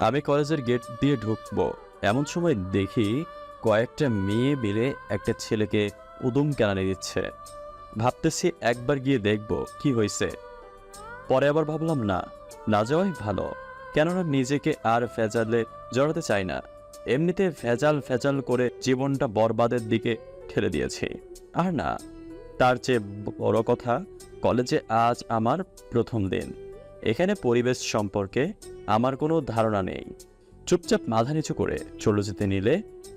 আমি কলেজের গেট দিয়ে ঢুকবো এমন সময় দেখি কয়েকটা মেয়ে মিলে একটা ছেলেকে উদুম কেলানি দিচ্ছে। ভাবতেছি একবার গিয়ে দেখব কি হয়েছে। পরে আবার ভাবলাম না, না যাওয়াই ভালো, কেননা নিজেকে আর ভেজালে জড়াতে চাই না। এমনিতে ভেজাল ভেজাল করে জীবনটা বরবাদের দিকে ঠেলে দিয়েছি। আর না, তার চেয়ে বড় কথা, কলেজে আজ আমার প্রথম দিন। এখানে পরিবেশ সম্পর্কে আমার কোনো ধারণা নেই। চুপচাপ মাথা নিচু করে চলে যেতে নিলে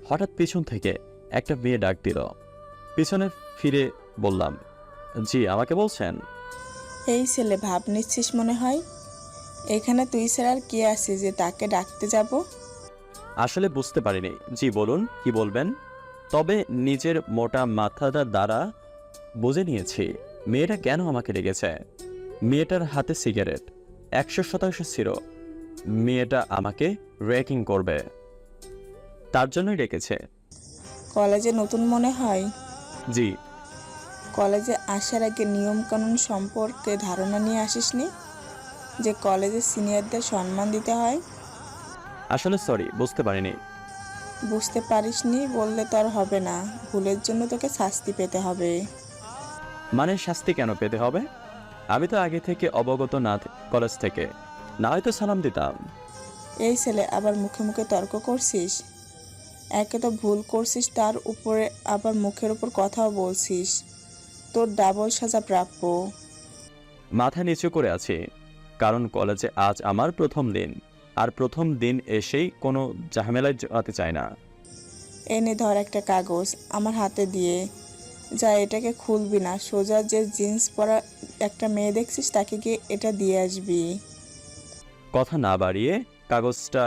হঠাৎ পিছন থেকে একটা মেয়ে ডাক দিল। পিছনে ফিরে বললাম, জি, আমাকে বলছেন? এই ছেলে, ভাব নিচ্ছিস মনে হয়। এখানে তুই ছাড়া আর কে আছিস যে তাকে ডাকতে যাব? আসলে বুঝতে পারিনি। জি বলুন, কি বলবেন? তবে নিজের মোটা মাথাটা দ্বারা বুঝে নিয়েছি মেয়েটা কেন আমাকে ডেকেছে। মেয়েটার হাতে সিগারেট 100% ছিল। মেয়েটা আমাকে র্যাকিং করবে, তার জন্যই ডেকেছে। কলেজে নতুন মনে হয়। জি। কলেজে আসার আগে নিয়মকানুন সম্পর্কে ধারণা নিয়ে আসিসনি যে কলেজে সিনিয়রদের সম্মান দিতে হয়? আসলে সরি, বুঝতে পারিনি। বুঝতে পারিসনি বললে তো আর হবে না। ভুলের জন্য তোকে শাস্তি পেতে হবে। মানে শাস্তি কেন পেতে হবে? আমি তো আগে থেকে অবগত না কলেজ থেকে, না হয়তো সালাম দিতাম। এই ছেলে, আবার মুখে মুখে তর্ক করছিস। একে তো ভুল করছিস, তার উপরে আবার মুখের উপর কথাও বলছিস। তোর ডাবল সাজা প্রাপ্য। মাথা নিচু করে আছি, কারণ কলেজে আজ আমার প্রথম দিন। আর প্রথম দিন এসেই কোনো ঝামেলায় জড়াতে চায় না। এনে ধর একটা কাগজ, আমার হাতে দিয়ে যা। এটাকে খুলবি না, সোজা যে জিন্স পরা একটা মেয়ে দেখছিস তাকে গিয়ে এটা দিয়ে আসবি। কথা না বাড়িয়ে কাগজটা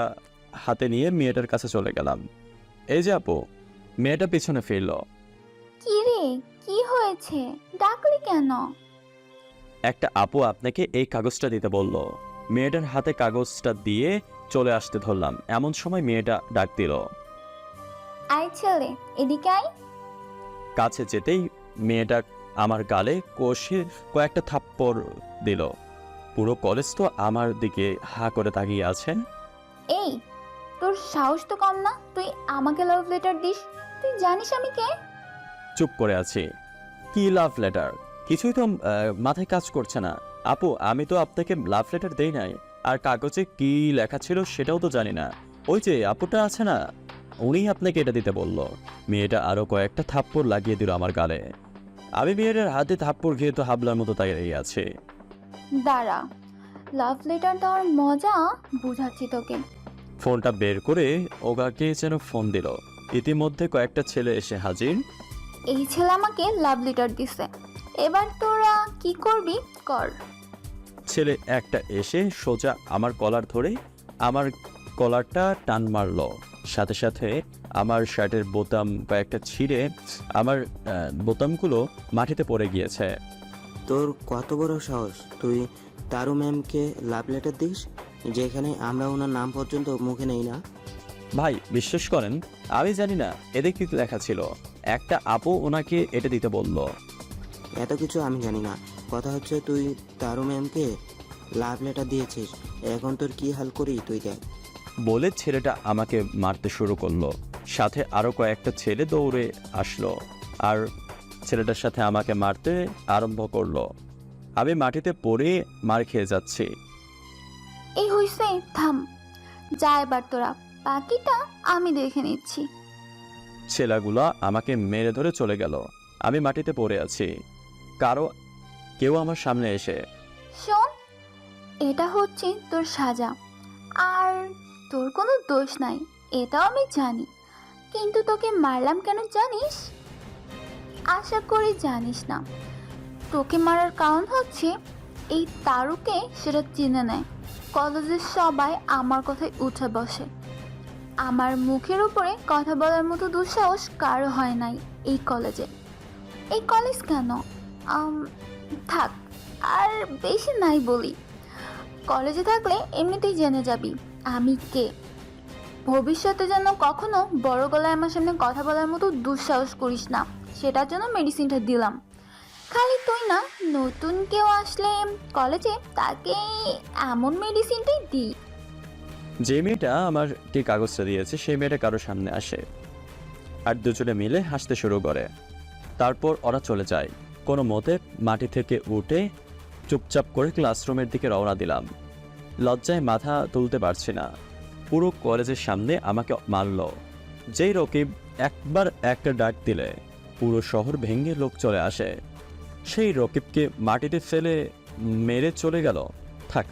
হাতে নিয়ে মেয়েটার কাছে চলে গেলাম। এই যে আপু। মেয়েটা পিছনে ফিরল। কি রে, কি হয়েছে? ডাকলি কেন? একটা আপু আপনাকে এই কাগজটা দিতে বলল। মেয়েটার হাতে কাগজটা দিয়ে চলে আসতে ধরলাম, এমন সময় মেয়েটা ডাক দিল। আয় ছেলে, এদিকে আয়। কাছে যেতেই মেয়েটা আমার গালে কষে কয়েকটা থাপ্পড় দিল। পুরো কলেজ তো আমার দিকে হা করে তাকিয়ে আছেন। এই, তোর সাহস তো কম না, তুই আমাকে লাভ লেটার দিস? তুই জানিস আমি কে? চুপ করে আছি। কি লাভ লেটার? কিছুই তো মাথায় কাজ করছে না। আপু, আমি তো আপনাকে লাভ লেটার দেই নাই। আর কাগজে কি লেখা ছিল সেটাও তো জানি না। ওই যে আপুটা আছে না, উনি আপনাকে এটা দিতে বলল। মেয়েটা আরো কয়েকটা থাপ্পড় লাগিয়ে দিল আমার গালে। আমি মেয়েটার হাতে থাপ্পড় খেয়ে তো হাবলার মতো তাকিয়ে আছে। দাঁড়া, লাভ লেটার দেওয়ার মজা বুঝাচ্ছি তোকে। ফোনটা বের করে ওগাকে যেন ফোন দিল। ইতিমধ্যে কয়েকটা ছেলে এসে হাজির। এই ছেলে আমাকে লাভ লেটার দিছে, এবার তোরা কি করবি কর। ছেলে একটা এসে সোজা আমার কলার ধরে আমার কলারটা টান মারলো। সাথে সাথে আমার শার্টের বোতাম কয়েকটা ছিঁড়ে আমার বোতামগুলো মাটিতে পড়ে গিয়েছে। তোর কত বড় সাহস, তুই তারু ম্যামকে লাভ লেটার দিস, যেখানে আমরা ওনার নাম পর্যন্ত মুখে নেই না? ভাই, বিশ্বাস করেন, আমি জানি না এদের কি লেখা ছিল। একটা আপু ওনাকে এটা দিতে বলল। এত কিছু আমি জানি না। কথা হচ্ছে তুই তারু ম্যামকে লাভ লেটার দিয়েছিস, এখন তোর কি হাল করি তুই দেখ। বলে ছেলেটা আমাকে মারতে শুরু করলো। সাথে আরো কয়েকটা ছেলে দৌড়ে আসলো আর ছেলেটার সাথে আমাকে মারতে আরম্ভ করলো। আমি মাটিতে পড়ে মার খেয়ে যাচ্ছি। এই হইছে, থাম। যা এবার তোরা, বাকিটা আমি দেখে নিচ্ছি। ছেলেগুলা আমাকে মেরে ধরে চলে গেল। আমি মাটিতে পড়ে আছি। কেউ আমার সামনে এসে, শোন, এটা হচ্ছে তোর সাজা। আর তোর কোনো দোষ নাই, এটাও আমি জানি। কিন্তু তোকে মারলাম কেন জানিস? আশা করি জানিস না। তোকে মারার কারণ হচ্ছে এই তারুকে সেটা চিনে নেয়। কলেজের সবাই আমার কথায় উঠে বসে। আমার মুখের উপরে কথা বলার মতো দুঃসাহস কারো হয় নাই এই কলেজে। এই কলেজ কেন, থাক, আর বেশি নাই বলি। কলেজে থাকলে এমনিতেই জেনে যাবি আমি কে। ভবিষ্যতে যেন কখনো বড় গলায় আমার সামনে কথা বলার মতো দুঃসাহস করিস না, সেটার জন্য মেডিসিনটা দিলাম। খালি তুই না, নতুন কেউ আসলে কলেজে তাকে এমন মেডিসিনটাই দিই। যে মেয়েটা আমাকে কাগজটা দিয়েছে সেই মেয়েটা কারোর সামনে আসে আর দুজনে মিলে হাসতে শুরু করে। তারপর ওরা চলে যায়। কোনো মতে মাটি থেকে উঠে চুপচাপ করে ক্লাসরুমের দিকে রওনা দিলাম। লজ্জায় মাথা তুলতে পারছি না। পুরো কলেজের সামনে আমাকে মারল। যেই রকিব একবার একটা ডাক দিলে পুরো শহর ভেঙে লোক চলে আসে। সেই রকিবকে মাটিতে ফেলে মেরে চলে গেল। থাক,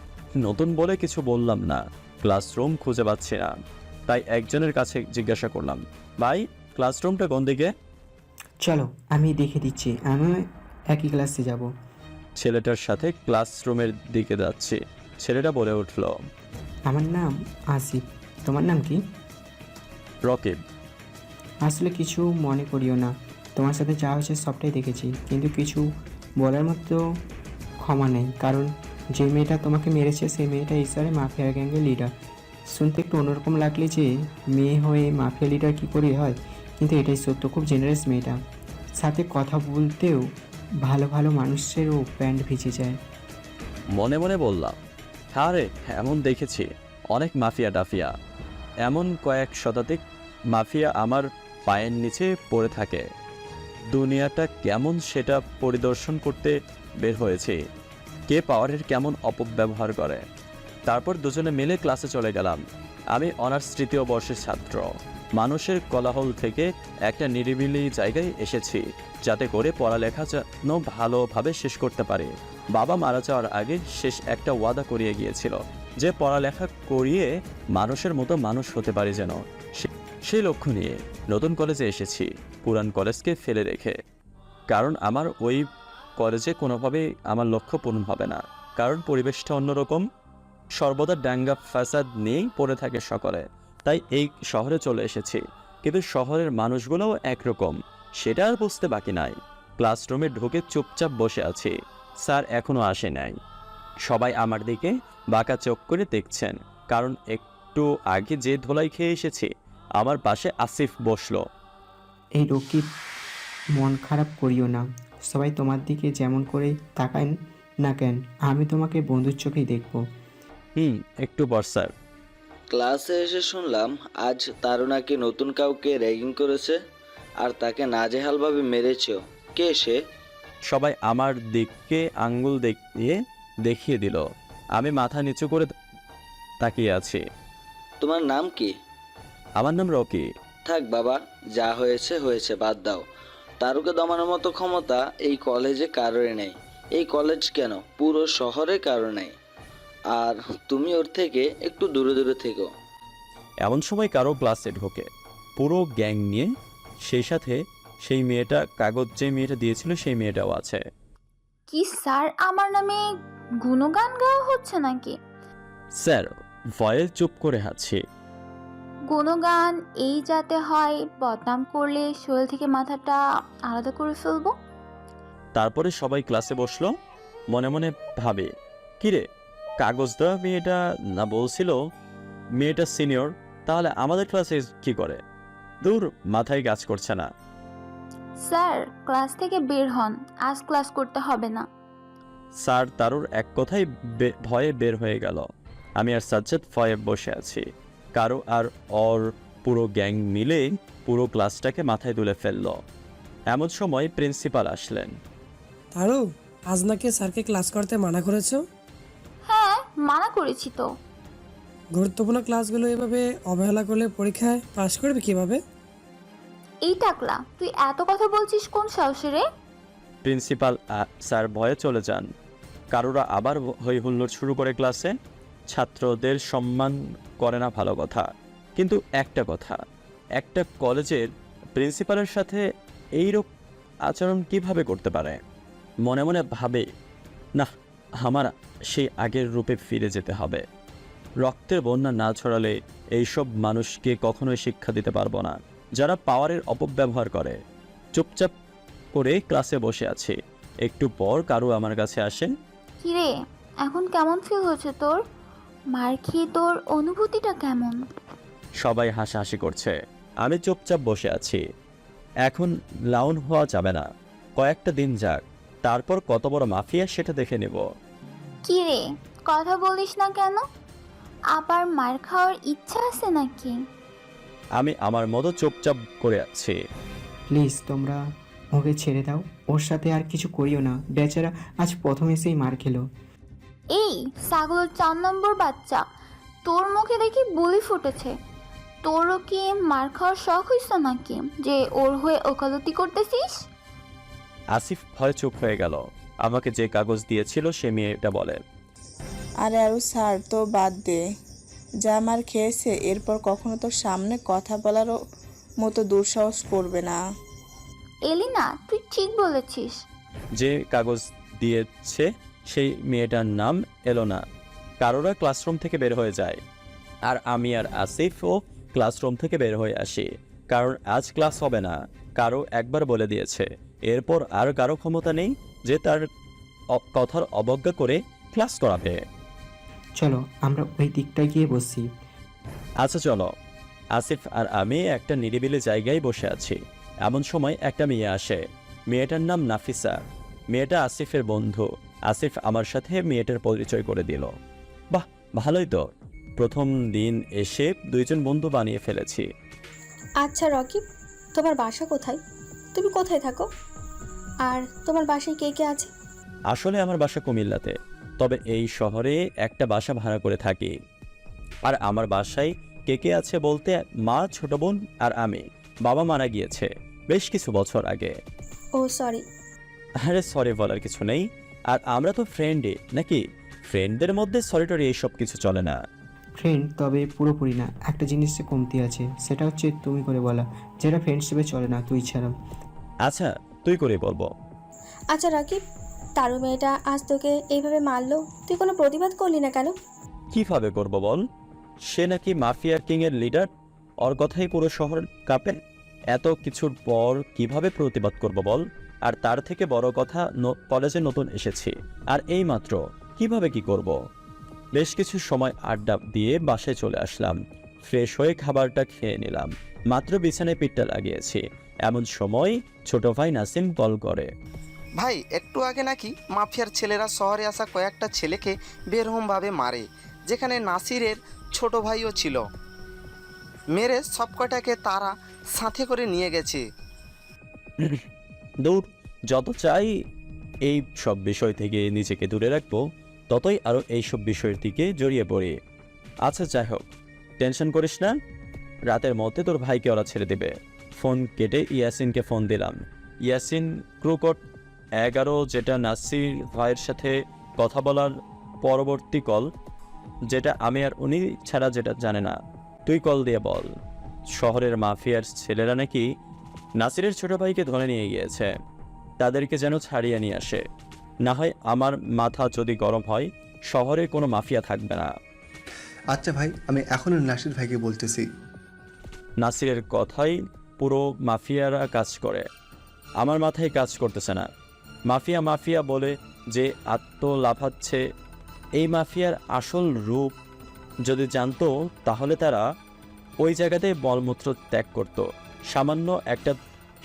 নতুন বলে কিছু বললাম না। ক্লাসরুম খুঁজে পাচ্ছি না, তাই একজনের কাছে জিজ্ঞাসা করলাম, ভাই ক্লাসরুমটা কোন দিকে? চলো আমি দেখে দিচ্ছি, আমিও একই ক্লাসে যাব। ছেলেটার সাথে ক্লাসরুমের দিকে যাচ্ছি। ছেলেটা বলে উঠল, আমার নাম আসিফ, তোমার নাম কি? রকিব। আসলে কিছু মনে করিও না, তোমার সাথে যা হয়েছে সবটাই দেখেছি, কিন্তু কিছু বলার মতো ক্ষমা নেই, কারণ যে মেয়েটা তোমাকে মেরেছে সেই মেয়েটা ঈশ্বরে মাফিয়া গ্যাংয়ের লিডার। শুনতে একটু অন্যরকম লাগলে যে মেয়ে হয়ে মাফিয়া লিডার কী করে হয়, কিন্তু এটাই সত্য, খুব জেনারেস মেয়েটা। সাথে কথা বলতেও ভালো ভালো মানুষেরও প্যান্ট ভিজে যায়। মনে মনে বললাম, হ্যাঁ রে, এমন দেখেছি অনেক মাফিয়া টাফিয়া। এমন কয়েক শতাধিক মাফিয়া আমার পায়ের নিচে পড়ে থাকে। দুনিয়াটা কেমন সেটা পরিদর্শন করতে বের হয়েছি, কে পাওয়ারের কেমন অপব্যবহার করে। তারপর দুজনে মিলে ক্লাসে চলে গেলাম। আমি অনার্স তৃতীয় বর্ষের ছাত্র। মানুষের কোলাহল থেকে একটা নিরিবিলি জায়গায় এসেছি, যাতে করে পড়ালেখা যেন ভালোভাবে শেষ করতে পারি। বাবা মারা যাওয়ার আগে শেষ একটা ওয়াদা করিয়ে গিয়েছিল যে পড়ালেখা করিয়ে মানুষের মতো মানুষ হতে পারি যেন। সেই লক্ষ্য নিয়ে নতুন কলেজে এসেছি, পুরান কলেজকে ফেলে রেখে। কারণ আমার ওই কলেজে কোনোভাবেই আমার লক্ষ্য পূরণ হবে না, কারণ পরিবেশটা অন্যরকম। সর্বদা ডাঙ্গা ফাসাদ নিয়েই পড়ে থাকে সকলে। তাই এই শহরে চলে এসেছি, কিন্তু শহরের মানুষগুলোও একরকম, সেটা আর বুঝতে বাকি নাই। ক্লাসরুমে ঢুকে চুপচাপ বসে আছি। স্যার এখনও আসে নাই। সবাই আমার দিকে বাঁকা চোখ করে দেখছেন, কারণ একটু আগে যে ধোলাই খেয়ে এসেছি। আমার পাশে আসিফ বসলো। এই রকিব, মন খারাপ করিও না, সবাই তোমার দিকে যেমন করে তাকান না কেন, আমি তোমাকে বন্ধুর চোখেই দেখব। একটু বর স্যার। ক্লাসে এসে শুনলাম আজ তারু নাকি নতুন কাউকে র্যাগিং করেছে আর তাকে নাজেহালভাবে মেরেছেও। কে সে? সবাই আমার দিকে আঙ্গুল দেখিয়ে দিল। আমি মাথা নিচু করে তাকিয়ে আছি। তোমার নাম কি? আমার নাম রকি। থাক বাবা, যা হয়েছে হয়েছে, বাদ দাও। তারুকে দমানোর মতো ক্ষমতা এই কলেজে কারোর নেই। এই কলেজ কেন, পুরো শহরে কারো নেই। আর তুমি ওর থেকে একটু দূরে দূরে থেকো। এমন সময় কারো ক্লাসে ঢোকে পুরো গ্যাং নিয়ে, সেই সাথে সেই মেয়েটা, কাগজ যে মেয়েটা দিয়েছিল সেই মেয়েটাও আছে। কি স্যার, আমার নামে গুণগান গাওয়া হচ্ছে নাকি? স্যার ভয়ে চুপ করে আছি। গুণগান এই যাতে হয়, বদনাম করলে শরীর থেকে মাথাটা আলাদা করে ফেলবো। তারপরে সবাই ক্লাসে বসলো। মনে মনে ভাবে, কিরে কাগজ দেওয়া মেয়েটা না বলছিল মেয়েটা সিনিয়র, তাহলে আমাদের ক্লাসে কি করে? দূর, মাথায় কাজ করছে না। স্যার ক্লাস থেকে বের হন, আজ ক্লাস করতে হবে না। স্যার তারুর এক কথাই ভয়ে বের হয়ে গেল। আমি আর সাজ্জাদ ভয়ে বসে আছি। কারো আর ওর পুরো গ্যাং মিলে পুরো ক্লাসটাকে মাথায় তুলে ফেলল। এমন সময় প্রিন্সিপাল আসলেন। তারু, আজ নাকি স্যারকে ক্লাস করতে মানা করেছো? হ্যাঁ, মানা করেছি তো। গুরুত্বপূর্ণ ক্লাসগুলো এভাবে অবহেলা করলে পরীক্ষায় পাশ করবে কিভাবে? এই টাকলা, তুই এত কথা বলছিস কোন সাহসে রে? প্রিন্সিপাল স্যার ভয়ে চলে যান। কারোরা আবার হই হুল্লোড় শুরু করে ক্লাসে। ছাত্রদের সম্মান করে না, ভালো কথা, কিন্তু একটা কথা, একটা কলেজের প্রিন্সিপালের সাথে এইরূপ আচরণ কিভাবে করতে পারে? মনে মনে ভাবে, না, আমার সেই আগের রূপে ফিরে যেতে হবে। রক্তের বন্যা না ছড়ালে এইসব মানুষকে কখনোই শিক্ষা দিতে পারবো না, যারা পাওয়ারের অপব্যবহার করে। চুপচাপ করে ক্লাসে বসে আছি। একটু পর কারু আমার কাছে আসেন। কিরে, এখন কেমন ফিল হচ্ছে তোর? মার খেয়ে তোর অনুভূতিটা কেমন? সবাই হাসাহাসি করছে, আমি চুপচাপ বসে আছি। এখন লাউন হওয়া যাবে না, কয়েকটা দিন যাক, তারপর কত বড় মাফিয়া সেটা দেখে নেব। কিরে, কথা বলিস না কেন? আবার মার খাওয়ার ইচ্ছা আছে নাকি? আমি আমার মতো চুপচাপ করে আছি। প্লিজ তোমরা ওকে ছেড়ে দাও, ওর সাথে আর কিছু করিও না। বেচারা আজ প্রথম এসেই মার খেলো। এই ছাগলের 4 নম্বর বাচ্চা, তোর মুখে দেখি বুলি ফুটেছে। তোরও কি মার খাওয়ার শখ হইছে নাকি যে ওর হয়ে ওকালতি করতেছিস? আসিফ ভয়ে চুপ হয়ে গেল। আমাকে যে কাগজ দিয়েছিল সে মেয়েটা বলে, আরে আরও স্যার তো বাদ দে, যা মার খেয়েছে এরপর কখনো তোর সামনে কথা বলারও মতো দুঃসাহস করবে না। এলিনা, তুই ঠিক বলেছিস। যে কাগজ দিয়েছে সেই মেয়েটার নাম এলোনা। কারোরা ক্লাসরুম থেকে বের হয়ে যায়, আর আমি আর আসিফও ক্লাসরুম থেকে বের হয়ে আসি, কারণ আজ ক্লাস হবে না। কারো একবার বলে দিয়েছে, এরপর আর কারো ক্ষমতা নেই যে তার কথার অবজ্ঞা করে ক্লাস করাবে। চলো আমরা ওই দিকটায় গিয়ে বসি। আচ্ছা চলো। আসিফ আর আমি একটা নিরিবিলি জায়গায় বসে আছি। এমন সময় একটা মেয়ে আসে। মেয়েটার নাম নাফিসা। মেয়েটা আসিফের বন্ধু। আসিফ আমার সাথে মেয়েটার পরিচয় করে দিল। বাহ, ভালোই তো। প্রথম দিন এসে দুইজন বন্ধু বানিয়ে ফেলেছি। আচ্ছা রকিব, তোমার বাসা কোথায়? তুমি কোথায় থাকো? আর তোমার বাসায় কে কে আছে? আসলে আমার বাসা কুমিল্লাতে, তবে এই শহরে একটা বাসা ভাড়া করে থাকি। আর আমার বাসায় কে কে আছে বলতে মা, ছোট বোন আর আমি। বাবা মারা গিয়েছে বেশ কিছু বছর আগে। ও সরি। আরে সরি বলার কিছু নেই। আর আমরা তো ফ্রেন্ডই নাকি? ফ্রেন্ডদের মধ্যে সরি টরি এইসব কিছু চলে না। ফ্রেন্ড, তবে পুরোপুরি না। একটা জিনিসে কমতি আছে, সেটা হচ্ছে তুমি করে বলা, যেটা ফ্রেন্ডশিপে চলে না তুই ছাড়া। আচ্ছা, তুই করে বলবো। আচ্ছা রকিব, তারু মেয়েটা আজ তোকে এইভাবে মারলো, তুই কোনো প্রতিবাদ করলি না কেন? কিভাবে করব বল? সে নাকি মাফিয়া কিং এর লিডার। ওর কথাই পুরো শহর কাঁপে। এত কিছুর পর কিভাবে প্রতিবাদ করব বল? আর তার থেকে বড় কথা, কলেজে নতুন এসেছি আর এই মাত্র কিভাবে কি করব? বেশ কিছু সময় আড্ডা দিয়ে বাসায় চলে আসলাম। ফ্রেশ হয়ে খাবারটা খেয়ে নিলাম। মাত্র বিছানায় পিঠটা লাগিয়েছি, এমন সময় ছোট ভাই নাসিম কল করে। ভাই, একটু আগে নাকি মাফিয়ার ছেলেরা শহরে আসা কয়েকটা ছেলেকে বেরহমভাবে মারে, যেখানে নাসিরের ছোট ভাইও ছিল। মেরে সব কয়টাকে তারা সাথে করে নিয়ে গেছে। দূর, যত চাই এই সব বিষয় থেকে নিজেকে দূরে রাখবো, ততই আরও এইসব বিষয়ের দিকে জড়িয়ে পড়ি। আচ্ছা যাই হোক, টেনশন করিস না। রাতের মধ্যে তোর ভাইকে ওরা ছেড়ে দেবে। ফোন কেটে ইয়াসিনকে ফোন দিলাম। ইয়াসিন ক্রুকট 11, যেটা নাসির ভাইয়ের সাথে কথা বলার পরবর্তী কল, যেটা আমি আর উনি ছাড়া যেটা জানে না। তুই কল দিয়ে বল, শহরের মাফিয়ার ছেলেরা নাকি নাসিরের ছোট ভাইকে ধরে নিয়ে গিয়েছে। তাদেরকে যেন ছাড়িয়ে নিয়ে আসে, না হয় আমার মাথা যদি গরম হয়, শহরে কোনো মাফিয়া থাকবে না। আচ্ছা ভাই, আমি এখনই নাসির ভাইকে বলতেছি। নাসিরের কথাই পুরো মাফিয়ারা কাজ করে, আমার মাথায় কাজ করতেছে না। মাফিয়া মাফিয়া বলে যে লাফাচ্ছে, এই মাফিয়ার আসল রূপ যদি জানতো তাহলে তারা ওই জায়গাতে মলমূত্র ত্যাগ করত। সামান্য একটা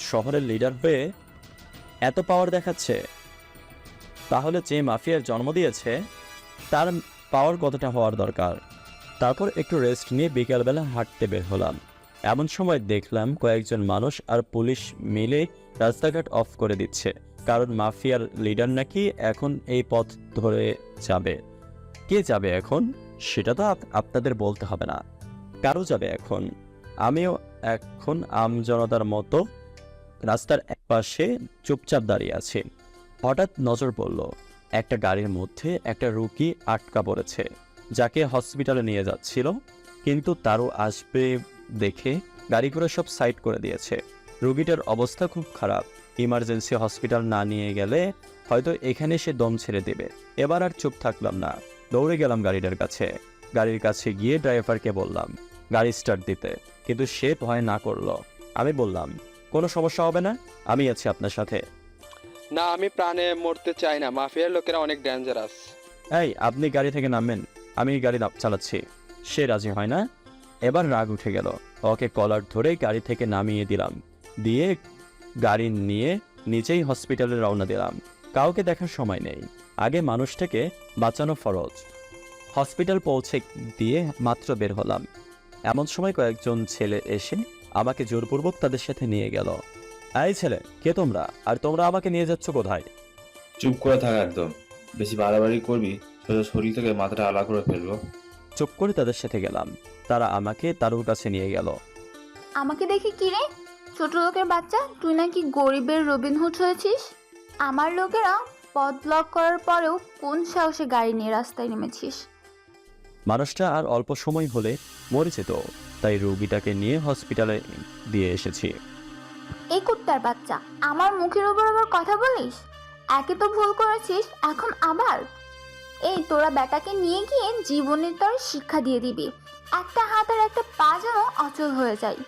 শহরের লিডার হয়ে এত পাওয়ার দেখাচ্ছে, তাহলে যে মাফিয়ার জন্ম দিয়েছে তার পাওয়ার কতটা হওয়ার দরকার। তারপর একটু রেস্ট নিয়ে বিকালবেলা হাঁটতে বের হলাম। এমন সময় দেখলাম কয়েকজন মানুষ আর পুলিশ মিলে রাস্তাঘাট অফ করে দিচ্ছে, কারণ মাফিয়ার লিডার নাকি এখন এই পথ ধরে যাবে। কে যাবে এখন সেটা তো আপনাদের বলতে হবে না, কারো যাবে এখন। আমিও এখন আমজনতার মতো রাস্তার একপাশে চুপচাপ দাঁড়িয়ে আছি। হঠাৎ নজর পড়ল একটা গাড়ির মধ্যে একটা রুগী আটকা পড়েছে, যাকে হসপিটালে নিয়ে যাচ্ছিল, কিন্তু তারও আসবে দেখে গাড়ি করে সব সাইড করে দিয়েছে। রুগীটার অবস্থা খুব খারাপ, ইমার্জেন্সি হসপিটাল না নিয়ে গেলে হয়তো এখানে সে দম ছেড়ে দেবে। এবার আর চুপ থাকলাম না, দৌড়ে গেলাম গাড়িটার কাছে। গাড়ির কাছে গিয়ে ড্রাইভারকে বললাম গাড়ি স্টার্ট দিতে, কিন্তু সে ভয় না করলো। আমি বললাম, কোনো সমস্যা হবে না, আমি আছি আপনার সাথে। না, আমি প্রাণে মরতে চাই না, মাফিয়ার লোকেরা অনেক ডেঞ্জারাস। এই, আপনি গাড়ি থেকে নামবেন, আমি গাড়ি চালাচ্ছি। সে রাজি হয় না। এবার রাগ উঠে গেল, ওকে কলার ধরে গাড়ি থেকে নামিয়ে দিলাম, দিয়ে গাড়ি নিয়ে নিজেই হসপিটালে রওনা দিলাম। কাউকে দেখার সময় নেই, আগে মানুষটাকে বাঁচানো ফরজ। হসপিটাল পৌঁছে দিয়ে মাত্র বের হলাম, এমন সময় কয়েকজন ছেলে এসে আমাকে জোরপূর্বক তাদের সাথে নিয়ে গেল। এই ছেলে, কে তোমরা? আর তোমরা আমাকে নিয়ে যাচ্ছ কোথায়? চুপ করে থাক একদম, বেশি বাড়াবাড়ি করবি সোজা শরীর থেকে মাথাটা আলাদা করে ফেলবো। চুপ করে তাদের সাথে গেলাম। তারা আমাকে তারুর কাছে নিয়ে গেল। আমাকে দেখি কি রে, ছোট লোকের বাচ্চা, তুই নাকি গরিবের রবিনহুড হয়েছিস? আমার লোকেরা পথ ব্লক করার পরেও কোন সাহসে গাড়ি নিয়ে রাস্তায় নেমেছিস? মানুষটা আর অল্প সময় হলে মরে যেত, তাই রোগীটাকে নিয়ে হসপিটালে দিয়ে এসেছি। এই কুত্তার বাচ্চা, আমার মুখের ওপর আবার কথা বলিস? একে তো ভুল করেছিস, এখন আবার? এই তোরা বেটাকে নিয়ে গিয়ে জীবনের তোর শিক্ষা দিয়ে দিবি, একটা হাত আর একটা পা যেন অচল হয়ে যায়।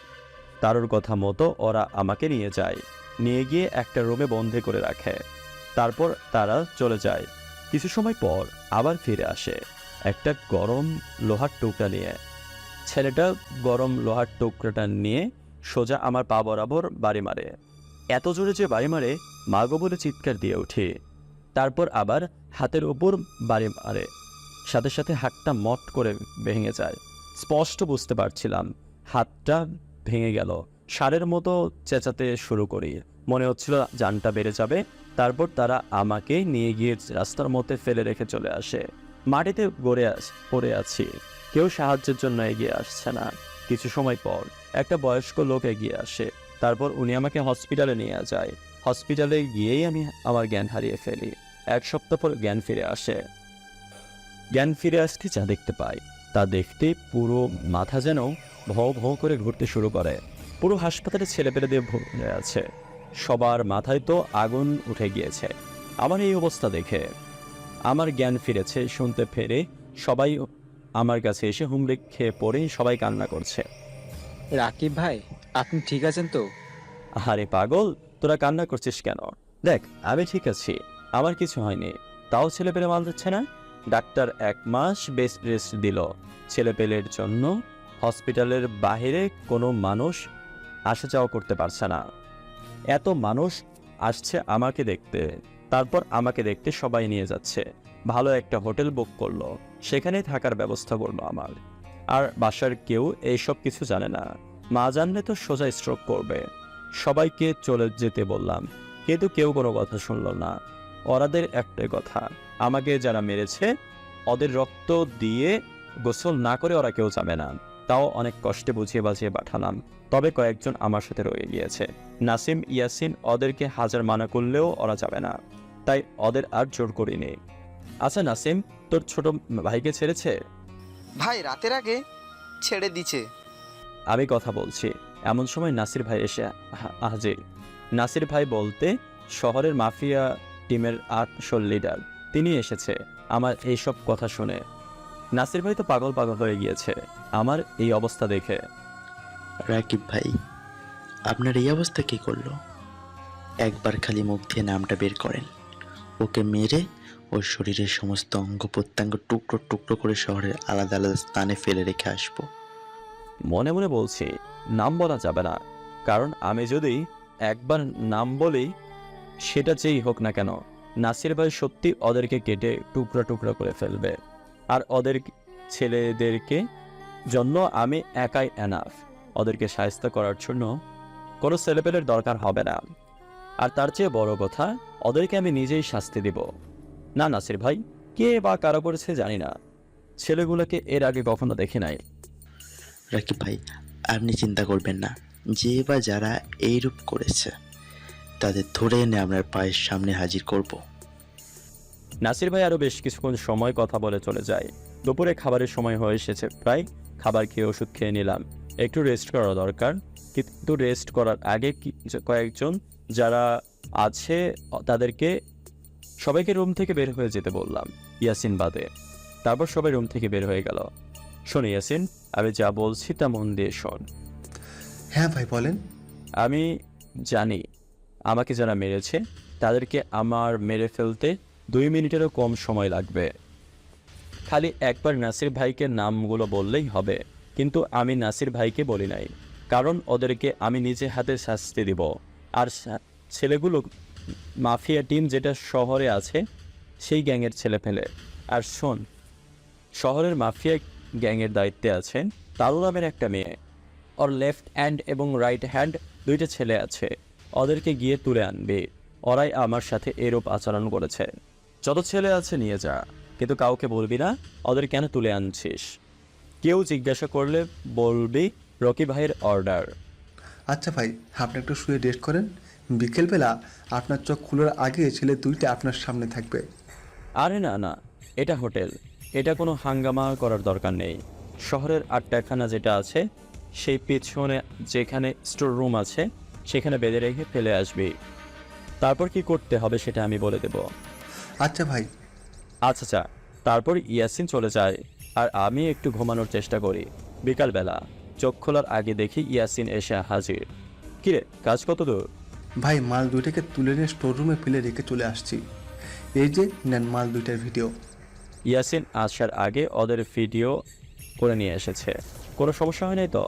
তারুর কথা মতো ওরা আমাকে নিয়ে যায়, নিয়ে গিয়ে একটা রুমে বন্ধ করে রাখে। তারপর তারা চলে যায়। কিছু সময় পর আবার ফিরে আসে একটা গরম লোহার টুকরা নিয়ে। ছেলেটা গরম লোহার টুকরাটা নিয়ে সোজা আমার পা বরাবর বাড়ি মারে। এত জোরে যে বাড়ি মারে, মাগো বলে চিৎকার দিয়ে উঠি। তারপর আবার হাতের ওপর বাড়ি মারে, সাথে সাথে হাতটা মট করে ভেঙে যায়। স্পষ্ট বুঝতে পারছিলাম হাতটা ভেঙে গেল। সারের মতো চেঁচাতে শুরু করি, মনে হচ্ছিল জানটা বেড়ে যাবে। তারপর তারা আমাকে নিয়ে গিয়ে রাস্তার মধ্যে ফেলে রেখে চলে আসে। মাটিতে পড়ে আছি, কেউ সাহায্যের জন্য এগিয়ে আসছে না। কিছু সময় পর একটা বয়স্ক লোক এগিয়ে আসে। তারপর উনি আমাকে হসপিটালে নিয়ে যায়। হসপিটালে গিয়েই আমি আমার জ্ঞান হারিয়ে ফেলি। 1 সপ্তাহ পর জ্ঞান ফিরে আসে। জ্ঞান ফিরে আসতে যা দেখতে পাই তা দেখতে পুরো মাথা যেন ভৌ ভৌ করে ঘুরতে শুরু করে। পুরো হাসপাতালে ছেলেপেলে দিয়ে ভরে আছে, সবার মাথায় তো আগুন উঠে গিয়েছে। আমার এই অবস্থা দেখে আমার জ্ঞান ফিরেছে শুনতে ফেরে সবাই আমার কাছে এসে হুমড়ি খেয়ে পড়ে সবাই কান্না করছে। রাকিব ভাই, আপনি ঠিক আছেন তো? আরে পাগল, তোরা কান্না করছিস কেন? দেখ, আমি ঠিক আছি, আমার কিছু হয়নি। তাও ছেলেপেলে মাল দিচ্ছে না। ডাক্তার 1 মাস বেড রেস্ট দিল। ছেলেপেলের জন্য হসপিটালের বাইরে কোনো মানুষ আসা যাওয়া করতে পারছে না। এত মানুষ আসছে আমাকে দেখতে, তারপর আমাকে দেখতে সবাই নিয়ে যাচ্ছে। ভালো একটা হোটেল বুক করলো, সেখানে থাকার ব্যবস্থা করলো আমার। আর বাসার কেউ এইসব কিছু জানে না, মা জানলে তো সোজা স্ট্রোক করবে। সবাইকে চলে যেতে বললাম, কিন্তু কেউ কোনো কথা শুনলো না। ওরাদের একটাই কথা, আমাকে যারা মেরেছে ওদের রক্ত দিয়ে গোসল না করে ওরা কেউ যাবে না। তাও অনেক কষ্টে বুঝিয়ে বাজিয়ে পাঠালাম। তবে কয়েকজন আমার সাথে রয়ে গিয়েছে, নাসিম, ইয়াসিন। ওদেরকে হাজার মানা করলেও ওরা যাবে না, তাই ওদের আর জোর করিনি। আচ্ছা নাসিম, তোর ছোট ভাইকে ছেড়েছে? ভাই রাতের আগে ছেড়ে দিছে। আমি কথা বলছি, এমন সময় নাসির ভাই এসে হাজির। নাসির ভাই বলতে শহরের মাফিয়া টিমের আসল লিডার, তিনি এসেছে আমার এইসব কথা শুনে। নাসির ভাই তো পাগল হয়ে গিয়েছে আমার এই অবস্থা দেখে। রাকিব ভাই, আপনার এই অবস্থা কি করলো? একবার খালি মুখ দিয়ে নামটা বের করেন, ওকে মেরে ওর শরীরের সমস্ত অঙ্গ প্রত্যঙ্গ টুকরো টুকরো করে শহরের আলাদা আলাদা স্থানে ফেলে রেখে আসবো। মনে মনে বলছি, নাম বলা যাবে না, কারণ আমি যদি একবার নাম বলি, সেটা যেই হোক না কেন, নাসির ভাই সত্যি ওদেরকে কেটে টুকরা টুকরা করে ফেলবে। আর ওদের ছেলেদেরকে জন্য আমি একাই এনাফ। ওদেরকে সাহায্য করার জন্য কোনো ছেলেপেলের দরকার হবে না। আর তার চেয়ে বড় কথা, ওদেরকে আমি নিজেই শাস্তি দিব। না নাসির ভাই, কে বা কারো করেছে জানি না, ছেলেগুলোকে এর আগে কখনো দেখি নাই। রাকিব ভাই, আপনি চিন্তা করবেন না, যে বা যারা এইরূপ করেছে তাদের ধরে এনে আপনার পায়ের সামনে হাজির করব। নাসির ভাই আরও বেশ কিছুক্ষণ সময় কথা বলে চলে যায়। দুপুরে খাবারের সময় হয়ে এসেছে প্রায়। খাবার খেয়ে ওষুধ খেয়ে নিলাম, একটু রেস্ট করা দরকার। কিন্তু রেস্ট করার আগে কয়েকজন যারা আছে তাদেরকে সবাইকে রুম থেকে বের হয়ে যেতে বললাম, ইয়াসিন বাদে। তারপর সবাই রুম থেকে বের হয়ে গেল। শোন ইয়াসিন, আমি যা বলছি তা মন দিয়ে শোন। হ্যাঁ ভাই বলেন। আমি জানি আমাকে যারা মেরেছে তাদেরকে আমার মেরে ফেলতে 2 মিনিটেরও কম সময় লাগবে। খালি একবার নাসির ভাইকে নামগুলো বললেই হবে। কিন্তু আমি নাসির ভাইকে বলি নাই, কারণ ওদেরকে আমি নিজে হাতে শাস্তি দিব। আর ছেলেগুলো মাফিয়া টিম যেটা শহরে আছে, সেই গ্যাংয়ের ছেলে ফেলে। আর শোন, শহরের মাফিয়া গ্যাংয়ের দায়িত্বে আছেন তারু নামের একটা মেয়ে। ওর লেফট হ্যান্ড এবং রাইট হ্যান্ড দুইটা ছেলে আছে। ওদেরকে গিয়ে তুলে আনবে। ওরাই আমার সাথে এরূপ আচরণ করেছে। যত ছেলে আছে নিয়ে যা, কিন্তু কাউকে বলবি না ওদের কেন তুলে আনছিস। কেউ জিজ্ঞাসা করলে বলবি রকি ভাইয়ের অর্ডার। আচ্ছা ভাই, আপনি একটু শুয়ে রেস্ট করেন, বিকেলবেলা আপনার চোখ খোলার আগে ছেলে দুইটা আপনার সামনে থাকবে। আরে না না, এটা হোটেল, এটা কোনো হাঙ্গামা করার দরকার নেই। শহরের আড্ডাখানা যেটা আছে সেই পেছনে যেখানে স্টোর রুম আছে সেখানে বেঁধে রেখে ফেলে আসবি। তারপর কি করতে হবে সেটা আমি বলে দেব। আচ্ছা ভাই। আচ্ছা, তারপর ইয়াসিন চলে যায় আর আমি একটু ঘুমানোর চেষ্টা করি। বিকালবেলা চোখ খোলার আগে দেখি ইয়াসিন এসে হাজির। কিরে, কাজ কত দূর? ভাই, মাল দুইটাকে তুলে নিয়ে স্টোর রুমে ফেলে রেখে চলে আসছি। এই যে নেন মাল দুইটার ভিডিও। ইয়াসিন আসার আগে ওদের ভিডিও করে নিয়ে এসেছে। কোনো সমস্যা হয় নাই তো?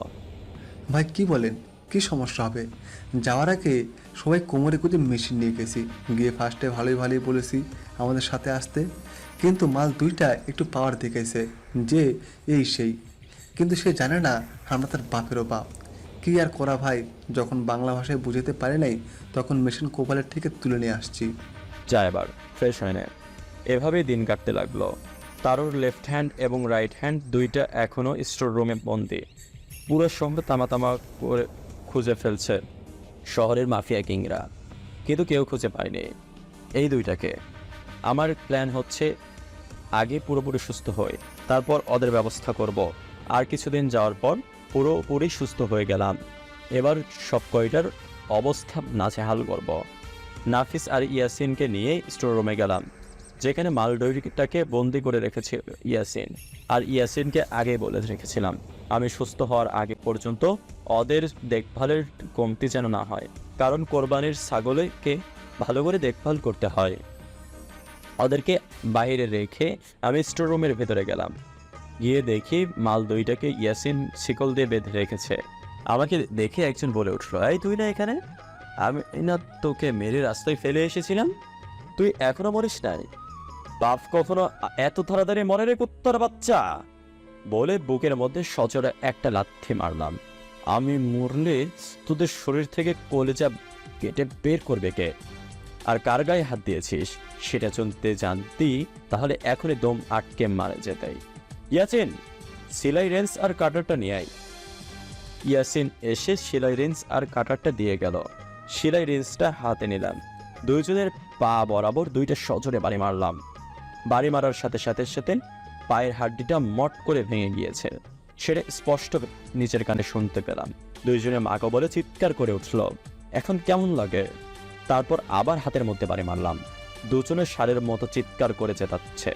ভাই কি বলেন, কি সমস্যা হবে? যাওয়ার আগে সবাই কোমরে কুচে মেশিন নিয়ে গেছি, গিয়ে ফার্স্টে ভালোই বলেছি আমাদের সাথে আসতে, কিন্তু মাল দুইটা একটু পাওয়ার দেখাইছে যে এই সেই, কিন্তু সে জানে না আমরা তার বাপেরও বাপ। কি আর করা ভাই, যখন বাংলা ভাষায় বুঝাতে পারে নাই তখন মেশিন কোপালের থেকে তুলে নিয়ে আসছি। যা এবার ফ্রেশ হয় না। এভাবেই দিন কাটতে লাগলো। তারুর লেফট হ্যান্ড এবং রাইট হ্যান্ড দুইটা এখনও স্টোর রুমে বন্দি। পুরো শহর তামা করে খুঁজে ফেলছে শহরের মাফিয়া কিংরা, কিন্তু কেউ খুঁজে পায়নি এই দুইটাকে। আমার প্ল্যান হচ্ছে আগে পুরোপুরি সুস্থ হই, তারপর ওদের ব্যবস্থা করব। আর কিছুদিন যাওয়ার পর পুরোপুরি সুস্থ হয়ে গেলাম, এবার সব কয়টার অবস্থা নাজেহাল করব। নাফিস আর ইয়াসিনকে নিয়ে স্টোর রুমে গেলাম, যেখানে মালডয়রিটাকে বন্দি করে রেখেছে ইয়াসিন। আর ইয়াসিনকে আগে বলে রেখেছিলাম আমি সুস্থ হওয়ার আগে পর্যন্ত ওদের দেখভালের কমতি যেন না হয়, কারণ কোরবানির ছাগলকে ভালো করে দেখভাল করতে হয়। ওদেরকে বাইরে রেখে আমি স্টোর রুমের ভেতরে গেলাম। গিয়ে দেখি মাল দুইটাকে ইয়াসিন শিকল দিয়ে বেঁধে রেখেছে। আমাকে দেখে একজন বলে উঠলো, এই তুই না এখানে? আমি না তোকে মেরে রাস্তায় ফেলে এসেছিলাম, তুই এখনো মরিস নাই? বাপ কখনো এত তাড়াতাড়ি মরে রে কুত্তার বাচ্চা? বলে বুকের মধ্যে সচরে একটা লাথি মারলাম। আমি মরলে তোদের শরীর থেকে কলেজা কেটে বের করবে কে? আর কার গায়ে হাত দিয়েছিস সেটা চলতে জানতি তাহলে এখনই দম আটকে মারা যেতাই। ইয়াসিন, সেলাই রেঞ্জ আর কাটারটা নিয়ে আয়। ইয়াসিন এসে সেলাই রেঞ্জ আর কাটারটা দিয়ে গেল। সেলাই রেঞ্জটা হাতে নিলাম, দুইজনের পা বরাবর দুইটা সজোরে বাড়ি মারলাম। বাড়ি মারার সাথে সাথে পায়ের হাড্ডিটা মট করে ভেঙে গিয়েছে, সেটা স্পষ্ট নিচের কানে শুনতে পেলাম। দুইজনে মাকে বলে চিৎকার করে উঠল, এখন কেমন লাগে? তারপর আবার হাতের মধ্যে বাড়ি মারলাম। দুজনের সারের মতো চিৎকার করে চেতাচ্ছে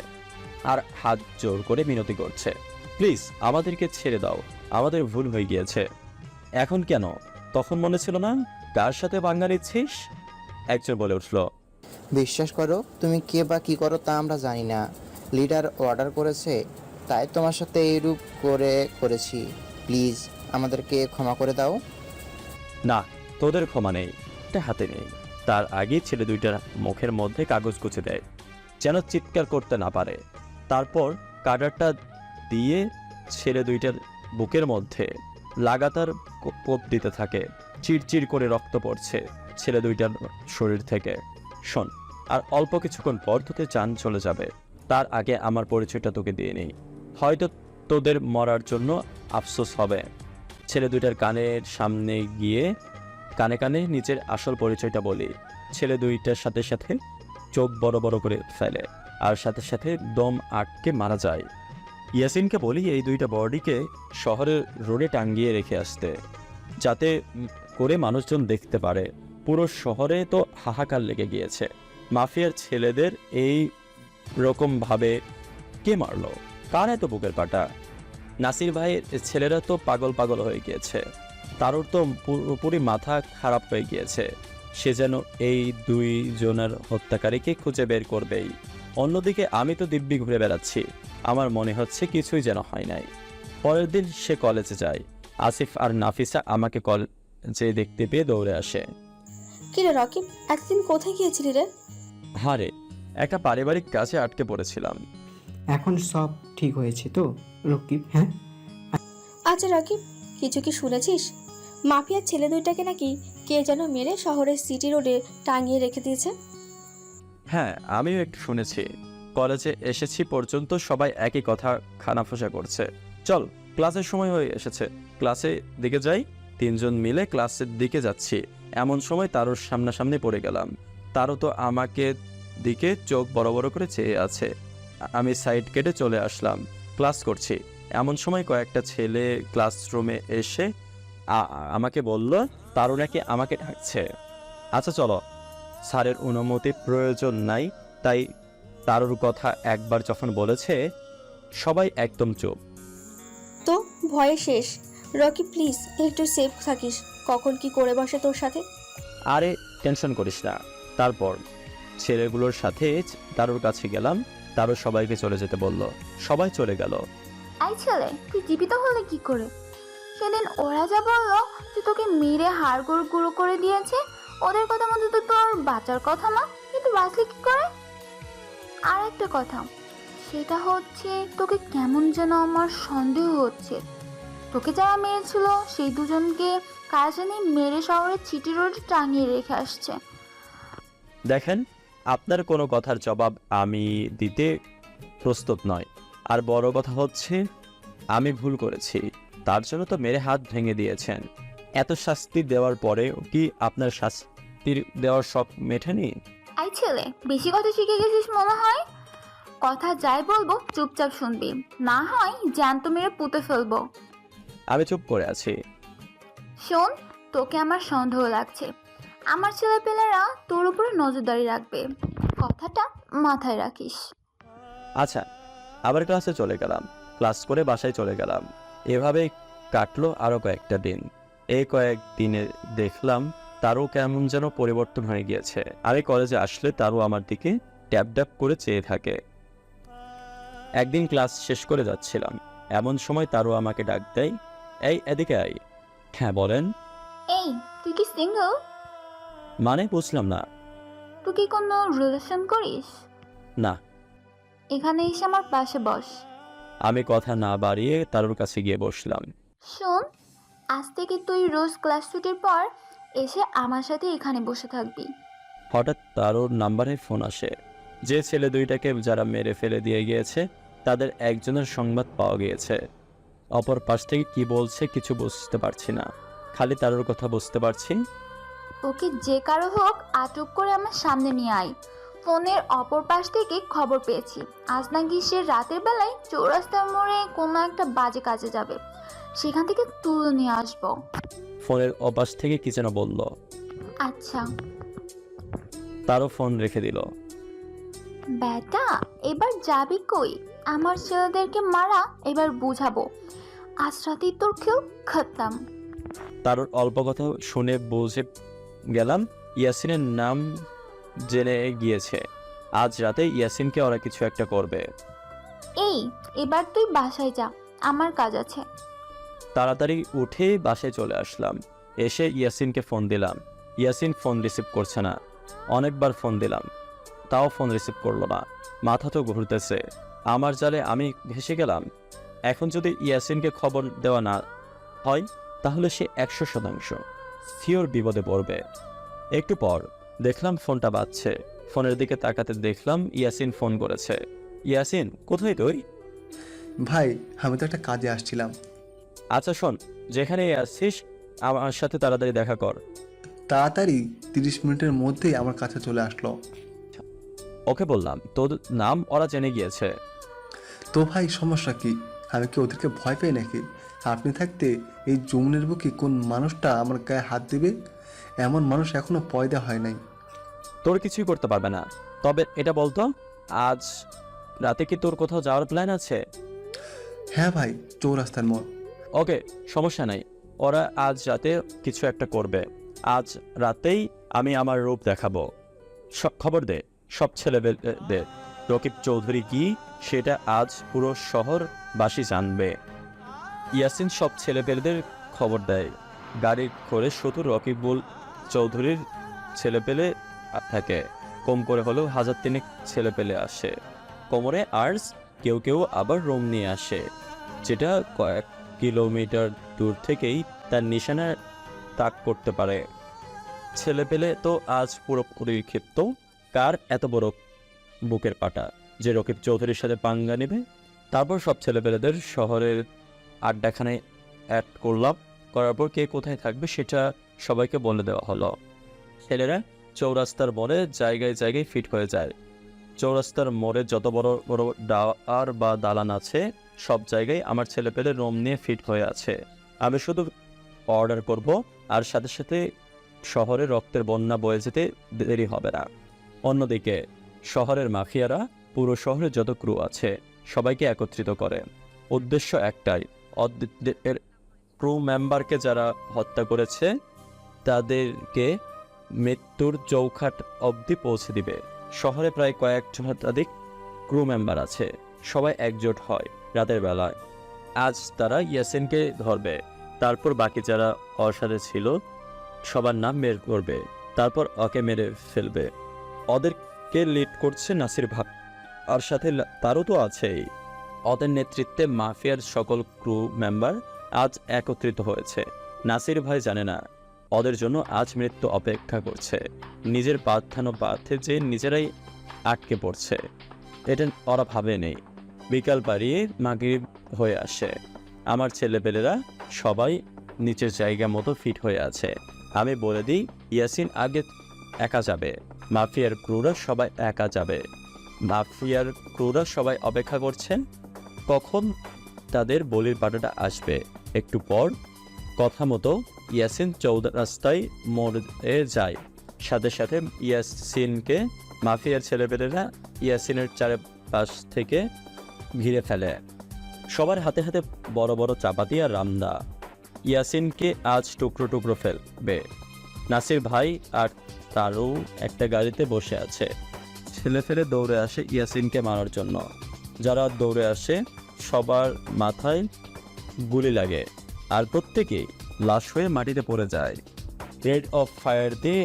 আর হাত জোর করে মিনতি করছে, প্লিজ আমাদেরকে ছেড়ে দাও, আমাদের ভুল হয়ে গিয়েছে। এখন কেন? তখন মনে ছিল না কার সাথে পাঙ্গা নিচ্ছিস? একজন বলে উঠল, বিশ্বাস করো, তুমি কে বা কি করো তা আমরা জানি না। লিডার অর্ডার করেছে, তাই তোমার সাথে এইরূপ করেছি। প্লিজ আমাদেরকে ক্ষমা করে দাও। না, তোদের ক্ষমা নেই, এটা হাতে নেই। তার আগে ছেলে দুইটার মুখের মধ্যে কাগজ গুছে দেয় যেন চিৎকার করতে না পারে। তারপর কাটারটা দিয়ে ছেলে দুইটার বুকের মধ্যে লাগাতার কোপ দিতে থাকে। চিরচির করে রক্ত পড়ছে ছেলে দুইটার শরীর থেকে। শোন, আর অল্প কিছুক্ষণ পর তোদের জান চলে যাবে, তার আগে আমার পরিচয়টা তোকে দিয়ে নেই, হয়তো তোদের মরার জন্য আফসোস হবে। ছেলে দুইটার কানের সামনে গিয়ে কানে কানে নিজের আসল পরিচয়টা বলি। ছেলে দুইটার সাথে সাথে চোখ বড় বড় করে ফেলে আর সাথে সাথে দম আটকে মারা যায়। ইয়াসিনকে বলি এই দুইটা বডিকে শহরের রোডে টাঙ্গিয়ে রেখে আসতে, যাতে করে মানুষজন দেখতে পারে। পুরো শহরে তো হাহাকার লেগে গিয়েছে, মাফিয়ার ছেলেদের এই রকমভাবে কে মারলো, কার এত বুকের পাটা? নাসির ভাইয়ের ছেলেরা তো পাগল হয়ে গিয়েছে, তারও তো পুরোপুরি মাথা খারাপ হয়ে গিয়েছে। সে যেন এই দুইজনের হত্যাকারীকে খুঁজে বের করবেই। অন্যদিকে আমি তো দিব্যি ঘুরে বেড়াচ্ছি, আমার মনে হচ্ছে কিছুই যেন হয় নাই। পরের দিন সে কলেজে যায়। আসিফ আর নাফিসা আমাকে কলেজে দেখতে পেয়ে দৌড়ে আসে। কি রে রকিব, এতদিন কোথায় গিয়েছিলি রে? হারে, একটা পারিবারিক কাজে আটকে পড়েছিলাম। এখন সব ঠিক হয়েছে তো রকিব? হ্যাঁ, আচ্ছা রাকিব, কিছু কি শুনেছিস? মাফিয়ার ছেলে দুইটাকে নাকি কে যেন মেরে শহরের সিটি রোডে টাঙিয়ে রেখে দিয়েছে। হ্যাঁ, আমিও একটু শুনেছি। কলেজে এসেছি পর্যন্ত সবাই একই কথা খানাফোসা করছে। চল, ক্লাসের সময় হয়ে এসেছে, ক্লাসে দিকে যাই। তিনজন মিলে ক্লাসের দিকে যাচ্ছি, এমন সময় তারোর সামনাসামনি পড়ে গেলাম। তারও তো আমাকে দিকে চোখ বড় বড় করে চেয়ে আছে। আমি সাইড কেটে চলে আসলাম। ক্লাস করছি, এমন সময় কয়েকটা ছেলে ক্লাসরুমে এসে আমাকে বলল তারও নাকি আমাকে ডাকছে। আচ্ছা চলো, স্যারের অনুমতি প্রয়োজন নাই, তাই তারুর কথা একবার যখন বলেছে সবাই একদম চুপ। তো ভয়ে শেষ। রকি প্লিজ একটু সেফ থাকিস, কখন কি করে বসে তোর সাথে। আরে টেনশন করিস না। তারপর ছেলেগুলোর সাথে তারুর কাছে গেলাম, তারও সবাইকে চলে যেতে বলল। সবাই চলে গেল। আই ছেলে, তুই জীবিত হলে কি করে? সেদিন ওরা যা বললো যে তোকে মেরে হাড় গুঁড়ো করে দিয়েছে, ওদের কথা মতো তো তোর বাঁচার কথা না, কিন্তু বাঁচলি কি করে? আর একটা কথা, সেটা হচ্ছে তোকে কেমন যেন আমার সন্দেহ হচ্ছে। তোকে যারা মেরেছিল সেই দুজনকে কারা জানি মেরে শহরের সিটি রোডে টাঙিয়ে রেখে আসছে। দেখেন, আপনার কোনো কথার জবাব আমি দিতে প্রস্তুত নয়। আর বড় কথা হচ্ছে আমি ভুল করেছি, তার জন্য তো মেরে হাত ভেঙে দিয়েছেন। এত শাস্তি দেওয়ার পরেও কি আপনার শাস্তির দেওয়ার শখ মেটেনি? আই ছেলে, বেশি কথা শিখে গেছিস মনে হয়। কথা যাই বলবো চুপচাপ শুনবি, না হয় জ্যান্ত মেরে পুঁতে ফেলবো। আমি চুপ করে আছি। শোন, তোকে আমার সন্দেহ লাগছে। আমার ছেলেপেলেরা তোর উপরে নজরদারি রাখবে, কথাটা মাথায় রাখিস। আচ্ছা, আবার ক্লাসে চলে গেলাম। ক্লাস করে বাসায় চলে গেলাম। এভাবেই কাটলো আরও কয়েকটা দিন। এই কয়েকদিনে দেখলাম তারও কেমন যেন পরিবর্তন হয়ে গিয়েছে। আমি কলেজে আসলে তারও আমার দিকে ট্যাপ ট্যাপ করে চেয়ে থাকে। একদিন ক্লাস শেষ করে যাচ্ছিলাম, এমন সময় তারও আমাকে ডাক দেয়, এই এদিকে আই। হ্যাঁ বলেন। এই, তুই কি সিঙ্গেল? মানে বুঝলাম না। তুই কি কোনো রিলেশন করিস? না। এখানে এসে আমার পাশে বস। আমি কথা না বাড়িয়ে তারুর কাছে গিয়ে বসলাম। শোন, আজ থেকে তুই রোজ ক্লাস ছুটির পর এসে আমার সাথে এখানে বসে থাকবি। হঠাৎ তারুর নাম্বারে ফোন আসে। যে ছেলে দুইটাকে যারা মেরে ফেলে দিয়ে গিয়েছে তাদের একজনের সংবাদ পাওয়া গিয়েছে। অপর পাশ থেকে কি বলছে কিছু বুঝতে পারছি না, খালি তারুর কথা বুঝতে পারছি। ওকে যে কারো হোক আটক করে আমার সামনে নিয়ে আয়। ফোনের অপর পাশ থেকে খবর পেয়েছি আজ নাকি সে রাতের বেলায় চৌরাস্তার মোড়ে কোনো একটা বাজে কাজে যাবে, সেখান থেকে তুলে নিয়ে আসবো। ফোনের অপাশ থেকে কি যেন বলল। আচ্ছা। তারও ফোন রেখে দিল। বেটা, এবার যাবি কই? আমার ছেলেদেরকে মারা এবার বুঝাবো। আজ রাতেই তোর খেল খতম। তার অল্প কথা শুনে বুঝে গেলাম ইয়াসিনের নাম জেনে গিয়েছে। আজ রাতে ইয়াসিনকে ওরা কিছু একটা করবে। এই, এবার তুই বাসায় যা, আমার কাজ আছে। তাড়াতাড়ি উঠে বাসায় চলে আসলাম। এসে ইয়াসিনকে ফোন দিলাম। ইয়াসিন ফোন রিসিভ করছে না। অনেকবার ফোন দিলাম, তাও ফোন রিসিভ করলো না। মাথা তো ঘুরতেছে। আমার জালে আমি ভেসে গেলাম। এখন যদি ইয়াসিনকে খবর দেওয়া না হয় তাহলে সে 100% সিওর বিপদে পড়বে। একটু পর দেখলাম ফোনটা বাজছে। ফোনের দিকে তাকাতে দেখলাম ইয়াসিন ফোন করেছে। ইয়াসিন, কোথায় তুই? ভাই, আমি তো একটা কাজে আসছিলাম। আচ্ছা শোন, যেখানে আসছিস আমার সাথে তাড়াতাড়ি দেখা কর। তাড়াতাড়ি 30 মিনিটের মধ্যেই আমার কাছে চলে আসলো। ওকে বললাম তোর নাম ওরা জেনে গিয়েছে। তো ভাই সমস্যা কি? আমি কি ওদেরকে ভয় পাই নাকি? আপনি থাকতে এই যমুনের বুকে কোন মানুষটা আমার গায়ে হাত দিবে? এমন মানুষ এখনো পয়দা হয় নাই। তোর কিছুই করতে পারবে না। তবে এটা বলতো, আজ রাতে কি তোর কোথাও যাওয়ার প্ল্যান আছে? হ্যাঁ ভাই, চৌরাস্তার মোড়। ওকে, সমস্যা নাই। ওরা আজ রাতে কিছু একটা করবে। আজ রাতেই আমি আমার রূপ দেখাবো। খবর দে সব ছেলেদের, রকিব চৌধুরী কি সেটা আজ পুরো শহরবাসী জানবে। ইয়াসিন সব ছেলেপেলেদের খবর দেয়। গাড়ি করে শুধু রকিবুল চৌধুরীর ছেলেপেলে থাকে। কম করে হলেও 1000 ছেলেপেলে আসে। কোমরে আর্টস কেউ কেউ আবার রুম নিয়ে আসে, যেটা কয়েক কিলোমিটার দূর থেকেই তার নিশানা তাক করতে পারে। ছেলেপেলে তো আজ পুরোপুরি ক্ষিপ্ত। কার এত বড় বুকের পাটা যে রকিব চৌধুরীর সাথে পাঙ্গা নেবে? তারপর সব ছেলেপেলেদের শহরের আড্ডাখানায় অ্যাড করলাম। করার পর কে কোথায় থাকবে সেটা সবাইকে বলে দেওয়া হলো। ছেলেরা চৌরাস্তার মোড়ে জায়গায় জায়গায় ফিট হয়ে যায়। চৌরাস্তার মোড়ে যত বড় বড় ডাওয়ার বা দালান আছে সব জায়গায় আমার ছেলেপেলে রুম নিয়ে ফিট হয়ে আছে। আমি শুধু অর্ডার করব, আর সাথে সাথে শহরে রক্তের বন্যা বয়ে যেতে দেরি হবে না। অন্যদিকে শহরের মাফিয়ারা পুরো শহরে যত ক্রু আছে সবাইকে একত্রিত করে। উদ্দেশ্য একটাই, এর ক্রু মেম্বারকে যারা হত্যা করেছে তাদেরকে মৃত্যুর চৌখাট অবধি পৌঁছে দিবে। শহরে প্রায় কয়েক শতাধিক ক্রু মেম্বার আছে, সবাই একজোট হয় রাতের বেলায়। আজ তারা ইয়াসিনকে ধরবে, তারপর বাকি যারা ওর সাথে ছিল সবার নাম বের করবে, তারপর ওকে মেরে ফেলবে। ওদেরকে লিড করছে নাসির ভাই, আর সাথে তারও তো আছেই। ওদের নেতৃত্বে মাফিয়ার সকল ক্রু মেম্বার আজ একত্রিত হয়েছে। নাসির ভাই জানে না ওদের জন্য আজ মৃত্যু অপেক্ষা করছে। নিজের প্রার্থনা পাথে যে নিজেরাই আটকে পড়ছে, এটা ওরা ভাবে নেই। বিকাল পাড়িয়ে মাগরিব হয়ে আসে। আমার ছেলেপেলেরা সবাই নিচের জায়গা মতো ফিট হয়ে আছে। আমি বলে দিই, ইয়াসিন আগে একা যাবে, মাফিয়ার ক্রুরা সবাই একা যাবে। মাফিয়ার ক্রুরা সবাই অপেক্ষা করছেন কখন তাদের বলির পাটাটা আসবে। একটু পর কথা মতো ইয়াসিন চৌরাস্তায় মোড়ে যায়। সাথে সাথে ইয়াসিনকে মাফিয়ার ছেলেপেলেরা ইয়াসিনের চারপাশ থেকে ঘিরে ফেলে। সবার হাতে হাতে বড় বড় চাপাতি আর রামদা। ইয়াসিনকে আজ টুকরো টুকরো ফেলবে। নাসির ভাই আর তারও একটা গাড়িতে বসে আছে। ছেলে ফেলে দৌড়ে আসে ইয়াসিনকে মারার জন্য। যারা দৌড়ে আসে সবার মাথায় গুলি লাগে, আর প্রত্যেকেই লাশ হয়ে মাটিতে পড়ে যায়। রেড অফ ফায়ার দিয়ে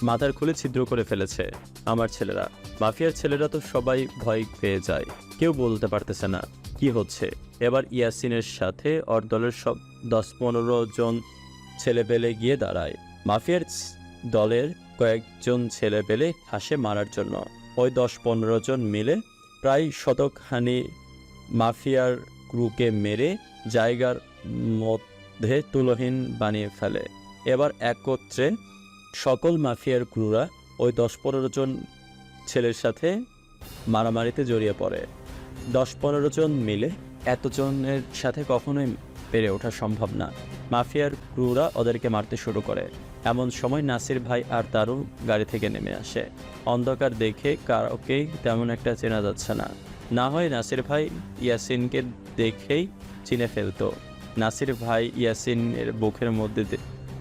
মাথার খুলে ছিদ্র করে ফেলেছে আমার ছেলেরা। মাফিয়ার ছেলেরা তো সবাই ভয় পেয়ে যায়, কেউ বলতে পারতেছে না কি হচ্ছে। এবার ইয়াসিনের সাথে ওর দলের সব 10-15 জন ছেলেপেলে গিয়ে দাঁড়ায়। মাফিয়ার দলের কয়েকজন ছেলেপেলে আসে মারার জন্য। ওই 10-15 জন মিলে প্রায় শতকখানি মাফিয়ার ক্রুকে মেরে জায়গার মধ্যে তুলোহীন বানিয়ে ফেলে। এবার একত্রে সকল মাফিয়ার ক্রুরা ওই 10-15 জন ছেলের সাথে মারামারিতে জড়িয়ে পড়ে। 10-15 জন মিলে এতজনের সাথে কখনোই পেরে ওঠা সম্ভব না। মাফিয়ার ক্রুরা ওদেরকে মারতে শুরু করে। এমন সময় নাসির ভাই আর তারও গাড়ি থেকে নেমে আসে। অন্ধকার দেখে কাউকেই তেমন একটা চেনা যাচ্ছে না। না হয় নাসির ভাই ইয়াসিনকে দেখেই চিনে ফেলতো। নাসির ভাই ইয়াসিনের বুকের মধ্যে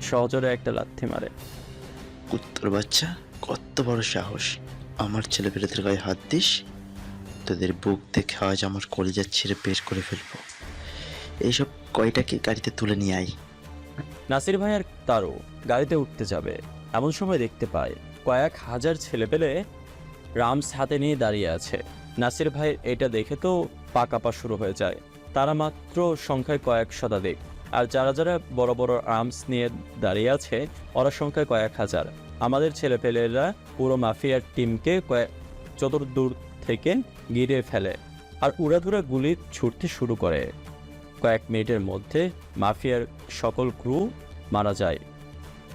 সহজরে একটা লাথি মারে। কুত্তর বাচ্চা, কত বড় সাহস আমার ছেলেপেলেদের গায়ে হাত দিস! তোদের বুক দেখে আজ আমার কলিজা ছিঁড়ে বের করে ফেলবো। এইসব কয়টাকে গাড়িতে তুলে নিয়ে আয়। নাসির ভাই আর তারও গাড়িতে উঠতে যাবে, এমন সময় দেখতে পায় কয়েক হাজার ছেলেপেলে রামস হাতে নিয়ে দাঁড়িয়ে আছে। নাসির ভাইয়ের এটা দেখে তো পা কাঁপা শুরু হয়ে যায়। তারা মাত্র সংখ্যায় কয়েক শতাধিক, আর যারা যারা বড় বড় আর্মস নিয়ে দাঁড়িয়ে আছে ওরা সংখ্যায় কয়েক হাজার। আমাদের ছেলেপেলেরা পুরো মাফিয়ার টিমকে কয়েক চতুর্দূর থেকে ঘিরে ফেলে আর উড়াধুরা গুলি ছুটতে শুরু করে। কয়েক মিনিটের মধ্যে মাফিয়ার সকল ক্রু মারা যায়।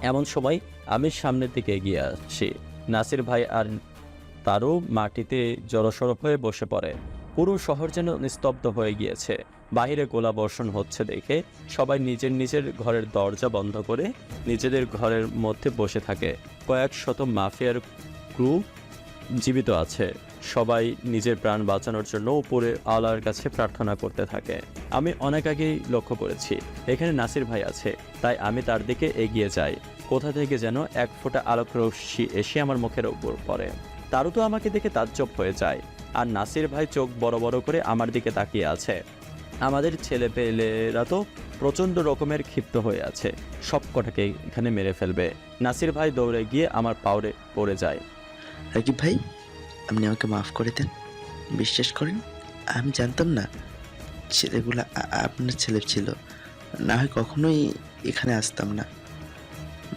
এমন সময় আমি সামনের দিকে এগিয়ে আসছি। নাসির ভাই আর তারও মাটিতে জড়সড় হয়ে বসে পড়ে। পুরো শহর যেন নিস্তব্ধ হয়ে গিয়েছে। বাহিরে গোলা বর্ষণ হচ্ছে দেখে সবাই নিজের নিজের ঘরের দরজা বন্ধ করে নিজেদের ঘরের মধ্যে বসে থাকে। কয়েক শত মাফিয়ার ক্রু জীবিত আছে। সবাই নিজের প্রাণ বাঁচানোর জন্য উপরে আল্লাহর কাছে প্রার্থনা করতে থাকে। আমি অনেক আগেই লক্ষ্য করেছি এখানে নাসির ভাই আছে, তাই আমি তার দিকে এগিয়ে যাই। কোথা থেকে যেন এক ফোঁটা আলোক রশ্মি এসে আমার মুখের উপর পড়ে। তারও তো আমাকে দেখে তাজ্জব হয়ে যায়, আর নাসির ভাই চোখ বড় বড় করে আমার দিকে তাকিয়ে আছে। আমাদের ছেলেপেলেরা তো প্রচণ্ড রকমের ক্ষিপ্ত হয়ে আছে, সব কটাকে এখানে মেরে ফেলবে। নাসির ভাই দৌড়ে গিয়ে আমার পাউরে পড়ে যায়। রাকিব ভাই, আপনি আমাকে মাফ করে দেন। বিশ্বাস করেন আমি জানতাম না ছেলেগুলো আপনার ছেলে ছিল, না হয় কখনোই এখানে আসতাম না।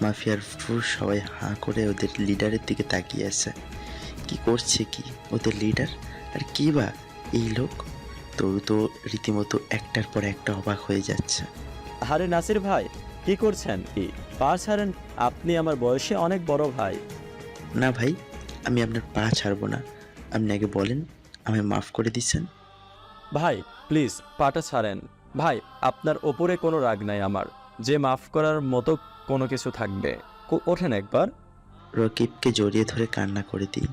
মাফিয়ার পুরুষ সবাই হাঁ করে ওদের লিডারের দিকে তাকিয়ে আছে। কি করছে কি ওদের লিডার, আর কি বা এই লোক? তবু তো রীতিমতো একটার পর একটা অবাক হয়ে যাচ্ছে। আরে নাসির ভাই, কি করছেন? কি পা ছাড়েন, আপনি আমার বয়সে অনেক বড় ভাই। না ভাই, আমি আপনার পা ছাড়বো না। আপনি আগে বলেন আমায় মাফ করে দিচ্ছেন। ভাই প্লিজ পাটা ছাড়েন। ভাই আপনার ওপরে কোনো রাগ নাই আমার, যে মাফ করার মতো কোনো কিছু থাকবে। ওঠেন একবার। রকিবকে জড়িয়ে ধরে কান্না করে দিই।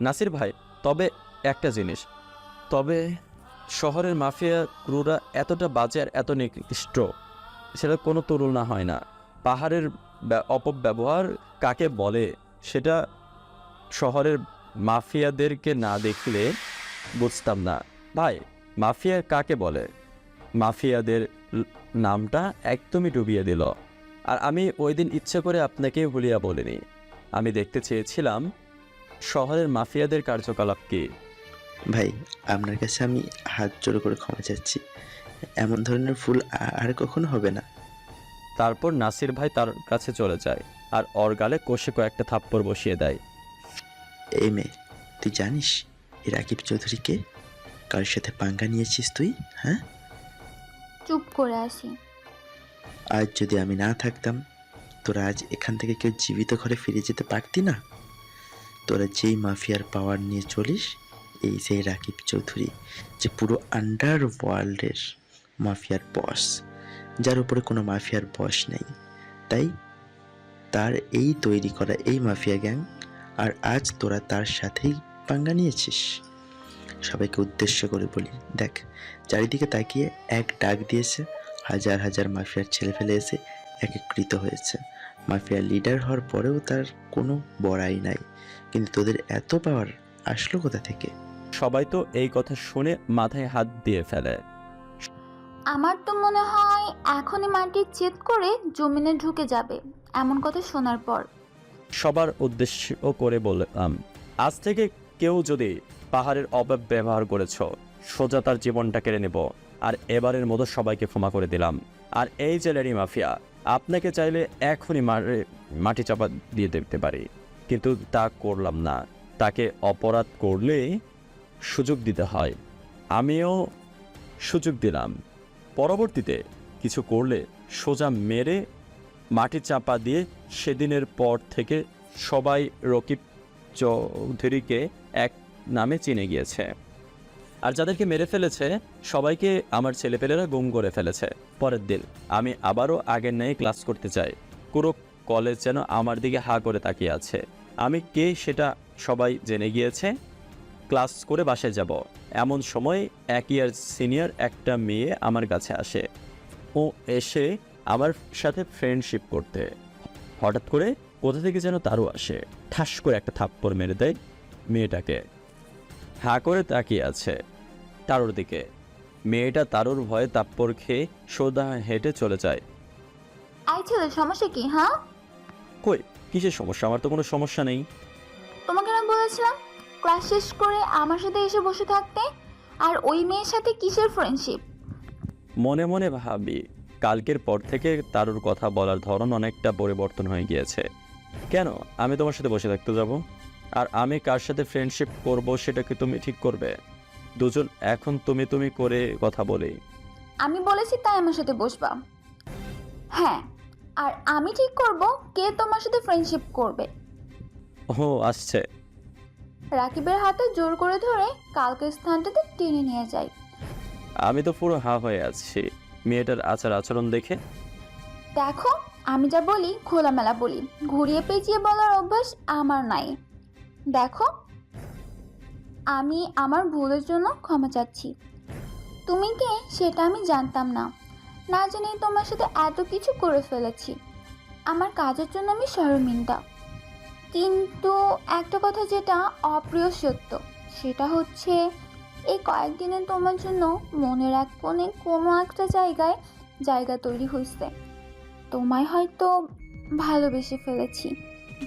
নাসির ভাই, তবে একটা জিনিস, তবে শহরের মাফিয়া ক্রুরা এতটা বাজে আর এত নিকৃষ্ট, সেটা কোনো তুলনা হয় না। পাহাড়ের অপব্যবহার কাকে বলে সেটা শহরের মাফিয়াদেরকে না দেখলে বুঝতাম না। ভাই মাফিয়া কাকে বলে? মাফিয়াদের নামটা একদমই ডুবিয়ে দিল। আর আমি ওই দিন ইচ্ছে করে আপনাকে ভুলিয়া বলিনি। আমি দেখতে চেয়েছিলাম শহরের মাফিয়াদের কার্যকলাপ কি। ভাই আপনার কাছে আমি হাত জোড় করে ক্ষমা চাচ্ছি, এমন ধরনের ভুল আর কখনো হবে না। তারপর নাসির ভাই তার কাছে চলে যায় আর ওর গালে কষে কয়েকটা থাপ্পড় বসিয়ে দেয়। এই মেয়ে, তুই জানিস এই রাকিব চৌধুরীকে? কার সাথে পাঙ্গা নিয়েছিস তুই? হ্যাঁ, চুপ করে আসি। আজ যদি আমি না থাকতাম, তোরা আজ এখান থেকে কেউ জীবিত ঘরে ফিরে যেতে পারতি না। তোরা যেই মাফিয়ার পাওয়ার নিয়ে চলিস, এই সেই রাকিব চৌধুরী, যে পুরো আন্ডার ওয়ার্ল্ডের মাফিয়ার বস, যার উপরে কোনো মাফিয়ার বস নেই, তাই তার এই তৈরি করা এই মাফিয়া গ্যাং, আর আজ তোরা তার সাথেই পাঙ্গা নিয়েছিস। সবাইকে উদ্দেশ্য করে বলি, দেখ চারিদিকে তাকিয়ে এক ডাক দিয়েছে, হাজার হাজার মাফিয়ার ছেলে ফেলে এসে একত্রিত হয়েছে। মাফিয়ার লিডার হওয়ার পরেও তার কোনো বড়াই নাই, কিন্তু তোদের এত পাওয়ার আসলো কোথা থেকে? সবাই তো এই কথা শুনে মাথায় হাত দিয়ে ফেলে। আমার তো মনে হয় এখনই মাটির ছেদ করে জমিনে ঢুকে যাবে এমন কথা শোনার পর। সবার উদ্দেশ্য করে বললাম, আজ থেকে কেউ যদি পাহাড়ের অপব্যবহার করেছ, সোজা তার জীবনটা কেড়ে নেব। আর এবারের মতো সবাইকে ক্ষমা করে দিলাম। আর এই যে লেডি মাফিয়া, আপনাকে চাইলে এখনই মাটি চাপা দিয়ে দিতে পারি, কিন্তু তা করলাম না। তাকে অপরাধ করলে সুযোগ দিতে হয়, আমিও সুযোগ দিলাম। পরবর্তীতে কিছু করলে সোজা মেরে মাটি চাপা দিয়ে সেদিনের পর থেকে সবাই রকিব চৌধুরীকে এক নামে চিনে গিয়েছে। আর যাদেরকে মেরে ফেলেছে সবাইকে আমার ছেলেপেলেরা গুম করে ফেলেছে। পরের দিন আমি আবারও আগের ন্যায় ক্লাস করতে চাই। পুরো কলেজ যেন আমার দিকে হা করে তাকিয়ে আছে। আমি কে সেটা সবাই জেনে গিয়েছে। ক্লাস করে বাসায় যাব, এমন সময় 1 ইয়ার সিনিয়র একটা মেয়ে আমার কাছে আসে। ও এসে আমার সাথে ফ্রেন্ডশিপ করতে, হঠাৎ করে কোথা থেকে যেন তারও আসে, ঠাস করে একটা থাপ্পড় মেরে দেয় মেয়েটাকে। হা করে তাকিয়ে আছে তারুর দিকে। মেয়েটা তারুর ভয়ে থাপ্পড় খেয়ে সোজা হেঁটে চলে যায়। এই ছেলে, সমস্যা কি? হ্যাঁ, কই কিসের সমস্যা? আমার তো কোনো সমস্যা নেই। তোমাকে না বলেছিলাম ক্লাস শেষ করে আমার সাথে এসে বসে থাকতে? আর ওই মেয়ের সাথে কিসের ফ্রেন্ডশিপ? মনে মনে ভাবি, কালকের পর থেকে তারুর কথা বলার ধরন অনেকটা পরিবর্তন হয়ে গিয়েছে। কেন আমি তোমার সাথে বসে থাকতে যাব? আর আমি কার সাথে ফ্রেন্ডশিপ করব সেটা কি তুমি ঠিক করবে? দুজন এখন তুমি তুমি করে কথা বলি। আমি বলেছি তাই আমার সাথে বসবা। হ্যাঁ, আর আমি ঠিক করব কে তোমার সাথে ফ্রেন্ডশিপ করবে। ও আসছে। রাকিবের হাতে জোর করে ধরে কালকের স্থানটাতে টেনে নিয়ে যায়। আমি তো পুরো হা হয়ে আছি মেয়েটার আচার আচরণ দেখে। দেখো, আমি যা বলি খোলামেলা বলি, ঘুরিয়ে পেঁচিয়ে বলার অভ্যাস আমার নাই। দেখো, আমি আমার ভুলের জন্য ক্ষমা চাচ্ছি। তুমি কে সেটা আমি জানতাম না, না জেনেই তোমার সাথে এত কিছু করে ফেলেছি। আমার কাজের জন্য আমি শর্মিন্দা। কিন্তু একটা কথা যেটা অপ্রিয় সত্য, সেটা হচ্ছে এই কয়েকদিনে তোমার জন্য মনের এক কোণে কোনো একটা জায়গা তৈরি হয়েছে। তোমায় হয়তো ভালোবেসে ফেলেছি।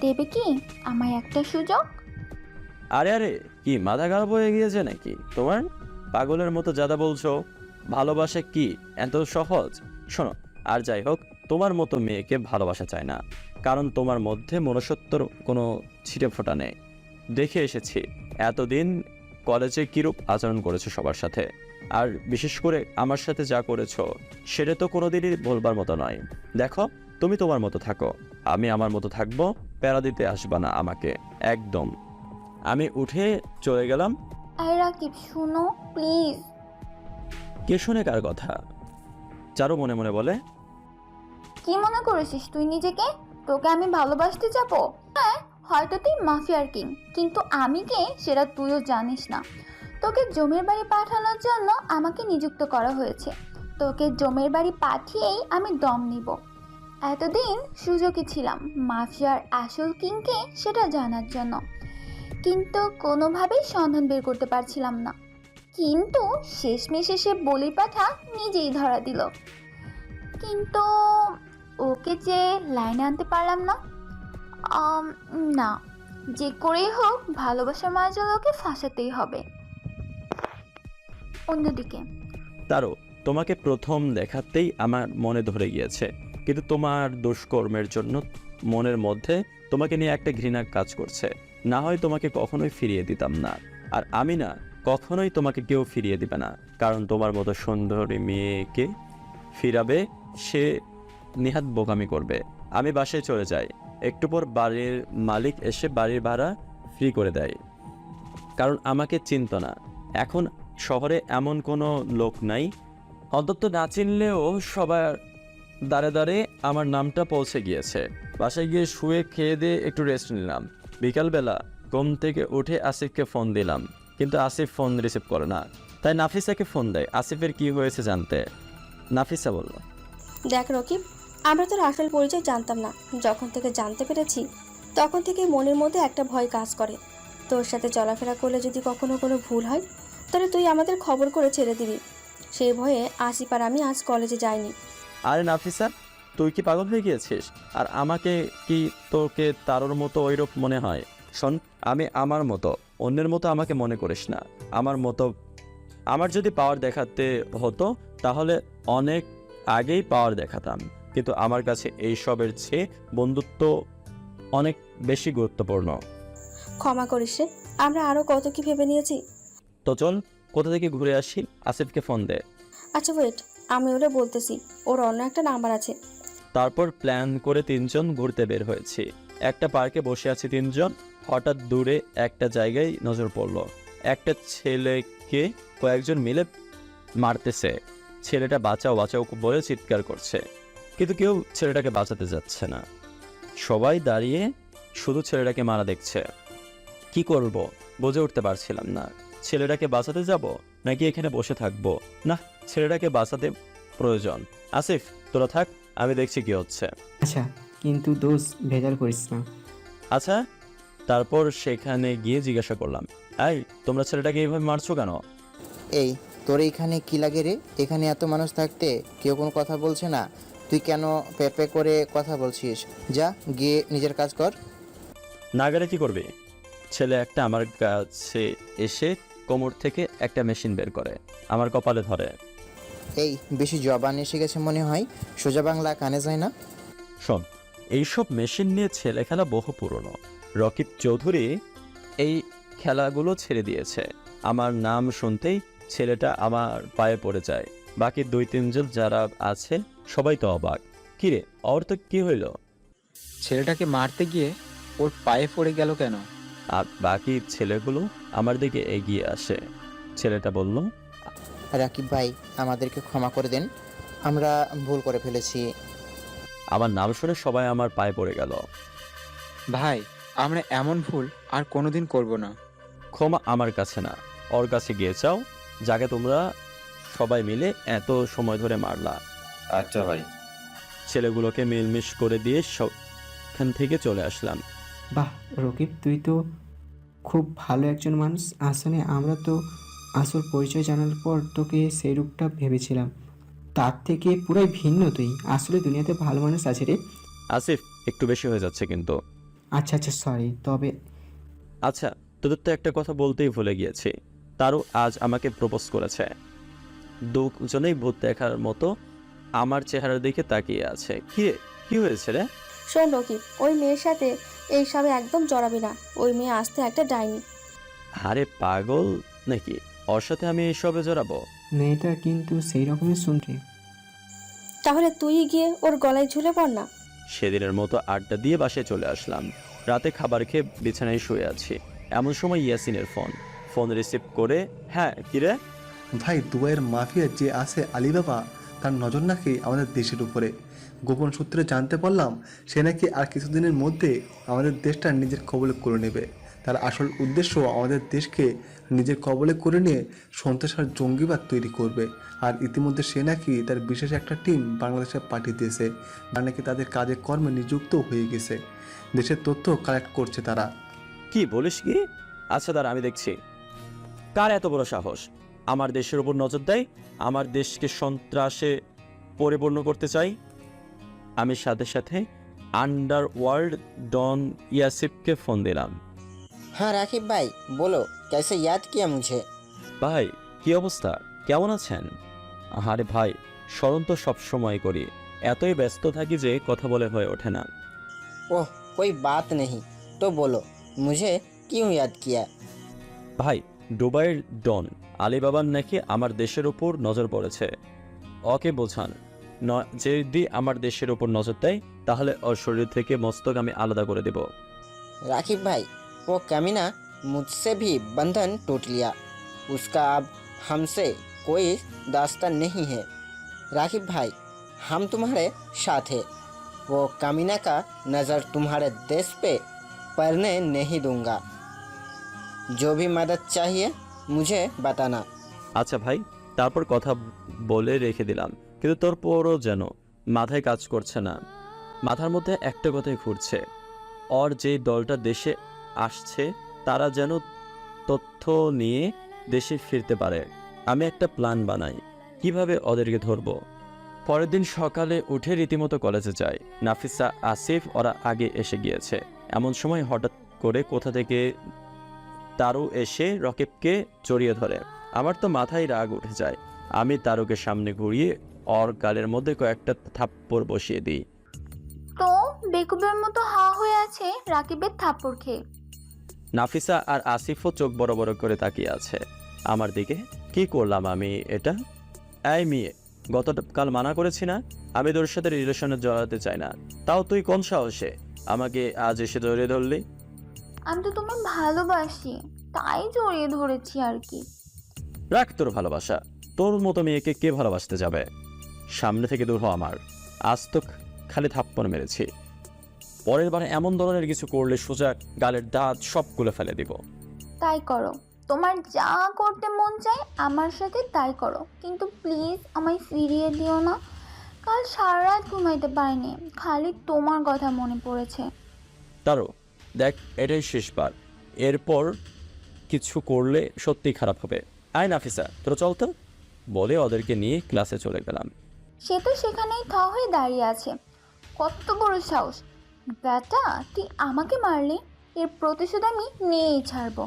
দেবে কি আমায় একটা সুযোগ? আরে আরে, কি মাথা খারাপ হয়ে গিয়েছে নাকি তোমার? পাগলের মতো যাদা বলছো? ভালোবাসা কি এত সহজ? শোনো, আর যাই হোক, তোমার মতো মেয়েকে ভালোবাসা চায় না, কারণ তোমার মধ্যে মনুষ্যত্বর কোনো ছিটে ফোটা নেই। দেখে এসেছি এতদিন কলেজে কীরূপ আচরণ করেছো সবার সাথে, আর বিশেষ করে আমার সাথে যা করেছো সেটা তো কোনোদিনই বলবার মতো নয়। দেখো, তুমি তোমার মতো থাকো, আমি আমার মতো থাকবো, প্যারা দিতে আসবা না আমাকে একদম। আমি উঠে চলে গেলাম। এই রাকিব, শুনো প্লিজ। কে শুনে কার কথা? চারু মনে মনে বলে। কি মনে করেছিস তুই নিজেকে? তোকে আমি ভালোবাসতে যাব? হ্যাঁ, হয়তো তুই মাফিয়ার কিং, কিন্তু আমি কে সেটা তুইও জানিস না। তোকে জমির বাড়ি পাঠানোর জন্য আমাকে নিযুক্ত করা হয়েছে। তোকে জমির বাড়ি পাঠিয়েই আমি দম নিব। এতদিন সুযোগই ছিলাম মাফিয়ার আসল কিংকে সেটা জানার জন্য, কিন্তু কোনোভাবেই সন্ধান বের করতে পারছিলাম না। কিন্তু শেষমেশ সে বলির পাঠা নিজেই ধরা দিল। কিন্তু ওকে যে লাইনে আনতে পারলাম না। না, যে করেই হোক ভালোবাসার মাঝে ওকে ফাঁসাতেই হবে। অন্যদিকে তারও তোমাকে প্রথম দেখাতেই আমার মনে ধরে গিয়েছে, কিন্তু তোমার দুষ্কর্মের জন্য মনের মধ্যে তোমাকে নিয়ে একটা ঘৃণা কাজ করছে। না হয় তোমাকে কখনোই ফিরিয়ে দিতাম না, আর আমি না, কখনোই তোমাকে কেউ ফিরিয়ে দিবে না, কারণ তোমার মতো সুন্দরী মেয়েকে ফিরাবে সে নিহাত বোকামি করবে। আমি বাসায় চলে যাই। একটু পর বাড়ির মালিক এসে বাড়ির ভাড়া ফ্রি করে দেয়, কারণ আমাকে চিনত না। এখন শহরে এমন কোনো লোক নাই, অন্তত না চিনলেও সবার দাঁড়ে দাঁড়ে আমার নামটা পৌঁছে গিয়েছে। বাসায় গিয়ে শুয়ে খেয়ে দিয়ে একটু রেস্ট নিলাম। বিকালবেলা ঘুম থেকে উঠে আসিফকে ফোন দিলাম, কিন্তু আসিফ ফোন রিসিভ করে না। তাই নাফিসাকে ফোন দেয় আসিফের কি হয়েছে জানতে। নাফিসা বলল, দেখ রকিব, আমরা তোর আসল পরিচয় জানতাম না। যখন থেকে জানতে পেরেছি তখন থেকে মনের মধ্যে একটা ভয় কাজ করে। তোর সাথে চলাফেরা করলে যদি কখনো কোনো ভুল হয় তাহলে তুই আমাদের খবর করে ছেড়ে দিবি। সেই ভয়ে আসিফ আর আমি আজ কলেজে যাইনি। আরে নাফিসা, তুই কি পাগল হয়ে গিয়েছিস? আর আমাকে কি তোকে তারোর মতো ওইরূপ মনে হয়? শোন, আমি আমার মতো, অন্যের মতো আমাকে মনে করিস না। আমার মতো, আমার যদি পাওয়ার দেখাতে হতো তাহলে অনেক আগেই পাওয়ার দেখাতাম, কিন্তু আমার কাছে এইসবের চেয়ে বন্ধুত্ব অনেক বেশি গুরুত্বপূর্ণ। ক্ষমা করিস রে, আমরা আরও কত কি ভেবে নিয়েছি। তো চল কোথা থেকে ঘুরে আসি, আসিফকে ফোন দে। আচ্ছা ওয়েট, আমি ওরা বলতেছি, ওর অন্য একটা নাম্বার আছে। তারপর প্ল্যান করে তিনজন ঘুরতে বের হয়েছি। একটা পার্কে বসে আছি তিনজন, হঠাৎ দূরে একটা জায়গায় নজর পড়ল। একটা ছেলেকে কয়েকজন মিলে মারতেছে। ছেলেটা বাঁচাও বাঁচাও বলে চিৎকার করছে, কিন্তু কেউ ছেলেটাকে বাঁচাতে যাচ্ছে না। সবাই দাঁড়িয়ে শুধু ছেলেটাকে মারা দেখছে। কি করব বুঝে উঠতে পারছিলাম না। ছেলেটাকে বাঁচাতে যাব নাকি এখানে বসে থাকবো? না, ছেলেটাকে বাঁচাতে প্রয়োজন। আসিফ, তোরা থাক, আমি দেখছি কি হচ্ছে। আচ্ছা, কিন্তু দোষ ভেজাল করিস না। আচ্ছা। তারপর সেখানে গিয়ে জিজ্ঞাসা করলাম, এই তোমরা ছেলেটাকে এইভাবে মারছো কেন? এই তোর এইখানে কি লাগে রে? এখানে এত মানুষ থাকতে কেউ কোনো কথা বলছে না, তুই কেন পেপে করে কথা বলছিস? যা গিয়ে নিজের কাজ কর। না গেলে কি করবি? ছেলে একটা আমার কাছে এসে কোমর থেকে একটা মেশিন বের করে আমার কপালে ধরে। এই বেশি জবান এসে গেছে মনে হয়, সোজা বাংলা কানে যায় না। শোন, এইসব মেশিন নিয়ে ছেলে খেলা বহু পুরনো। রকিব চৌধুরী এই খেলাগুলো ছেড়ে দিয়েছে। আমার নাম শুনতেই ছেলেটা আমার পায়ে পড়ে যায়। বাকি 2-3 জন যারা আছে সবাই তো অবাক। কিরে, ওর তো কি হইল? ছেলেটাকে মারতে গিয়ে ওর পায়ে পড়ে গেল কেন? আর বাকি ছেলেগুলো আমার দিকে এগিয়ে আসে। ছেলেটা বলল, রাকিব ভাই, আমাদেরকে ক্ষমা করে দেন, আমরা ভুল করে ফেলেছি। আমার নাম শুনে সবাই আমার পায়ে পড়ে গেল। ভাই, আমরা এমন ভুল আর কোনোদিন করব না। ক্ষমা আমার কাছে না, ওর কাছে গিয়ে চাও, যাকে তোমরা সবাই মিলে এত সময় ধরে মারলা। আচ্ছা ভাই। ছেলেগুলোকে মিলমিশ করে দিয়ে সবখান থেকে চলে আসলাম। বাহ রকিব, তুই তো খুব ভালো একজন মানুষ। আসলে আমরা তো আসল পরিচয় জানার পর তোকে সেই রূপটা ভেবেছিলাম, তার থেকে পুরাই ভিন্ন তুই। আসলে দুনিয়াতে ভালো মানুষ আছে রে। আসিফ, একটু বেশি হয়ে যাচ্ছে কিন্তু। আচ্ছা আচ্ছা, সরি। তবে আচ্ছা, তোদের তো একটা কথা বলতেই ভুলে গিয়েছি। তারও আজ আমাকে প্রপোজ করেছে। দুজনেই ভূত দেখার মতো আমার চেহারার দিকে তাকিয়ে আছে। কি হয়েছে রে? শোন রকিব, ওই মেয়ের সাথে এইসবে একদম জড়াবি না। ওই মেয়ে আসতে একটা ডাইনি। আরে পাগল নাকি, ওর সাথে আমি এসবে জড়াবো? মেয়েটা কিন্তু সেই রকমের শুনছি। তাহলে তুই গিয়ে ওর গলায় ঝুলে পড় না। সেদিনের মতো আড্ডা দিয়ে বাসায় চলে আসলাম। রাতে খাবার খেয়ে বিছানায় শুয়ে আছি, এমন সময় ইয়াসিনের ফোন রিসিভ করে, হ্যাঁ কিরে? ভাই, দুবাইয়ের মাফিয়া যে আছে আলিবাবা, তার নজর নাকি আমাদের দেশের উপরে। গোপন সূত্রে জানতে পারলাম সে নাকি আর কিছুদিনের মধ্যে আমাদের দেশটা নিজের কবলে করে নেবে। তার আসল উদ্দেশ্য আমাদের দেশকে নিজের কবলে করে নিয়ে সন্ত্রাস আর জঙ্গিবাদ তৈরি করবে। আর ইতিমধ্যে সে নাকি তার বিশেষ একটা টিম বাংলাদেশে পাঠিয়ে দিয়েছে, আর নাকি তাদের কাজে কর্মে নিযুক্ত হয়ে গেছে। দেশের তথ্য কালেক্ট করছে তারা। কি বলিস কি? আচ্ছা দাঁড়া, আমি দেখছি। কার এত বড় সাহস আমার দেশের উপর নজর দেয়, আমার দেশকে সন্ত্রাসে পরিপূর্ণ করতে চাই? আমি সাথে সাথে আন্ডারওয়ার্ল্ড ডন ইয়াসিফকে ফোন দিলাম। हाँ राकिब भाई, बोलो कैसे याद किया मुझे? ভাই কি অবস্থা, কেমন আছেন? আরে ভাই, স্মরণ তো সবসময় করি, এতই ব্যস্ত থাকি যে কথা বলে হয়ে ওঠে না। ओह कोई बात नहीं, तो बोलो मुझे क्यों याद किया? ভাই, দুবাইয়ের ডন আলিবাবার নাকি আমার দেশের উপর নজর পড়েছে। ওকে বোঝান যদি আমার দেশের উপর নজর দেয় তাহলে ওর শরীর থেকে মস্তক আমি আলাদা করে দেব। राकिब भाई, वो कमीना मुझसे भी बंधन टूट लिया। उसका अब हमसे कोई दास्तान नहीं है। राकिब भाई, हम तुम्हारे साथ हैं। वो कमीना का नज़र तुम्हारे देश पे पड़ने नहीं दूंगा। जो भी मदद चाहिए मुझे बताना। আচ্ছা ভাই, তারপর কথা বলে রেখে দিলাম, কিন্তু তোর পরও যেন মাথায় কাজ করছে না। মাথার মধ্যে একটা কথাই ঘুরছে, ওর যে দলটা দেশে আসছে তারা যেন তথ্য নিয়ে দেশে ফিরতে পারে। আমি একটা প্ল্যান বানাই কিভাবে ওদেরকে ধরবো। পরের দিন সকালে উঠে রীতিমতো কলেজে যাই। নাফিসা, আসিফ ওরা আগে এসে গিয়েছে। এমন সময় হঠাৎ করে কোথা থেকে তারু এসে রকিবকে জড়িয়ে ধরে। আমার তো মাথায় রাগ উঠে যায়। আমি তারুকে সামনে ঘুরিয়ে ওর গালের মধ্যে কয়েকটা থাপ্পড় বসিয়ে দিই। তো বেকুবের মতো হা হয়ে আছে রাকিবের থাপ্পড় খেয়ে। নাফিসা আর আসিফও চোখ বড় বড় করে তাকিয়ে আছে আমার দিকে। কি করলাম আমি এটা? এই মেয়ে, গতকাল মানা করেছি না আমি তোর সাথে রিলেশনে জড়াতে চাই না, তাও তুই কোন সাহসে আমাকে আজ এসে জড়িয়ে ধরলি? আমি তো তোমায় ভালোবাসি, তাই জড়িয়ে ধরেছি আর কি। রাখ তোর ভালোবাসা, তোর মতো মেয়েকে কে ভালোবাসতে যাবে? সামনে থেকে দূর হ আমার। আজ তো খালি থাপ্পড় মেরেছি, পরের বার এমন ধরনের কিছু করলে সোজা গালের দাঁত সব খুলে ফেলে দিব। তাই করো, তোমার যা করতে মন চায় আমার সাথে তাই করো, কিন্তু প্লিজ আমায় ফিরিয়ে দিও না। কাল সারা রাত ঘুমাইতে পারিনি, খালি তোমার কথা মনে পড়েছে। তারও দেখ, এটাই শেষবার, এরপর কিছু করলে সত্যি খারাপ হবে। আয় নাফিসা, তোর চল তো, বলে ওদেরকে নিয়ে ক্লাসে চলে গেলাম। সে তো সেখানেই থ হয়ে দাঁড়িয়ে আছে। কত বড় সাহস! ব্যাটা, তুই আমাকে মারলি, এর প্রতিশোধ আমি নিয়েই ছাড়বো।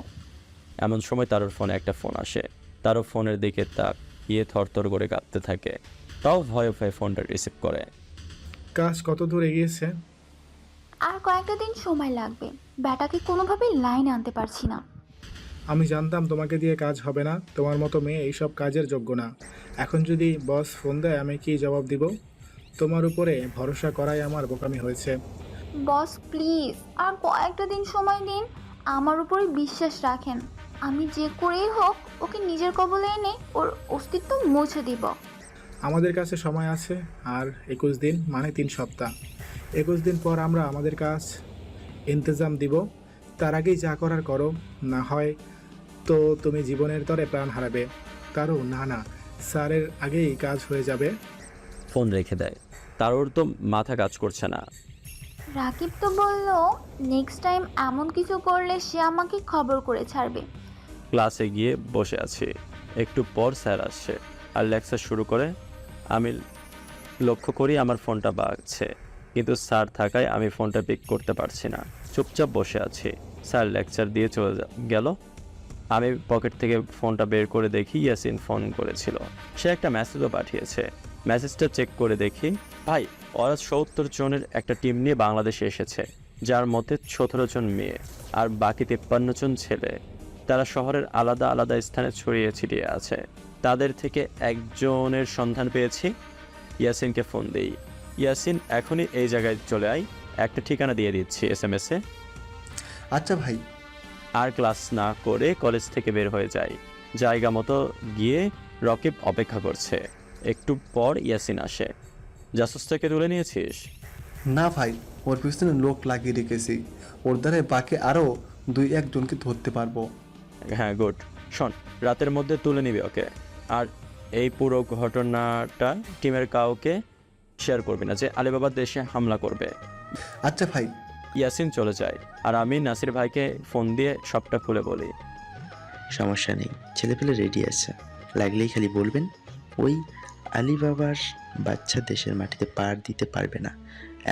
এমন সময় তারও ফোনে একটা ফোন আসে। তারও ফোনের দিকে তাকিয়ে থরথর করে কাঁপতে থাকে, তাও ভয়ে ভয়ে ফোনটা রিসিভ করে। কাজ কত দূর এগিয়েছে? আর কয়েকটা দিন সময় লাগবে, ব্যাটাকে কোনোভাবেই লাইনে আনতে পারছি না। আমি জানতাম তোমাকে দিয়ে কাজ হবে না, তোমার মতো মেয়ে এইসব কাজের যোগ্য না। এখন যদি বস ফোন দেয় আমি কি জবাব দিব? তোমার উপরে ভরসা করাই আমার বোকামি হয়েছে। বস প্লিজ আর কয়েকটা দিন সময় দিন, আমার উপরে বিশ্বাস রাখেন। আমি যে করেই হোক ওকে নিজের কবলে এনে ওর অস্তিত্ব মুছে দিব। আমাদের কাছে সময় আছে আর 21 দিন, মানে 3 সপ্তাহ। 21 দিন পর আমরা আমাদের কাজ ইন্তজাম দিব। তার আগেই যা করার করো, না হয় তো তুমি জীবনের তরে প্রাণ হারাবে। তারও না, স্যারের আগেই কাজ হয়ে যাবে। ফোন রেখে দেয়। তারওর তো মাথা কাজ করছে না। রাকিব তো বলল নেক্সট টাইম এমন কিছু করলে সে আমাকে খবর করে ছাড়বে। ক্লাসে গিয়ে বসে আছি, একটু পর স্যার আসছে আর লেকচার শুরু করে। আমি লক্ষ্য করি আমার ফোনটা বাজছে, কিন্তু স্যার থাকায় আমি ফোনটা পিক করতে পারছি না। চুপচাপ বসে আছি। স্যার লেকচার দিয়ে চলে গেল। আমি পকেট থেকে ফোনটা বের করে দেখি ইয়াসিন ফোন করেছিল। সে একটা মেসেজও পাঠিয়েছে। মেসেজটা চেক করে দেখি, ভাই ওরা 70 জনের একটা টিম নিয়ে বাংলাদেশে এসেছে, যার মধ্যে 17 জন মেয়ে আর বাকি 53 জন ছেলে। তারা শহরের আলাদা আলাদা স্থানে ছড়িয়ে ছিটিয়ে আছে। তাদের থেকে একজনের সন্ধান পেয়েছি। ইয়াসিনকে ফোন দিই। ইয়াসিন, এখনই এই জায়গায় চলে আয়, একটা ঠিকানা দিয়ে দিচ্ছি SMS-এ। আচ্ছা ভাই। আর ক্লাস না করে কলেজ থেকে বের হয়ে যায়। জায়গা মতো গিয়ে রকিব অপেক্ষা করছে। একটু পর ইয়াসিন আসে। জাসুসটাকে তুলে নিয়েছিস? না ভাই, ওর পিছনে লোক লাগিয়ে রেখেছি। ওর দ্বারা বাকি আরও 2-1 জনকে ধরতে পারবো। হ্যাঁ, গুড। শোন, রাতের মধ্যে তুলে নিবি ওকে। আর এই পুরো ঘটনাটা টিমের কাউকে শেয়ার করবি না যে আলিবাবার দেশে হামলা করবে। আচ্ছা ভাই। ইয়াসিন চলে যায় আর আমি নাসির ভাইকে ফোন দিয়ে সবটা খুলে বলি। সমস্যা নেই, ছেলেপেলে রেডি আছে, লাগলেই খালি বলবেন। ওই আলিবাবার বাচ্চা দেশের মাটিতে পাড় দিতে পারবে না,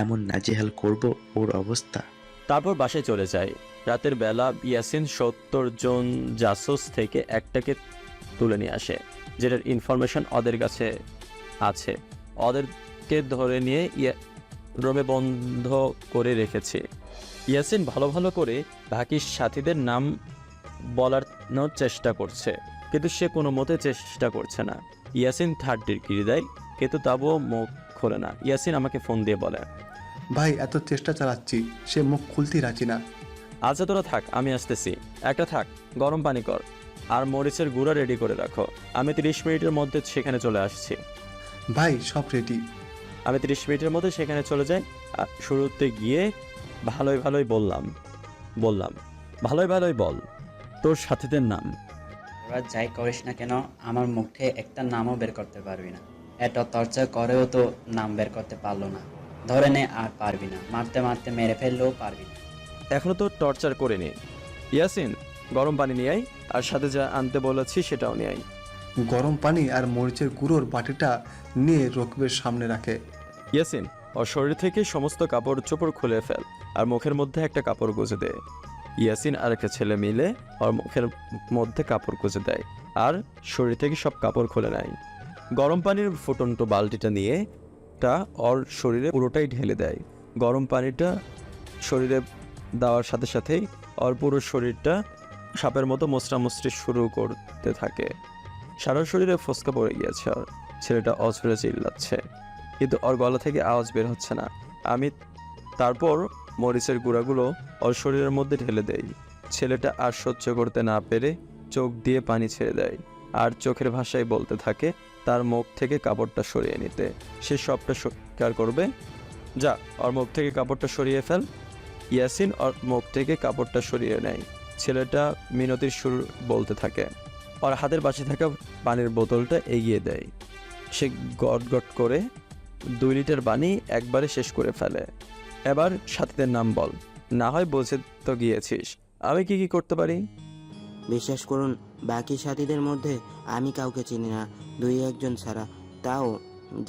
এমন নাজেহাল করব ওর অবস্থা। তারপর বাসায় চলে যায়। রাতের বেলা ইয়াসিন 70 জন জাসুস থেকে একটাকে তুলে নিয়ে আসে, যেটার ইনফরমেশন ওদের কাছে আছে। ওদেরকে ধরে নিয়ে রুমে বন্ধ করে রেখেছে। ইয়াসিন ভালো ভালো করে বাকি সাথীদের নাম বলার চেষ্টা করছে, কিন্তু সে কোনো মতে চেষ্টা করছে না। ইয়াসিন 3rd ডিগ্রি দেয়, কিন্তু তবুও মুখ খোলে না। ইয়াসিন আমাকে ফোন দিয়ে বলে, ভাই এত চেষ্টা চালাচ্ছি, সে মুখ খুলতেই রাজি না। আচ্ছা তোরা থাক, আমি আসতেছি। একটা থাক, গরম পানি কর আর মরিচের গুঁড়া রেডি করে রাখো। আমি 30 মিনিটের মধ্যে সেখানে চলে আসছি। ভাই সব রেডি। আমি 30 মিনিটের মধ্যে সেখানে চলে যাই। আর শুরুতে গিয়ে ভালোই ভালোই বললাম ভালোই ভালোই বল তোর সাথীদের নাম। তোরা যাই করিস না কেন, আমার মুখে একটা নামও বের করতে পারবি না। এত টর্চার করেও তো নাম বের করতে পারলো না। ধরে নে, আর পারবি না। মারতে মারতে মেরে ফেললেও পারবি না। এখনো তো টর্চার করিনি। ইয়াসিন, গরম পানি নিয়ে আয়, আর সাথে যা আনতে বলেছি সেটাও নিয়ে আয়। গরম পানি আর মরিচের গুঁড়োর বাটিটা নিয়ে রকিবের সামনে রাখে। ইয়াসিন, ওর শরীর থেকে সমস্ত কাপড় চোপড় খুলে ফেল আর মুখের মধ্যে একটা কাপড় গুঁজে দে। ইয়াসিন আর একটা ছেলে মিলে ওর মুখের মধ্যে কাপড় গুঁজে দেয় আর শরীর থেকে সব কাপড় খুলে নেয়। গরম পানির ফুটন্ত বালতিটা নিয়ে ওর শরীরে পুরোটাই ঢেলে দেয়। গরম পানিটা শরীরে দেওয়ার সাথে সাথেই ওর পুরো শরীরটা সাপের মতো মোচড়ামুচড়ি শুরু করতে থাকে। সারা শরীরে ফোসকা পড়ে গিয়েছে। আর ছেলেটা অঝরে চিল্লাচ্ছে, কিন্তু ওর গলা থেকে আওয়াজ বের হচ্ছে না। আমি তারপর মরিচের গুঁড়াগুলো ওর শরীরের মধ্যে ঢেলে দেই। ছেলেটা আর সহ্য করতে না পেরে চোখ দিয়ে পানি ছেড়ে দেয় আর চোখের ভাষায় বলতে থাকে তার মুখ থেকে কাপড়টা সরিয়ে নিতে। সে সবটা স্বীকার করবে। যা, ওর মুখ থেকে কাপড়টা সরিয়ে ফেল। ইয়াসিন ওর মুখ থেকে কাপড়টা সরিয়ে নেয়। ছেলেটা মিনতির সুর বলতে থাকে। ওর হাতের পাশে থাকা পানির বোতলটা এগিয়ে দেয়। সে গট গট করে 2 লিটার পানি একবারে শেষ করে ফেলে। এবার সাথীদের নাম বল, না হয় বুঝে তো গিয়েছিস আমি কি কি করতে পারি। বিশ্বাস করুন, বাকি সাথীদের মধ্যে আমি কাউকে চিনি না, 2-1 জন ছাড়া। তাও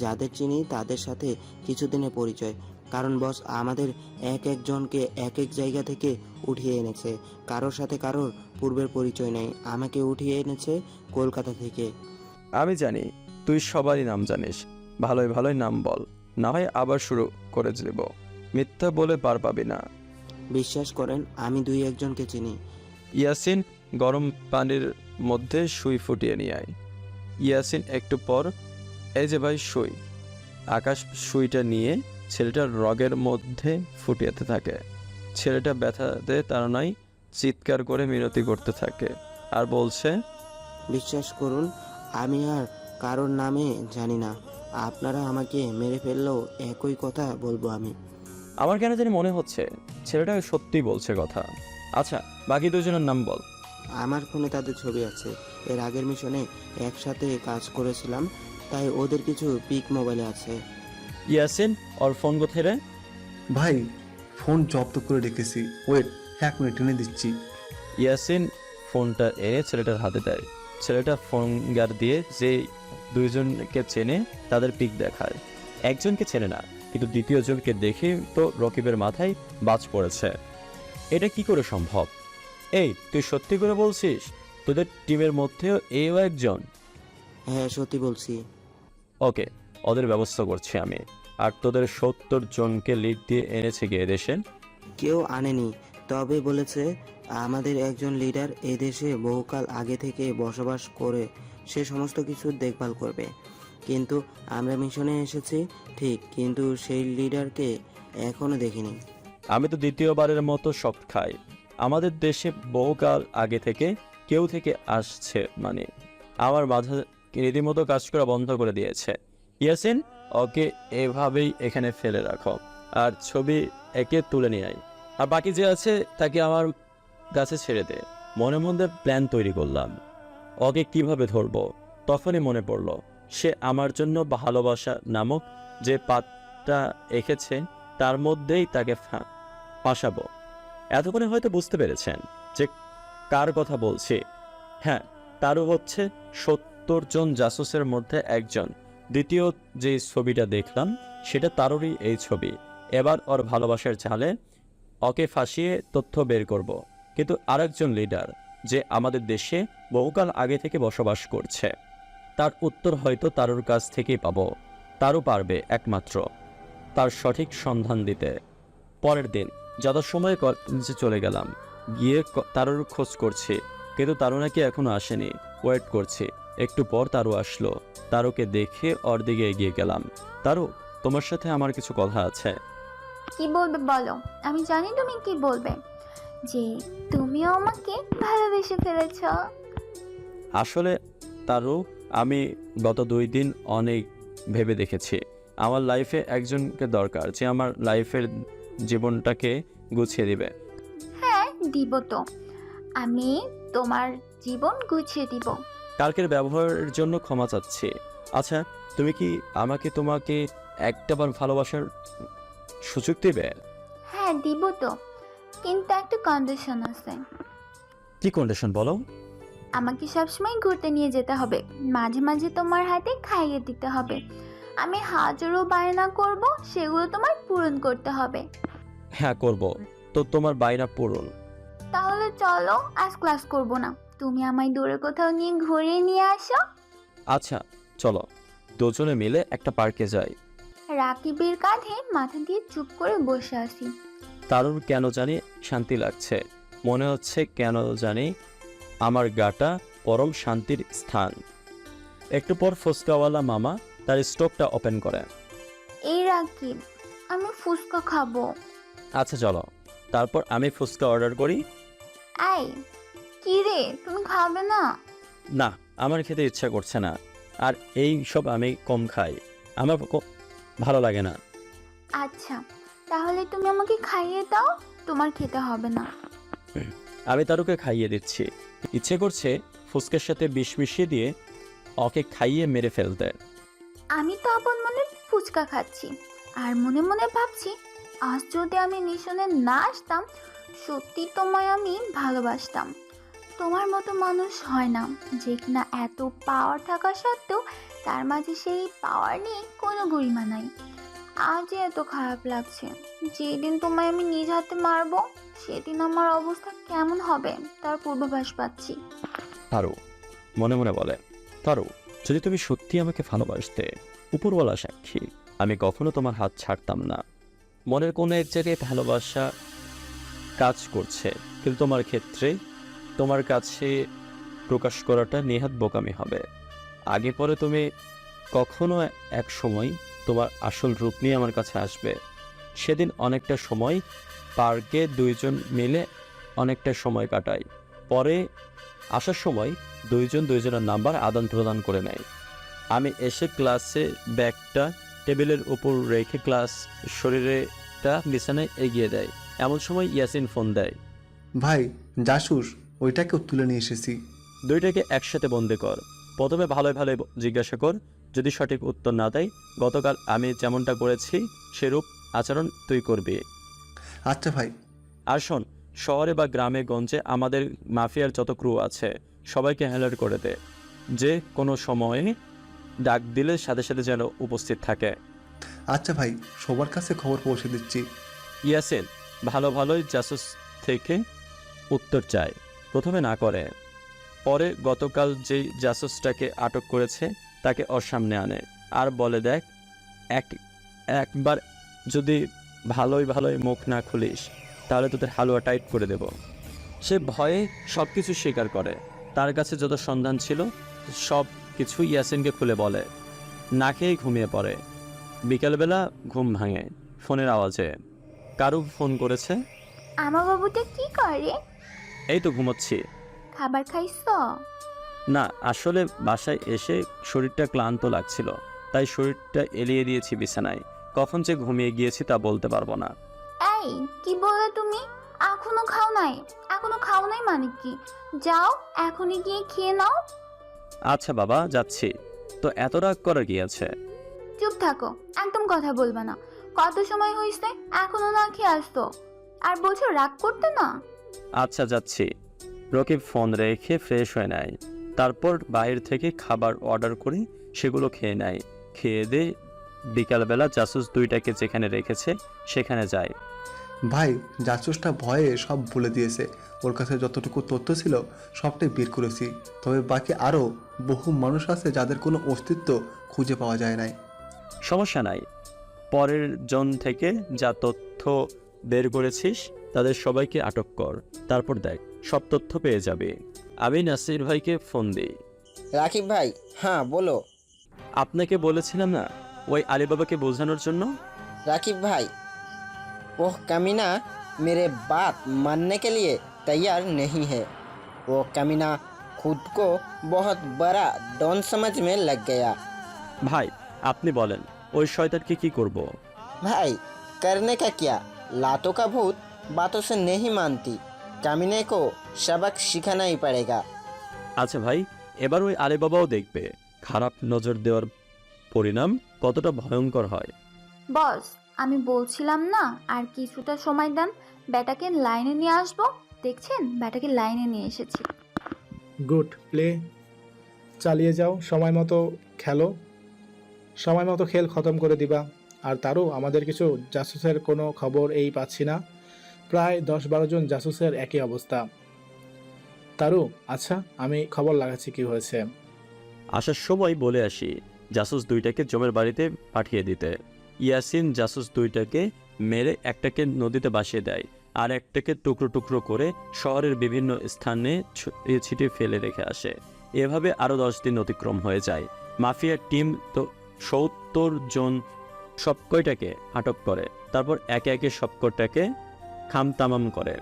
যাদের চিনি তাদের সাথে কিছুদিনের পরিচয়। কারণ বস আমাদের এক একজনকে এক এক জায়গা থেকে উঠিয়ে এনেছে। কারোর সাথে কারোর পূর্বের পরিচয় নেই। আমাকে উঠিয়ে এনেছে কলকাতা থেকে। আমি জানি তুই সবারই নাম জানিস। ভালোই ভালোই নাম বল, না হয় আবার শুরু করে দেব। মিথ্যা বলে পার পাবি না। বিশ্বাস করেন, আমি 2-1 জনকে চিনি। ইয়াসিন, গরম পানির মধ্যে সুই ফুটিয়ে নিয়ে আয়। ইয়াসিন একটু পর, এই যে ভাই সুই। আকাশ সুইটা নিয়ে ছেলেটার রগের মধ্যে ফুটিয়েতে থাকে। ছেলেটা ব্যথাতে তাড়নায় চিৎকার করে মিনতি করতে থাকে আর বলছে, বিশ্বাস করুন, আমি আর কারোর নামে জানি না। আপনারা আমাকে মেরে ফেললেও একই কথা বলবো আমি। আমার কেন জানি মনে হচ্ছে ছেলেটা সত্যি বলছে কথা। আচ্ছা, বাকি 2 জনের নাম বল। আমার ফোনে তাদের ছবি আছে। এর আগের মিশনে একসাথে কাজ করেছিলাম, তাই ওদের কিছু পিক মোবাইলে আছে। ইয়াসিন, ওর ফোন কোথায় রে? ভাই ফোন জব্দ করে রেখেছি, ওয়েট 1 মিনিট এনে দিচ্ছি। ইয়াসিন ফোনটা এনে ছেলেটার হাতে দেয়। ছেলেটা ফোনগার দিয়ে যে 2 জনকে চেনে তাদের পিক দেখায়। একজনকে চেনে না, কিন্তু দ্বিতীয় জনকে দেখে তো রকিবের মাথায় বাজ পড়েছে। এটা কি করে সম্ভব? এই, তুই সত্যি করে বলছিস তোদের টিমের মধ্যেও এও একজন? হ্যাঁ সত্যি বলছি। ওকে, ওদের ব্যবস্থা করছি আমি। আর তোদের 70 জনকে লিড দিয়ে এনেছে গিয়ে দেশে? কেউ আনেনি, তবে বলেছে আমাদের একজন লিডার এদেশে বহুকাল আগে থেকে বসবাস করে সে সমস্ত কিছুর দেখভাল করবে। কিন্তু আমরা মিশনে এসেছি ঠিক, কিন্তু সেই লিডারকে এখনো দেখিনি। আমি তো দ্বিতীয়বারের মতো শক খাই। আমাদের দেশে বহুকাল আগে থেকে কেউ থেকে আসছে মানে আমার মাথা রীতিমতো কাজ করা বন্ধ করে দিয়েছে। ইয়াসিন, ওকে এভাবেই এখানে ফেলে রাখো আর ছবি একে তুলে নিয়ে আয়। আর বাকি যে আছে তাকে আমার কাছে ছেড়ে দে। মনে মধ্যে প্ল্যান তৈরি করলাম ওকে কিভাবে ধরবো। তখনই মনে পড়ল সে আমার জন্য ভালোবাসা নামক যে পাতটা এঁকেছে তার মধ্যেই তাকে ফাঁসাবো। এতক্ষণে হয়তো বুঝতে পেরেছেন যে কার কথা বলছি। হ্যাঁ, তারও হচ্ছে 70 জন জাসুসের মধ্যে একজন। দ্বিতীয় যে ছবিটা দেখলাম সেটা তারই এই ছবি। এবার ওর ভালোবাসার জালে ওকে ফাঁসিয়ে তথ্য বের করব। কিন্তু আরেকজন লিডার যে আমাদের দেশে বহুকাল আগে থেকে বসবাস করছে, তার উত্তর হয়তো তারুর কাছ থেকেই পাবো। তারও পারবে একমাত্র তার সঠিক সন্ধান দিতে। পরের দিন যথাসময়ে কলেজে চলে গেলাম, গিয়ে তারুর খোঁজ করছি, কিন্তু তারু নাকি এখনো আসেনি। ওয়েট করছি। একটু পর তারু আসলো। তারুকে দেখে ওর দিকে এগিয়ে গেলাম। তারু, তোমার সাথে আমার কিছু কথা আছে। কি বলবে বলো, আমি জানি তুমি কি বলবে, যে তুমিও আমাকে ভালোবেসে ফেলেছ। আসলে তারু, আমি গত 2 দিন অনেক ভেবে দেখেছি আমার লাইফে একজনকে দরকার যে আমার লাইফের জীবনটাকে গুছিয়ে দিবে। হ্যাঁ দিব তো, আমি তোমার জীবন গুছিয়ে দিব। কালকের ব্যবহারের জন্য ক্ষমা চাচ্ছি। আচ্ছা, তুমি কি আমাকে তোমাকে একটাবার ভালোবাসার সুযোগ দেবে? হ্যাঁ দিব তো, কিন্তু একটা কন্ডিশন আছে। কি কন্ডিশন বলো? আমাকে সবসময় ঘুরতে নিয়ে যেতে হবে, মাঝে মাঝে তোমার হাতে খাইয়ে দিতে হবে। আমি হাজারো বায়না করব, সেগুলো তোমার পূরণ করতে হবে। হ্যাঁ করব, তো তোমার বায়না পূরণ। তাহলে চলো, আজ ক্লাস করব না, তুমি আমায় দূরে কোথাও নিয়ে ঘুরিয়ে নিয়ে আসো। আচ্ছা চলো, দুজনে মিলে একটা পার্কে যাই। রাকিবের কাঁধে মাথা দিয়ে চুপ করে বসে আছি। তারুর কেন জানি শান্তি লাগছে। মনে হচ্ছে কেন জানি আমার গাটা পরম শান্তির স্থান। একটু পর ফুচকাওয়ালা মামা তার স্টোভটা ওপেন করে। এই রাকিব, আমি ফুচকা খাবো। আচ্ছা চলো। তারপর আমি ফুচকা অর্ডার করি। এই কি রে, তুমি খাবে না? না, আমার খেতে ইচ্ছা করছে না। আর এই সব আমি কম খাই, আমার ভালো লাগে না। আচ্ছা তাহলে তুমি আমাকে খাইয়ে দাও, তোমার খেতে হবে না। আমি তারুকে খাইয়ে দিচ্ছি। ইচ্ছে করছে ফুচকার সাথে বিষ মিশিয়ে দিয়ে ওকে খাইয়ে মেরে ফেলতে। আমি তো আপন মনে ফুচকা খাচ্ছি আর মনে মনে ভাবছি, আজ যদি আমি মিশনে না আসতাম, সত্যি তোমায় আমি ভালোবাসতাম। তোমার মতো মানুষ হয় না যে কিনা এত পাওয়ার থাকা সত্ত্বেও তার মাঝে সেই পাওয়ার নিয়ে কোনো গরিমা নাই। আজ এত খারাপ লাগছে। যেদিন তোমায় আমি নিজ হাতে মারবো, সেদিন আমার অবস্থা কেমন হবে তার পূর্বাভাস পাচ্ছি। তারু মনে মনে বলে, তারু যদি তুমি সত্যি আমাকে ভালোবাসতে, উপরওয়ালা সাক্ষী আমি কখনো তোমার হাত ছাড়তাম না। মনের কোনো এক জায়গায় ভালোবাসা কাজ করছে, কিন্তু তোমার ক্ষেত্রে তোমার কাছে প্রকাশ করাটা নেহাত বোকামি হবে। আগে পরে তুমি কখনো এক সময় তোমার আসল রূপ নিয়ে আমার কাছে আসবে। সেদিন অনেকটা সময় পার্কে দুইজন মিলে অনেকটা সময় কাটাই। পরে আসার সময় দুইজন দুইজনের নাম্বার আদান প্রদান করে নেয়। আমি এসে ক্লাসে ব্যাগটা টেবিলের উপর রেখে ক্লাস শরীরেটা বিছানায় এগিয়ে দেয়। এমন সময় ইয়াসিন ফোন দেয়। ভাই জাসুস, ওইটাকেও তুলে নিয়ে এসেছি। দুইটাকে একসাথে বন্দি কর। প্রথমে ভালোই ভালোই জিজ্ঞাসা কর, যদি সঠিক উত্তর না দেয় গতকাল আমি যেমনটা করেছি সেরূপ আচরণ তুই করবি। আচ্ছা ভাই। আর শোন, শহরে বা গ্রামে গঞ্জে আমাদের মাফিয়ার যত ক্রু আছে সবাইকে হ্যান্ডেল করে দে, যে কোনো সময়ে ডাক দিলে সাথে সাথে যেন উপস্থিত থাকে। আচ্ছা ভাই, সবার কাছে খবর পৌঁছে দিচ্ছি। ইয়াসিন ভালো ভালোই জাসুস থেকে উত্তর চায়, প্রথমে না করে। পরে গতকাল যেই জাসুসটাকে আটক করেছে তাকে ওর সামনে আনে আর বলে, দেখ একবার যদি ভালোই মুখ না খুলিস তাহলে তোদের হালুয়া টাইট করে দেব। সে ভয়ে সব কিছু স্বীকার করে। তার কাছে যত সন্ধান ছিল সব কিছু ইয়াসিনকে খুলে বলে। না খেয়েই ঘুমিয়ে পড়ে। বিকেলবেলা ঘুম ভাঙে ফোনের আওয়াজে। কারু ফোন করেছে। আমার বাবুটা কি করে? এই তো ঘুমোচ্ছি। খাবার খাইছ? না, আসলে বাসায় এসে শরীরটা ক্লান্ত লাগছিল, তাই শরীরটা এলিয়ে দিয়েছি বিছানায়। কখন যে ঘুমিয়ে গিয়েছি তা বলতে পারবো না। এই কি বলে তুমি? এখনো খাও নাই? এখনো খাও নাই মানে কি? যাও এখনই গিয়ে খেয়ে নাও। আচ্ছা বাবা, যাচ্ছি। তো এত রাগ করার কি আছে? চুপ থাকো, একদম কথা বলবে না। কত সময় হয়েছে এখনো না খেয়ে আসতো, আর বলছো রাগ করতে না? আচ্ছা যাচ্ছি। রকিব ফোন রেখে ফ্রেশ হয়ে নেয়। তারপর বাইরে থেকে খাবার অর্ডার করে সেগুলো খেয়ে নেয়। খেয়ে দিয়ে বিকালবেলা জাসুস দুইটাকে যেখানে রেখেছে সেখানে যায়। ভাই, জাসুসটা ভয়ে সব বলে দিয়েছে। ওর কাছে যতটুকু তথ্য ছিল সবটাই বের করেছি। তবে বাকি আরও বহু মানুষ আছে যাদের কোনো অস্তিত্ব খুঁজে পাওয়া যায় নাই। সমস্যা নাই, পরের জন থেকে যা তথ্য বের করেছিস তাদের সবাইকে আটক কর। তারপর দেখ সব তথ্য পেয়ে যাবে। আমি নাসির ভাইকে ফোন দিই। রাকিব ভাই, হ্যাঁ বলো। আপনাকে বলেছিলাম না ওই আলিবাবাকে বোঝানোর জন্য? राकिब भाई, वो कमीना मेरे बात मानने के लिए तैयार नहीं है। वो कमीना खुद को बहुत बड़ा डॉन समझ में लग गया। ভাই আপনি বলেন ওই শয়তানকে কি করব? भाई करने का क्या, लातों का भूत बातों से नहीं मानती। कमीने को सबक सिखाना ही पड़ेगा। আচ্ছা ভাই, এবার ওই আলিবাবাও দেখবে খারাপ নজর দেওয়ার পরিণাম কতটা ভয়ঙ্কর হয়। বস, আমি বলছিলাম না আর কিছুটা সময় দেন, ব্যাটাকে লাইনে নিয়ে আসবো। দেখছেন, ব্যাটাকে লাইনে নিয়ে এসেছি। গুড প্লে, চালিয়ে যাও। সময় মতো খেলো, সময় মতো খেল খতম করে দিবা। আর তারও আমাদের কিছু জাসুসের কোনো খবর এই পাচ্ছি না। প্রায় 10-12 জন জাসুসের একই অবস্থা। তারও আচ্ছা, আমি খবর লাগাচ্ছি কি হয়েছে। আসার সময় বলে আসি জাসুস দুইটাকে জমের বাড়িতে পাঠিয়ে দিতে। ইয়াসিন জাসুস দুইটাকে মেরে একটাকে নদীতে ভাসিয়ে দেয় আর একটাকে টুকরো টুকরো করে শহরের বিভিন্ন স্থানে ছড়িয়ে ছিটিয়ে ফেলে রেখে আসে। এভাবে আরও 10 দিন অতিক্রম হয়ে যায়। মাফিয়ার টিম তো 70 জন সবকয়টাকে আটক করে। তারপর একে একে সবকটাকে খামতামাম করে।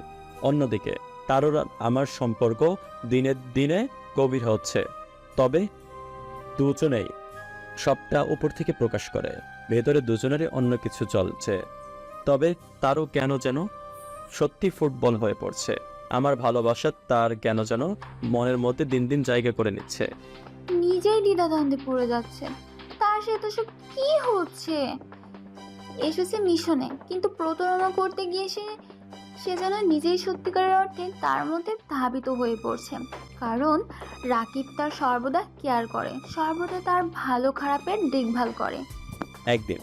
অন্যদিকে তারও আমার সম্পর্ক দিনের দিনে গভীর হচ্ছে। তবে দুজনেই সবটা উপর থেকে প্রকাশ করে, ভেতরে দুজনেরই অন্য কিছু চলছে। তবে তারও কেন যেন সত্যি ফুটবল হয়ে পড়ছে। আমার ভালোবাসা তার কেন যেন মনের মধ্যে দিন দিন জায়গা করে নিচ্ছে। নিজেই দ্বিধাদ্বন্দ্বে পড়ে যাচ্ছে, তার সাথে সব কি হচ্ছে। এসেছে মিশনে, কিন্তু প্রতারণা করতে গিয়ে সে যেন নিজেই সত্যিকারের অর্থে তার মধ্যে ধাবিত হয়ে পড়ছে। কারণ রাকিব তার সর্বদা কেয়ার করে, সর্বদা তার ভালো খারাপের দেখভাল করে। একদিন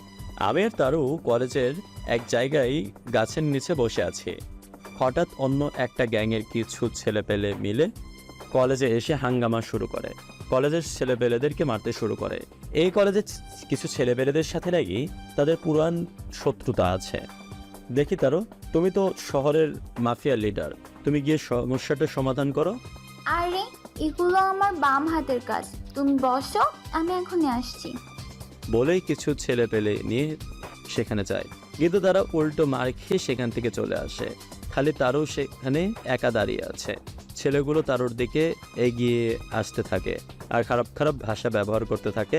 আমি আর তারও কলেজের এক জায়গায় গাছের নিচে বসে আছি। হঠাৎ অন্য একটা গ্যাংয়ের কিছু ছেলেপেলে মিলে কলেজে এসে হাঙ্গামা শুরু করে। কলেজের ছেলেপেলেদেরকে মারতে শুরু করে। এই কলেজের কিছু ছেলেপেলেদের সাথে নাকি তাদের পুরান শত্রুতা আছে। দেখি তারও, তুমি তো শহরের মাফিয়া লিডার, তুমি গিয়ে সমস্যাটা সমাধান করো। আরে এগুলো আমার বাম হাতের কাজ, তুমি বসো, আমি এখনই আসছি। বলেই কিছু ছেলে পেলে নিয়ে সেখানে যায়, কিন্তু তারা উল্টো মার খেয়ে সেখান থেকে চলে আসে। খালি তারও সেখানে একা দাঁড়িয়ে আছে। ছেলেগুলো তারোর দিকে এগিয়ে আসতে থাকে আর খারাপ খারাপ ভাষা ব্যবহার করতে থাকে।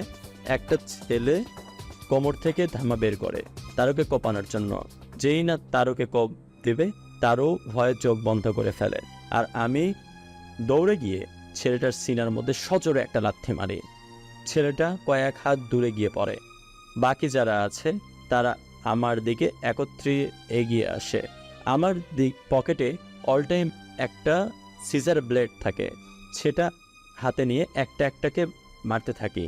একটা ছেলে কোমর থেকে ধামা বের করে তারোকে কোপানোর জন্য। যেই না তারোকে কোপ দেবে, তারও ভয়ে চোখ বন্ধ করে ফেলে। আর আমি দৌড়ে গিয়ে ছেলেটার সিনার মধ্যে সজোরে একটা লাথি মারি। ছেলেটা কয়েক হাত দূরে গিয়ে পড়ে। বাকি যারা আছে তারা আমার দিকে একত্রে এগিয়ে আসে। আমার পকেটে অল টাইম একটা সিজার ব্লেড থাকে, সেটা হাতে নিয়ে একটা একটাকে মারতে থাকি।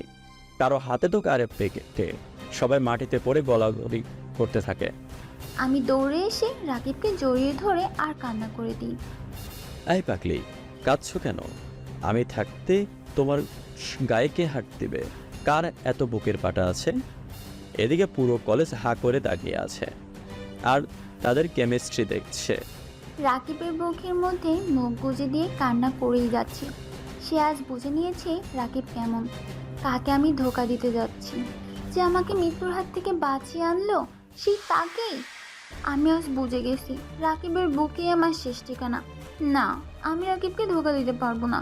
কারো হাতে তো কারে পেটে, সবাই মাটিতে পড়ে গলাগলি করতে থাকে। আমি দৌড়ে এসে রাকিবকে জড়িয়ে ধরে আর কান্না করে দিই। এই পাগলি, কাঁদছো কেন? আমি থাকতে তোমার গায়ে কে হাত দিবে? কার এত বুকের পাটা আছে? এদিকে পুরো কলেজ হা করে তাকিয়ে আছে আর তাদের কেমিস্ট্রি দেখছে। রাকিবের বুকের মধ্যে মুখ গুজে দিয়ে কান্না করেই যাচ্ছে। সে আজ বুঝে নিয়েছে রাকিব কেমন, কাকে আমি ধোকা দিতে যাচ্ছি। যে আমাকে মৃত্যুর হাত থেকে বাঁচিয়ে আনলো, সেই তাকেই। আমি আজ বুঝে গেছি রাকিবের বুকেই আমার শেষ ঠিকানা। না, আমি রাকিবকে ধোকা দিতে পারবো না।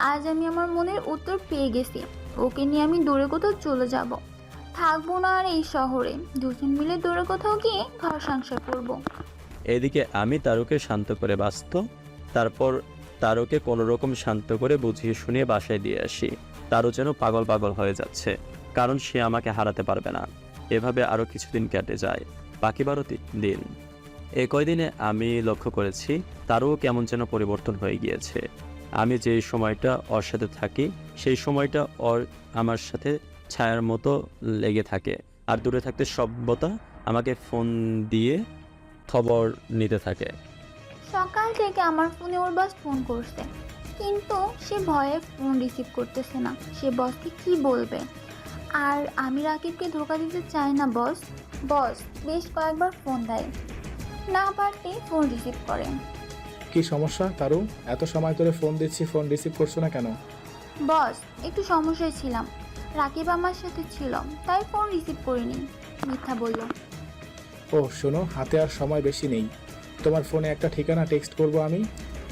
আজ আমি আমার মনের উত্তর পেয়ে গেছি। ওকে নিয়ে আমি দূরে কোথাও চলে যাব, থাকবো না আর এই শহরে। দুজন মিলে দূরে কোথাও গিয়ে ঘর সংসার করবো। এদিকে আমি তারুকে শান্ত করে বাঁচত, তারপর তারুকে কোনোরকম শান্ত করে বুঝিয়ে শুনিয়ে বাসায় দিয়ে আসি। তারও যেন পাগল পাগল হয়ে যাচ্ছে, কারণ সে আমাকে হারাতে পারবে না। এভাবে আরও কিছুদিন কেটে যায়, বাকি 12 দিন। এই কয়দিনে আমি লক্ষ্য করেছি তারও কেমন যেন পরিবর্তন হয়ে গিয়েছে। আমি যেই সময়টা ওর সাথে থাকি সেই সময়টা ওর আমার সাথে ছায়ার মতো লেগে থাকে, আর দূরে থাকতে সভ্যতা আমাকে ফোন দিয়ে খবর নিতে থাকে। সকাল থেকে আমার ফোনে ওর বস ফোন করছে, কিন্তু সে ভয়ে ফোন রিসিভ করতেছে না। সে বসকে কি বলবে? আর আমি রাকিবকে ধোকা দিতে চাই না বস। বস বেশ কয়েকবার ফোন দেয়, না পারতে ফোন রিসিভ করে। কি সমস্যা তারু? এত সময় ধরে ফোন দিচ্ছি, ফোন রিসিভ করছো না কেন? বস একটু সমস্যায় ছিলাম, রাকিব আমার সাথে ছিল তাই ফোন রিসিভ করিনি। মিথ্যা বলল। ও শোনো, হাতে আর সময় বেশি নেই। তোমার ফোনে একটা ঠিকানা টেক্সট করব আমি,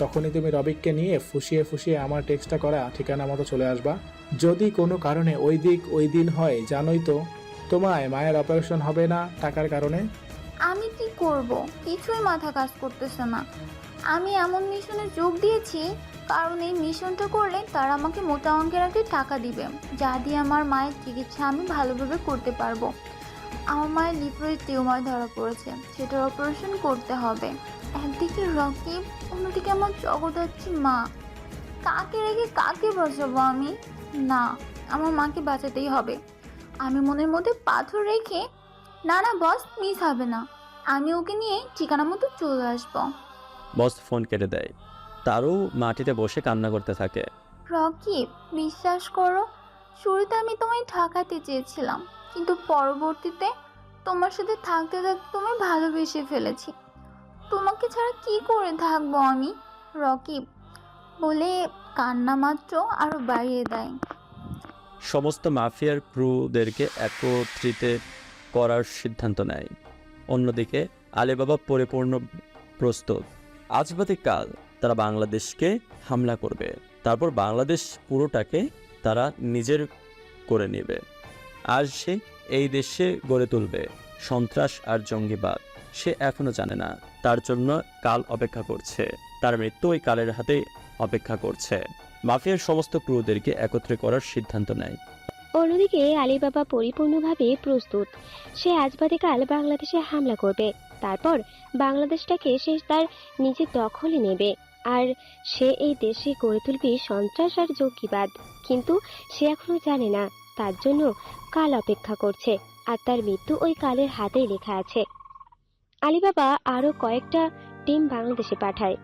তখনই তুমি রবিককে নিয়ে ফুসিয়ে ফুসিয়ে আমার টেক্সটটা করা ঠিকানা মতো চলে আসবা। যদি কোনো কারণে ওই দিন হয়, জানোই তো তোমায় মায়ের অপারেশন হবে না টাকার কারণে। আমি কি করব? কিছুই মাথা কাজ করতেছে না। আমি এমন মিশনে যোগ দিয়েছি কারণ এই মিশনটা করলে তারা আমাকে মোটা অঙ্কের একটা টাকা দিবে, যা দিয়ে আমার মায়ের চিকিৎসা আমি ভালোভাবে করতে পারবো। আমার মায়ের লিভারে টিউমার ধরা পড়েছে, সেটার অপারেশন করতে হবে। একদিকে রকিব, অন্যদিকে আমার জগদ্ধাত্রী মা। কাকে রেখে কাকে বাঁচাবো আমি? না, আমার মাকে বাঁচাতেই হবে। আমি মনের মধ্যে পাথর রেখে, না বস মিস হবে না, আমি ওকে নিয়ে ঠিকানা মতো চলে আসবো। বস ফোন কেটে দেয়। তারও মাটিতে বসে কান্না করতে থাকে। রকিব বিশ্বাস করো, শুরুতে আমি তোমায় ঠকাতে চেয়েছিলাম, কিন্তু পরবর্তীতে তোমার সাথে থাকতে থাকতে তোমায় ভালোবেসে ফেলেছি। তোমাকে ছাড়া কি করে থাকবো আমি? রকিব বলে কান্না মাত্র আরো বাড়িয়ে দেয়। সমস্ত মাফিয়ার ক্রুদেরকে একত্রিত করার সিদ্ধান্ত নেয়। অন্যদিকে আলিবাবা পরিপূর্ণ প্রস্তুত। আজ বাদে কাল তারা বাংলাদেশকে হামলা করবে, তারপর বাংলাদেশ পুরোটাকে তারা নিজের করে নেবে। আর সে এই দেশে গড়ে তুলবে সন্ত্রাস আর জঙ্গিবাদ। সে এখনো জানে না, তার জন্য কাল অপেক্ষা করছে, তার মৃত্যু ওই কালের হাতে অপেক্ষা করছে। মাফিয়ার সমস্ত ক্রুদেরকে একত্রে করার সিদ্ধান্ত নেয়। অন্যদিকে আলিবাবা পরিপূর্ণভাবে প্রস্তুত। সে আজ বাদে কাল বাংলাদেশে হামলা করবে, তারপর বাংলাদেশটাকে সে তার নিজের দখলে নেবে। আর সে এই দেশে গড়ে তুলবে সন্ত্রাস আর জঙ্গিবাদ। কিন্তু সে এখনো জানে না, তার জন্য কাল অপেক্ষা করছে, আর তার মৃত্যু ওই কালের হাতেই লেখা আছে। আলিবাবা আরো কয়েকটা টিম বাংলাদেশে পাঠায়,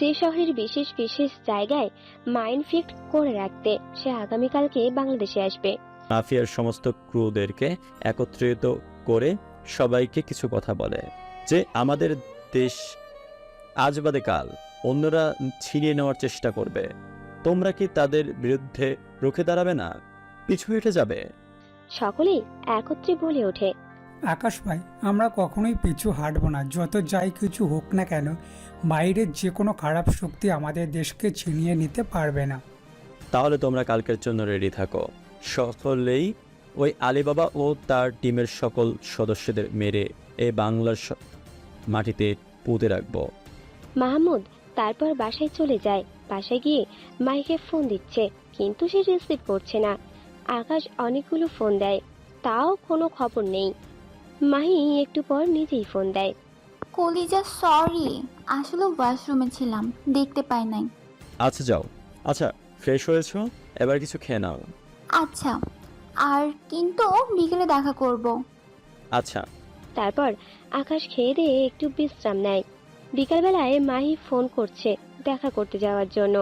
যে শহরের বিশেষ বিশেষ জায়গায় মাইনফিল্ড করে রাখতে। সে আগামীকালকে বাংলাদেশে আসবে। মাফিয়ার সমস্ত ক্রুদেরকে একত্রিত করে সবাইকে কিছু কথা বলে যে আমাদের দেশ আজ বাদে কাল অন্যরা ছিনিয়ে নেওয়ার চেষ্টা করবে। তোমরা কি তাদের বিরুদ্ধে রুখে দাঁড়াবে না, পিছু হেঁটে যাবে? সকলেই একত্রে বলে ওঠে, আকাশ ভাই, আমরা কখনোই পিছু হাঁটবো না। যত যাই কিছু হোক না কেন, বাইরের যে কোনো খারাপ শক্তি আমাদের দেশকে ছিনিয়ে নিতে পারবে না। তাহলে তোমরা কালকের জন্য রেডি থাকো। সকলেই ওই আলিবাবা ও তার টিমের সকল সদস্যদের মেরে এই বাংলার মাটিতে পুঁতে রাখবো। মাহমুদ তারপর বাসায় চলে যায়। বাসায় গিয়ে মাইকে ফোন দিচ্ছে, কিন্তু সে রিসিভ করছে না। আকাশ অনেকগুলো ফোন দেয়, তাও কোনো খবর নেই। মাহি একটু পর নিজেই ফোন দেয়। কলিজা সরি, আসলে ওয়াশরুমে ছিলাম, দেখতে পাই নাই। আচ্ছা যাও। আচ্ছা ফ্রেশ হয়েছো, এবার কিছু খেয়ে নাও। আচ্ছা, আর কিন্তু বিকেলে দেখা করব। আচ্ছা। তারপর আকাশ খেয়ে দিয়ে একটু বিশ্রাম নেয়। বিকালবেলায় মাহি ফোন করছে দেখা করতে যাওয়ার জন্য।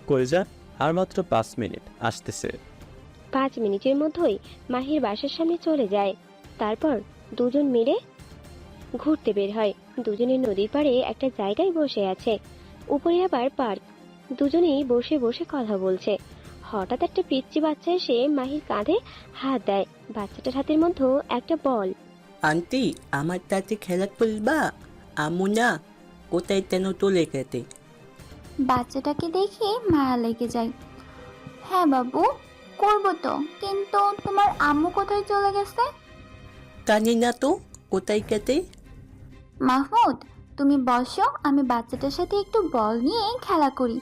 কলিজা আর মাত্র 5 মিনিট, আসতেছে। 5 মিনিটের মধ্যেই মাহির বাসার সামনে চলে যায়। তারপর দুজন মিলে ঘুরতে বের হয়। দুজনে নদীর পাড়ে একটা জায়গায় বসে আছে, উপরে আবার পার্ক। দুজনেই বসে বসে কথা বলছে। হঠাৎ একটা পিচ্চি বাচ্চা এসে মাহির কাঁধে হাত দেয়। বাচ্চাটার হাতের মধ্যে একটা বল। আন্টি, আমার সাথে খেলা করবা? আমু না, কোথায় যেন চলে গেছে। বাচ্চাটাকে দেখে মায়া লেগে যায়। হ্যাঁ বাবু, করবো তো, কিন্তু তোমার আম্মু কোথায় চলে গেছে? জানি না তো, কোথায় গেছে। মাহমুদ, তুমি বসো, আমি বাচ্চাটার সাথে একটু বল নিয়ে খেলা করি।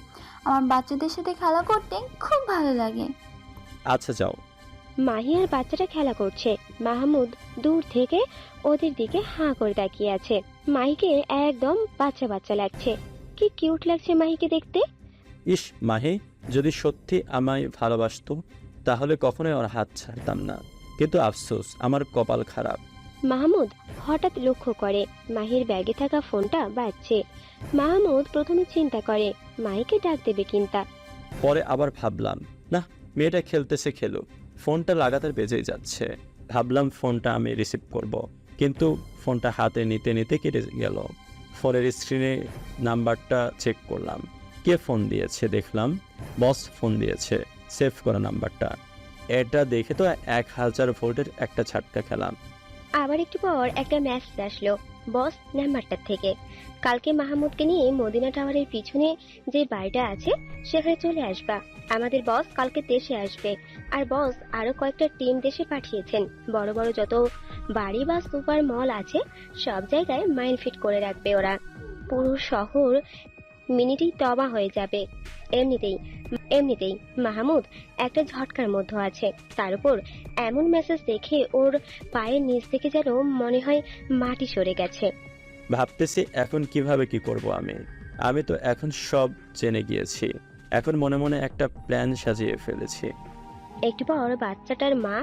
আমার বাচ্চাদের সাথে খেলা করতে খুব ভালো লাগে। আচ্ছা যাও। মাহি আর বাচ্চাটা খেলা করছে। মাহমুদ দূর থেকে ওদের দিকে হাঁ করে তাকিয়ে আছে। মাহিকে একদম বাচ্চা বাচ্চা লাগছে। কি কিউট লাগছে মাহিকে দেখতে। ইস, মাহি যদি সত্যি আমায় ভালোবাসতো তাহলে কখনোই ওর হাত ছাড়তাম না, কিন্তু আফসোস আমার কপাল খারাপ। মাহমুদ হঠাৎ লক্ষ্য করে মাহির ব্যাগে থাকা ফোনটা বাজছে। মাহমুদ প্রথমে চিন্তা করে মাহিকে ডাক দেবে, কিন্তু পরে আবার ভাবলাম, না, মেয়েটা খেলতেছে খেলুক, ফোনটা লাগাতার বেজেই যাচ্ছে। ভাবলাম ফোনটা আমি রিসিভ করব, কিন্তু ফোনটা হাতে নিতে নিতে কেটে গেল। ফোনের স্ক্রিনে নাম্বারটা চেক করলাম, কে ফোন দিয়েছে দেখলাম বস ফোন দিয়েছে, সেভ করা নাম্বারটা। এটা দেখে তো 1000 ভোল্টের একটা ঝাটকা খেলাম। আবার একটু পর একটা মেসেজ আসলো বস নাম্বারটা থেকে। কালকে মাহমুদকে নিয়ে মদিনা টাওয়ারের পিছনে যে বাড়িটা আছে সেখানে চলে আসবা। আমাদের বস কালকে দেশে আসবে, আর বস আরো কয়েকটা টিম দেশে পাঠিয়েছেন। বড় বড় যত বাড়ি বা সুপার মল আছে সব জায়গায় মাইন ফিট করে রাখবে ওরা। পুরো শহর মিনিটেই তবা হয়ে যাবে। এমনিতেই মাহমুদ একটা ঝটকার মধ্যে আছে। তার উপর এমন মেসেজ দেখে ওর পায়ের নিচ থেকে যেন মনে হয় মাটি সরে গেছে। ভাবতেছি এখন কিভাবে কি করব আমি তো এখন সব জেনে গিয়েছি। এখন মনে মনে একটা প্ল্যান সাজিয়ে ফেলেছি। একটু পর বাচ্চাটার মা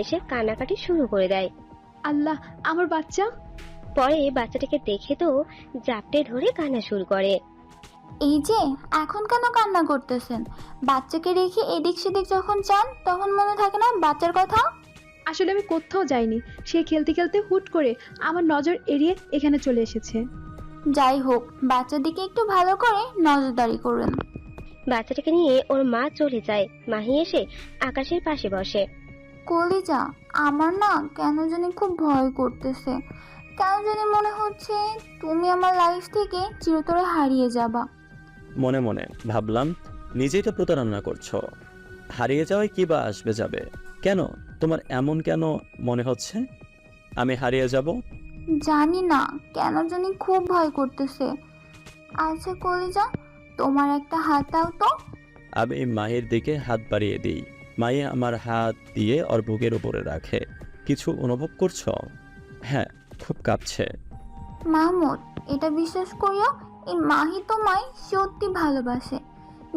এসে কান্নাকাটি শুরু করে দেয়। আল্লাহ, আমার বাচ্চা! পরে বাচ্চাটাকে দেখে তো জাপটে ধরে কান্না শুরু করে। এই যে এখন কেন কান্না করতেছেন? বাচ্চাকে রেখে এদিক সেদিক যখন যান তখন মনে থাকে না বাচ্চার কথা? আসলে আমি কোথাও যাইনি, সে খেলতে খেলতে হুট করে আমার নজর এড়িয়ে এখানে চলে এসেছে। যাই হোক, বাচ্চার দিকে একটু ভালো করে নজরদারি করুন। বাচ্চাটাকে নিয়ে ওর মা চলে যায়। মাহি এসে আকাশের পাশে বসে। কলিজা, আমার না কেন জানি খুব ভয় করতেছে। কেন জানি মনে হচ্ছে তুমি আমার লাইফ থেকে চিরতরে হারিয়ে যাবা। মনে মনে ভাবলাম, নিজেই তো প্রতারণা করছো। হারিয়ে যাওয়ায় কি বা আসবে যাবে? কেন তোমার এমন কেন মনে হচ্ছে আমি হারিয়ে যাব? জানি না, কেন জানি খুব ভয় করতেছে। আচ্ছা কলিজা, তোমার একটা হাত দাও তো। আমি মাহির দিকে হাত বাড়িয়ে দিই। মাহি আমার হাত দিয়ে ওর বুকের উপরে রাখে। কিছু অনুভব করছো? হ্যাঁ, খুব কাঁপছে। মাহমুদ, এটা বিশ্বাস করিও, এই মাহি তোমায় সত্যি ভালোবাসে,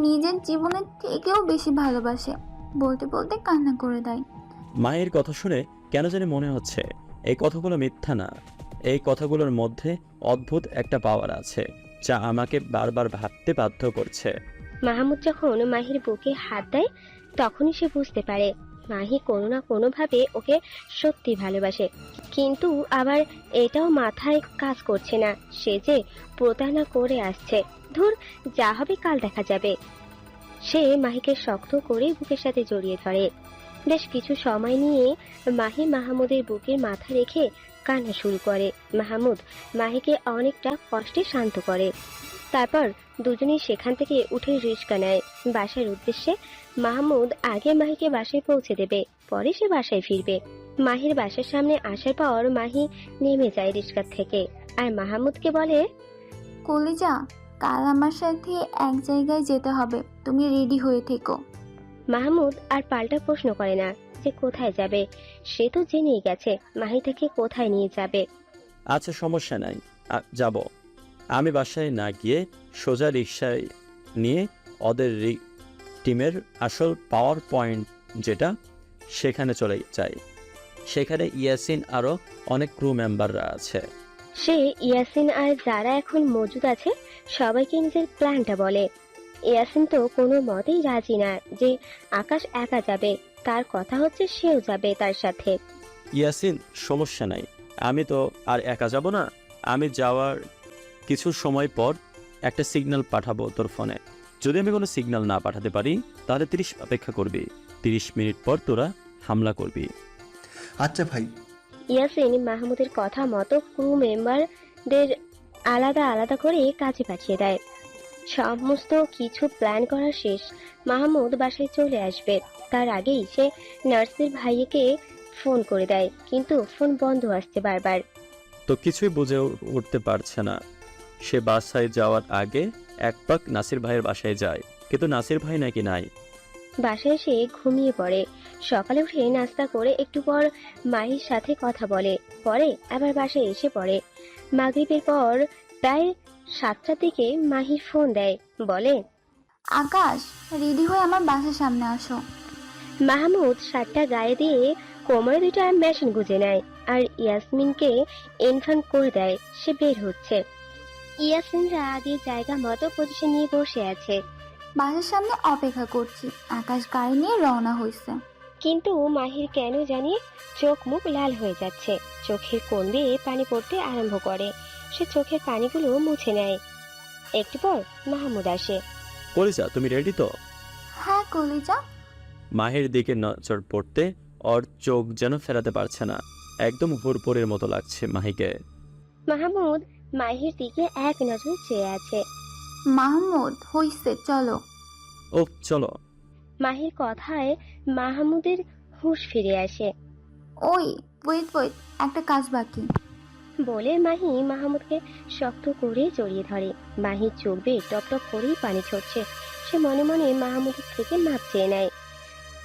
নিজের জীবনের থেকেও বেশি ভালোবাসে। বলতে বলতে কান্না করে দেয়। মায়ের কথা শুনে কেন জানি মনে হচ্ছে এই কথাগুলো মিথ্যা না। এই কথাগুলোর মধ্যে অদ্ভুত একটা পাওয়ার আছে যা আমাকে বারবার ভাবতে বাধ্য করছে। মাহমুদ যখন মাহির বুকে হাত দেয় তখনই সে বুঝতে পারে মাহি কোনো না কোনোভাবে ওকে সত্যি ভালোবাসে। কিন্তু আবার এটাও মাথায় কাজ করছে না সে যে প্রতারণা করে আসছে। ধুর, যা হবে কাল দেখা যাবে। সে মাহিকে শক্ত করে বুকের সাথে জড়িয়ে ধরে। বেশ কিছু সময় নিয়ে মাহি মাহমুদের বুকের মাথা রেখে কান্না শুরু করে। মাহমুদ মাহিকে অনেকটা কষ্টে শান্ত করে। তারপর দুজনেই সেখান থেকে উঠে রিক্সা নেয় বাসার উদ্দেশ্যে। মাহমুদ আগে মাহিকে বাসায় পৌঁছে দেবে, পরে সে বাসায় ফিরবে। মাহির বাসার সামনে আসার পর মাহি নেমে যায় রিক্সা থেকে আর মাহমুদকে বলে, কলিজা, কাল আমার সাথে এক জায়গায় যেতে হবে, তুমি রেডি হয়ে থেকো। মাহমুদ আর পাল্টা প্রশ্ন করে না যে কোথায় যাবে। সে তো জেনেই গেছে মাহি থেকে কোথায় নিয়ে যাবে। আচ্ছা, সমস্যা নাই, যাব। আমি বাসায় না গিয়ে সোজা রিক্সায় নিয়ে ওদের টিমের আসল পাওয়ার পয়েন্ট যেটা সেখানে চলে যাই। সেখানে ইয়াসিন আরও অনেক ক্রু মেম্বাররা আছে। সে ইয়াসিন আর যারা এখন মজুদ আছে সবাইকে নিজের প্ল্যানটা বলে। ইয়াসিন তো কোনো মতেই রাজি না যে আকাশ একা যাবে, তার কথা হচ্ছে সেও যাবে তার সাথে। ইয়াসিন, সমস্যা নাই, আমি তো আর একা যাব না। আমি যাওয়ার কিছু সময় পর একটা সিগন্যাল পাঠাবো তোর ফোনে। যদি আমি কোনো সিগন্যাল না পাঠাতে পারি তাহলে 30 অপেক্ষা করবি, 30 মিনিট পর তোরা হামলা করবি। আচ্ছা ভাই। ইয়াসিন মাহমুদের কথা মতো ক্রু মেম্বারদের আলাদা আলাদা করে কাজে পাঠিয়ে দেয়। সমস্ত কিছু প্ল্যান করা শেষ। মাহমুদ বাসায় চলে আসবে, তার আগেই সে নার্সের ভাইকে ফোন করে দেয়, কিন্তু ফোন বন্ধ আসছে বারবার। তো কিছুই বুঝে উঠতে পারছে না। সে বাসায় যাওয়ার আগে এক পাক নাসির ভাইয়ের বাসায় যায়, কিন্তু নাসির ভাই নাকি নাই। বাসায় এসে ঘুমিয়ে পড়ে। সকালে উঠে নাস্তা করে একটু পর মাহির সাথে কথা বলে, পরে আবার বাসায় এসে পড়ে। মাগরিবের পর প্রায় 7টার দিকে মাহির ফোন দেয়, বলে, আকাশ, রেডি হয়ে আমার বাসার সামনে আসো। মাহমুদ শার্টটা গায়ে দিয়ে কোমরে 2টা মেশিন গুজে নেয় আর ইয়াসমিনকে ইনফর্ম করে দেয় সে বের হচ্ছে। ইয়াসমিনরা আগে জায়গা মতো পজিশন নিয়ে বসে আছে। বাসার সামনে অপেক্ষা করছি। আকাশ গাড়ি নিয়ে রওনা হয়েছে, কিন্তু মাহির কেন জানি চোখ মুখ লাল হয়ে যাচ্ছে, চোখের কোণ দিয়ে পানি পড়তে আরম্ভ করে। সে চোখের পানিগুলো মুছে নেয়। একটু পর মাহমুদ আসে। কলিজা, তুমি রেডি তো? হ্যাঁ কলিজা। মাহির দিকে নজর পড়তে ওর চোখ যেন ফেরাতে পারছে না, একদম হুড়পড়ের মতো লাগছে মাহিকে। মাহমুদ মাহির দিকে এক নজর চেয়ে আছে। মাহমুদ, হইছে, চলো। ও চলো। মাহির কথায় মাহমুদের হুঁশ ফিরে আসে। ওই ওয়েট, একটা কাজ বাকি বলে মাহি মাহমুদকে শক্ত করে জড়িয়ে ধরে। মাহির চোখ বেয়ে টপ টপ করেই পানি ছড়ছে। সে মনে মনে মাহমুদের থেকে মাপ চেয়ে নেয়।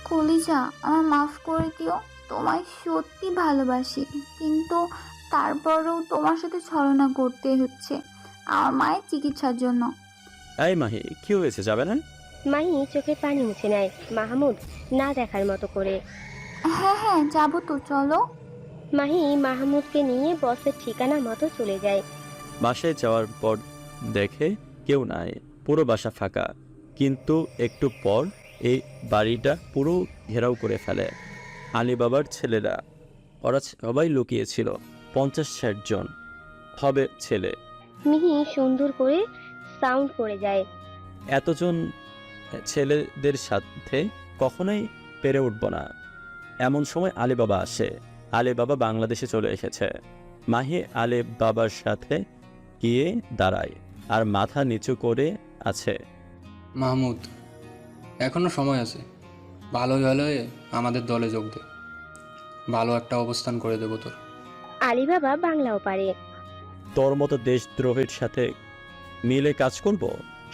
কলিজা, আমার মাফ করে দিও। তোমায় সত্যি ভালোবাসি, কিন্তু তারপরেও তোমার সাথে ছলনা করতে হচ্ছে আমার মায়ের চিকিৎসার জন্য। এই মাহি, কি হয়েছে, যাবে না? মাহি চোখের পানি মুছে নেয় মাহমুদ না দেখার মতো করে। হ্যাঁ যাবো তো, চলো। মাহি মাহমুদকে নিয়ে বসের ঠিকানা মতো চলে যায়। বাসায় যাওয়ার পর দেখে কেউ নাই, পুরো বাসা ফাঁকা। কিন্তু একটু পর এই বাড়িটা পুরো ঘেরাও করে ফেলে আলী বাবার ছেলেরা। ওরা সবাই লুকিয়েছিল, 50-60 জন হবে ছেলে। মিহি সুন্দর করে সাউন্ড করে যায়। এতজন ছেলেদের সাথে কখনোই পেরে উঠব না। এমন সময় আলী বাবা আসে। আলী বাবা বাংলাদেশে চলে এসেছে। মাহি আলী বাবার সাথে গিয়ে দাঁড়ায় আর মাথা নিচু করে আছে। মাহমুদ, এখনো সময় আছে, ভালোই ভালোই আমাদের দলে যোগ দে, ভালো একটা অবস্থান করে দেবো তোর। আলী বাবা বাংলাও পারে। তোর মতো দেশদ্রোহের সাথে মিলে কাজ করব,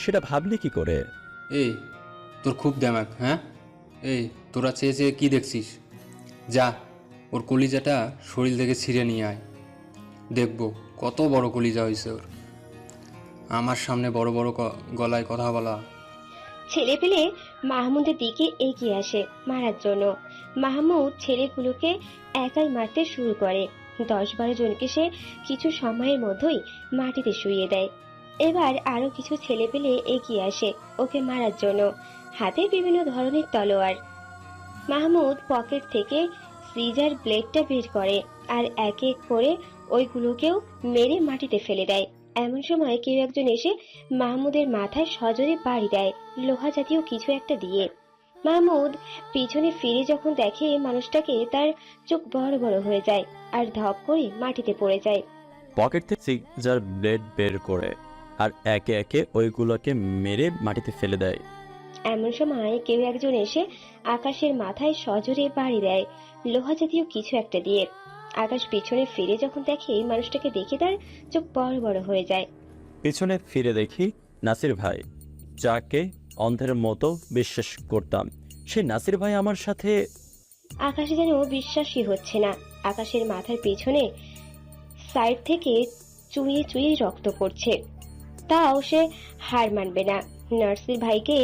সেটা ভাবলি কি করে? এই তোর খুব দেমাক, হ্যাঁ? এই তোরা চেয়ে চেয়ে কী দেখছিস? যা, ওর কলিজাটা শরীর থেকে ছিঁড়ে নিয়ে আয়, দেখবো কত বড় কলিজা হয়েছে ওর। আমার সামনে বড় বড় গলায় কথা বলা। ছেলে পেলে মাহমুদের দিকে এগিয়ে আসে মারার জন্য। মাহমুদ ছেলেগুলোকে একাই মারতে শুরু করে। 10-12 জনকে সে কিছু সময়ের মধ্যেই মাটিতে শুইয়ে দেয়। এবার আরো কিছু ছেলে পেলে এগিয়ে আসে ওকে মারার জন্য, হাতে বিভিন্ন ধরনের তলোয়ার। মাহমুদ পকেট থেকে সিজার ব্লেডটা বের করে আর এক এক করে ওইগুলোকেও মেরে মাটিতে ফেলে দেয়। এমন সময় কেউ একজন এসে মাহমুদের মাথায় সজোরে বাড়ি দেয় লোহা জাতীয় কিছু একটা দিয়ে। মাহমুদ পিছনে ফিরে যখন দেখে মানুষটাকে, তার চোখ বড় বড় হয়ে যায় আর ধপ করে মাটিতে পড়ে যায়। পকেট থেকে সিজার ব্লেড বের করে আর একে একে ওইগুলোকে মেরে মাটিতে ফেলে দেয়। এমন সময় কেউ একজন এসে আকাশের মাথায় সজোরে বাড়ি দেয় লোহা জাতীয় কিছু একটা দিয়ে। আকাশ পিছনে ফিরে যখন দেখে মানুষটাকে, দেখে তার চোখ বড় বড় হয়ে যায়। পিছনে ফিরে দেখি নাসির ভাই, যাকে অন্ধের মতো বিশ্বাস করতাম, সে নাসির ভাই আমার সাথে। আকাশে যেন বিশ্বাসই হচ্ছে না। আকাশের মাথার পিছনে সাইড থেকে চুইয়ে চুইয়ে রক্ত পড়ছে, তাও সে হার মানবে না। নাসির ভাইকে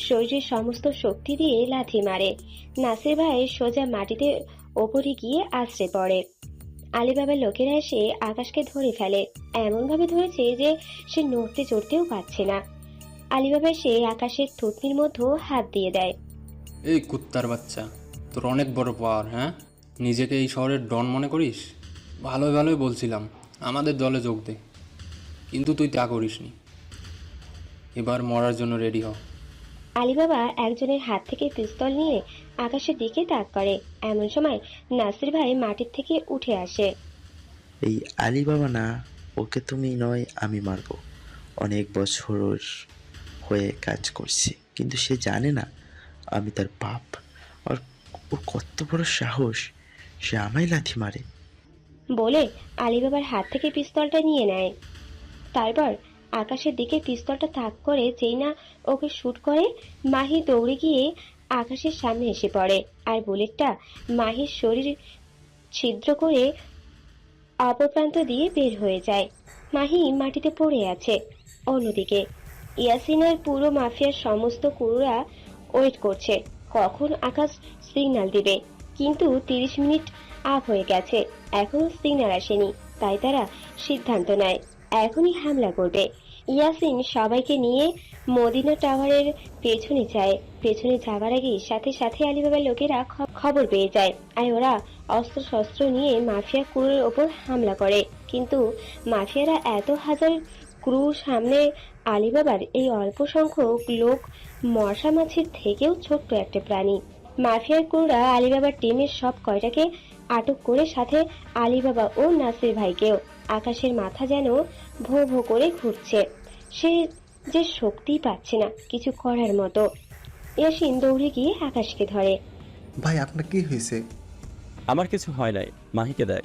শরীরের সমস্ত শক্তি দিয়ে লাথি মারে। নাসির ভাই সোজা মাটিতে ওপরে গিয়ে আছড়ে পড়ে। আলী বাবার লোকেরা এসে আকাশকে ধরে ফেলে, এমন ভাবে ধরেছে যে সে নড়তে চড়তেও পারছে না। আলিবাবা এসে আকাশের থুতনির মধ্যে হাত দিয়ে দেয়। এই কুত্তার বাচ্চা, তোর অনেক বড় পাওয়ার, হ্যাঁ? নিজেকে এই শহরের ডন মনে করিস? ভালোই ভালোই বলছিলাম আমাদের দলে যোগ দে, কিন্তু তুই তা করিসনি। এবার মরার জন্য রেডি হ। আলিবাবা একজনের হাত থেকে পিস্তল নিয়ে আকাশের দিকে তাক করে। এমন সময় নাসির ভাই মাটির থেকে উঠে আসে। এই আলী বাবা না, ওকে তুমি নয় আমি মারবো। অনেক বছর হয়ে কাজ করছি, কিন্তু সে জানে না আমি তার বাপ। আর ওর কত বড় সাহস, সে আমায় লাথি মারে। বলে আলিবাবার হাত থেকে পিস্তলটা নিয়ে নেয়। তারপর আকাশের দিকে পিস্তলটা তাক করে যেই না ওকে শুট করে, মাহি দৌড়ে গিয়ে আকাশের সামনে এসে পড়ে আর বুলেটটা মাহির শরীর ছিদ্র করে অপর প্রান্ত দিয়ে বের হয়ে যায়। মাহি মাটিতে পড়ে আছে। অন্যদিকে ইয়াসিনের পুরো মাফিয়ার সমস্ত ক্রুরা ওয়েট করছে কখন আকাশ সিগন্যাল দিবে, কিন্তু 30 মিনিট আপ হয়ে গেছে, এখনো সিগন্যাল আসেনি। তাই তারা সিদ্ধান্ত নেয় এখনই হামলা করবে। ইয়াসিন সবাইকে নিয়ে মদিনা টাওয়ারের পেছনে যায়। পেছনে যাবার আগেই সাথে সাথে আলিবাবার লোকেরা খবর পেয়ে যায়, আর ওরা অস্ত্র শস্ত্র নিয়ে মাফিয়া ক্রুর ওপর হামলা করে। কিন্তু মাফিয়ারা এত হাজার ক্রু সামনে আলিবাবার এই অল্প সংখ্যক লোক মশা মাছির থেকেও ছোট্ট একটা প্রাণী। মাফিয়ার ক্রুরা আলিবাবার টিমের সব কয়টাকে আটক করে, সাথে আলিবাবা ও নাসির ভাইকেও। আকাশের মাথা যেন ভো ভো করে ঘুরছে, সে যে শক্তি পাচ্ছে না কিছু করার মতো। ইয়াসিন দৌড়ে গিয়ে আকাশকে ধরে। ভাই আপনার কি হয়েছে? আমার কিছু হয় নাই, মাহিকে দেখ।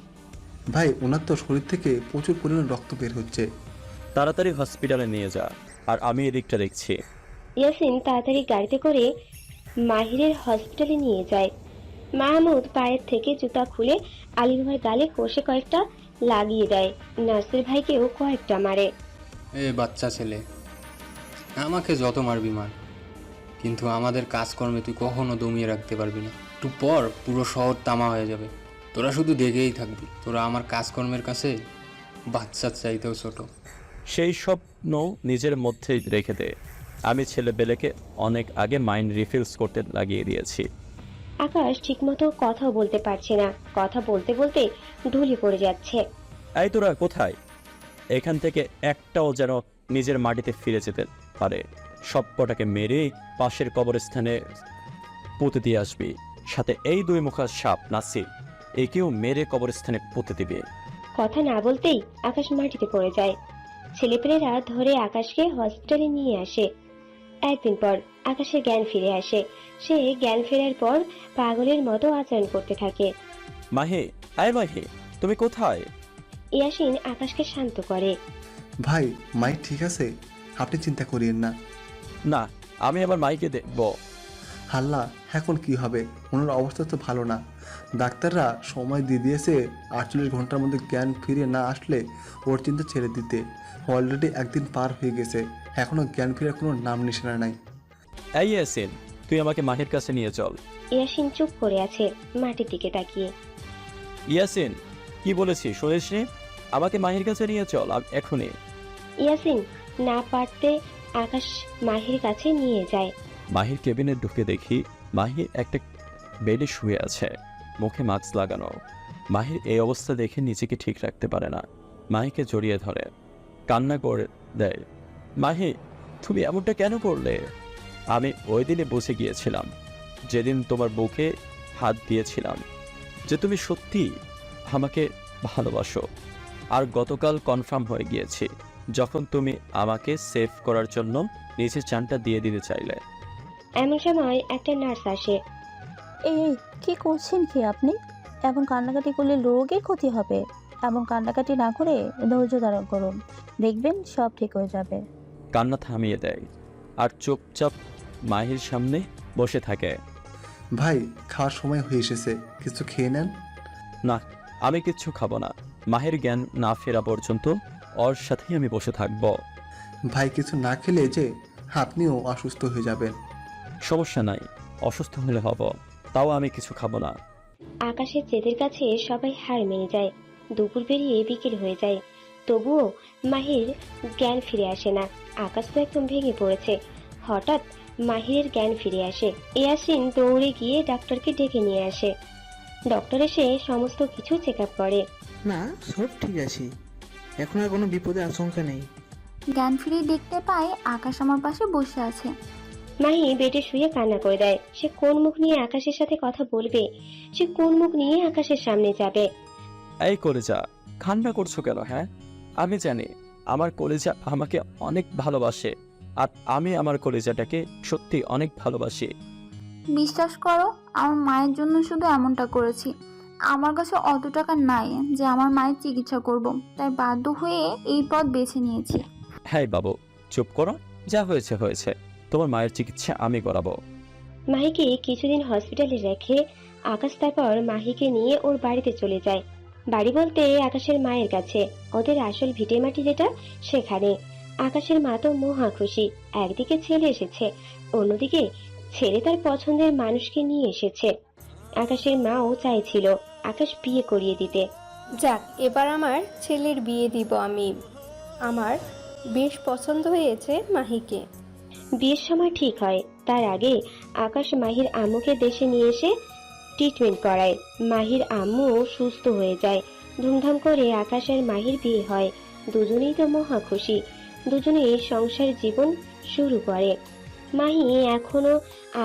ভাই ওনার তো শরীর থেকে প্রচুর পরিমাণ রক্ত বের হচ্ছে। তাড়াতাড়ি হসপিটালে নিয়ে যা, আর আমি এদিকটা দেখছি। ইয়াসিন তাড়াতাড়ি গাড়িতে করে মাহিরের হসপিটালে নিয়ে যায়। মাহমুদ পায়ের থেকে জুতা খুলে আলিবাবার গালে কষে কয়েকটা লাগিয়ে দেয়। নাসির ভাইকেও কয়েকটা মারে। এ বাচ্চা ছেলে, আমাকে যত মারবি মার, কিন্তু আমাদের কাজকর্মে তুই কখনো দমিয়ে রাখতে পারবি না। একটু পর পুরো শহর তামা হয়ে যাবে, তোরা শুধু দেখেই থাকবি। তোরা আমার কাজকর্মের কাছে বাচ্চার চাইতেও ছোট। সেই স্বপ্ন নিজের মধ্যেই রেখে দে। আমি ছেলেবেলেকে অনেক আগে মাইন্ড রিফিলস করতে লাগিয়ে দিয়েছি। আকাশ ঠিকমতো কথাও বলতে পারছে না, কথা বলতে বলতে ঢুলে পড়ে যাচ্ছে। এই তোরা কোথায়? এখান থেকে একটাও যেন নিজের মাটিতে ফিরে যেতে পারে। সব কটাকে মেরে পাশের কবরস্থানে পুঁতে দিয়ে আসবি। সাথে এই 2 মুখা সাপ নাসির, একেও মেরে কবরস্থানে পুঁতে দিবে। কথা না বলতেই আকাশ মাটিতে পড়ে যায়। ছেলেপেলেরা ধরে আকাশকে হসপিটালে নিয়ে আসে। একদিন পর আকাশের জ্ঞান ফিরে আসে। সে জ্ঞান ফেরার পর পাগলের মতো আচরণ করতে থাকে। মাহি, আয় মাহি, তুমি কোথায়? ইয়াসিন আকাশকে শান্ত করে। ভাই মাই ঠিক আছে, আপনি চিন্তা করিয়েন না। না, আমি আবার মাইকে দেখব। হাল্লা এখন কি হবে? ওনার অবস্থা তো ভালো না। ডাক্তাররা সময় দিয়ে দিয়েছে 48 ঘন্টার মধ্যে জ্ঞান ফিরে না আসলে ওর চিন্তা ছেড়ে দিতে। অলরেডি একদিন পার হয়ে গেছে, এখনো জ্ঞান ফিরে কোনো নাম নিশানা নাই। এই ইয়াসিন, তুই আমাকে মাহির কাছে নিয়ে চল। ইয়াসিন চুপ করে আছে মাটির দিকে তাকিয়ে। ইয়াসিন, কি বলেছি শুনিসনি? আমাকে মাহির কাছে নিয়ে চল এখনই। ইয়াসিন না পারতে আকাশ মাহির কাছে নিয়ে যায়। মাহির কেবিনে ঢুকে দেখি মাহি একটা বেডে শুয়ে আছে, মুখে মাস্ক লাগানো। মাহির এই অবস্থা দেখে নিজেকে ঠিক রাখতে পারে না, মাহিকে জড়িয়ে ধরে, কান্না করে দেয়। মাহি, তুমি এমনটা কেন করলে? আমি ওই দিনে বুঝে গিয়েছিলাম, যেদিন তোমার বুকে হাত দিয়েছিলাম, যে তুমি সত্যি আমাকে ভালোবাসো। আর গতকাল কনফার্ম হয়ে গিয়েছি, যখন তুমি আমাকে সেভ করার জন্য নিজের জানটা দিয়ে দিতে চাইলে। এমন সময় একটা নার্স আসে। এই কি করছেন কি আপনি? এমন কান্নাকাটি করলে রোগের ক্ষতি হবে। এমন কান্নাকাটি না করে ধৈর্য ধারণ করুন, দেখবেন সব ঠিক হয়ে যাবে। কান্না থামিয়ে দেয় আর চুপচাপ মাহির সামনে বসে থাকে। ভাই খাওয়ার সময় হয়ে এসেছে, কিছু খেয়ে নেন। না, আমি কিচ্ছু খাবো না। মাহির জ্ঞান না ফেরা পর্যন্ত ওর সাথেই আমি বসে থাকবো। ভাই কিছু না খেলে যে আপনিও অসুস্থ হয়ে যাবেন। সমস্যা নাই, অসুস্থ হলে হব, তাও আমি কিছু খাবো না। আকাশের জেদের কাছে সবাই হার মেনে যায়। দুপুর পেরিয়ে বিকেল হয়ে যায়। তবুও মাহির জ্ঞান ফিরে আসে না। আকাশ তো একদম ভেঙে পড়েছে। হঠাৎ মাহিরের জ্ঞান ফিরে আসে। ইয়াসিন দৌড়ে গিয়ে ডাক্তারকে ডেকে নিয়ে আসে। ডক্টর এসে সমস্ত কিছু চেক আপ করে। না, সব ঠিক আছে, এখন আর কোনো বিপদের আশঙ্কা নেই। জ্ঞান ফিরে দেখতে পায় আকাশ আমার পাশে বসে আছে। মাহি বেডে শুয়ে কান্না করে দেয়। সে কোন মুখ নিয়ে আকাশের সাথে কথা বলবে? সে কোন মুখ নিয়ে আকাশের সামনে যাবে? এই কলেজা, কান্না করছো কেন? হ্যাঁ, আমি জানি আমার কলেজা আমাকে অনেক ভালোবাসে, আর আমি আমার কলেজাটাকে সত্যি অনেক ভালোবাসি। বিশ্বাস করো, আমার মায়ের জন্য শুধু এমনটা করেছি। আমার কাছে অত টাকা নাই যে আমার মায়ের চিকিৎসা করব, তাই বাধ্য হয়ে এই পথ বেছে নিয়েছি। হ্যাঁ বাবু, চুপ করো, যা হয়েছে হয়েছে, তোমার মায়ের চিকিৎসা আমি করাবো। মাহিকে কিছুদিন হসপিটালে রেখে আকাশ তারপর মাহিকে নিয়ে ওর বাড়িতে চলে যায়। বাড়ি বলতে আকাশের মায়ের কাছে, ওদের আসল ভিটেমাটি যেটা সেখানে। আকাশের মা তো মহা খুশি। একদিকে ছেলে এসেছে, অন্যদিকে ছেলে তার পছন্দের মানুষকে নিয়ে এসেছে। আকাশের মাও চাইছিল আকাশ বিয়ে করিয়ে দিতে। যাক, এবার আমার ছেলের বিয়ে দিব আমি। আমার বেশ পছন্দ হয়েছে মাহিকে। বিয়ের সময় ঠিক হয়, তার আগে আকাশ মাহির আম্মুকে দেশে নিয়ে এসে ট্রিটমেন্ট করায়। মাহির আম্মু সুস্থ হয়ে যায়। ধুমধাম করে আকাশ আর মাহির বিয়ে হয়। দুজনেই তো মহা খুশি। দুজনেই সংসার জীবন শুরু করে। মাহি এখনো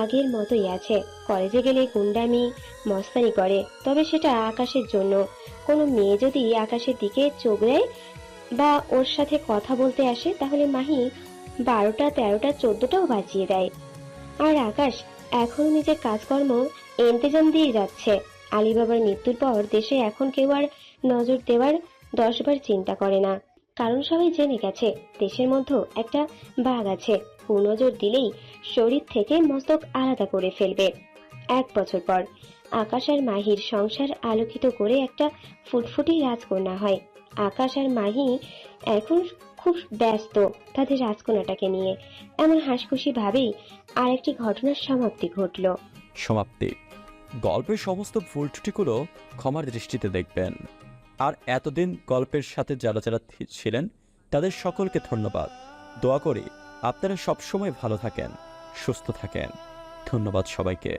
আগের মতোই আছে। কলেজে গেলে গুন্ডামি মস্তানি করে, তবে সেটা আকাশের জন্য। কোনো মেয়ে যদি আকাশের দিকে চোখ দেয় বা ওর সাথে কথা বলতে আসে, তাহলে মাহি 12টা 13টা 14টাও বাজিয়ে দেয়। আর আকাশ এখন নিজের কাজকর্ম ইন্তজাম দিয়ে যাচ্ছে। আলিবাবার মৃত্যুর পর দেশে এখন কেউ আর নজর দেওয়ার 10 বার চিন্তা করে না, কারণ সবাই জেনে গেছে দেশের মধ্যে একটা বাঘ আছে। কুনজর দিলেই শরীর থেকে মস্তক আলাদা করে ফেলবে। 1 বছর পর আকাশ আর মাহির সংসার আলোকিত করে একটা ফুটফুটি রাজকন্যা হয়। আকাশ আর মাহি এখন খুব ব্যস্ত তাদের রাজকন্যাটাকে নিয়ে। এমন হাসখুশি ভাবেই আরেকটি ঘটনার সমাপ্তি ঘটল। সমাপ্তি। গল্পের সমস্ত ভুল ত্রুটিগুলো ক্ষমার দৃষ্টিতে দেখবেন। আর এতদিন গল্পের সাথে যারা যারা ছিলেন তাদের সকলকে ধন্যবাদ। দোয়া করি আপনারা সবসময় ভালো থাকেন, সুস্থ থাকেন। ধন্যবাদ সবাইকে।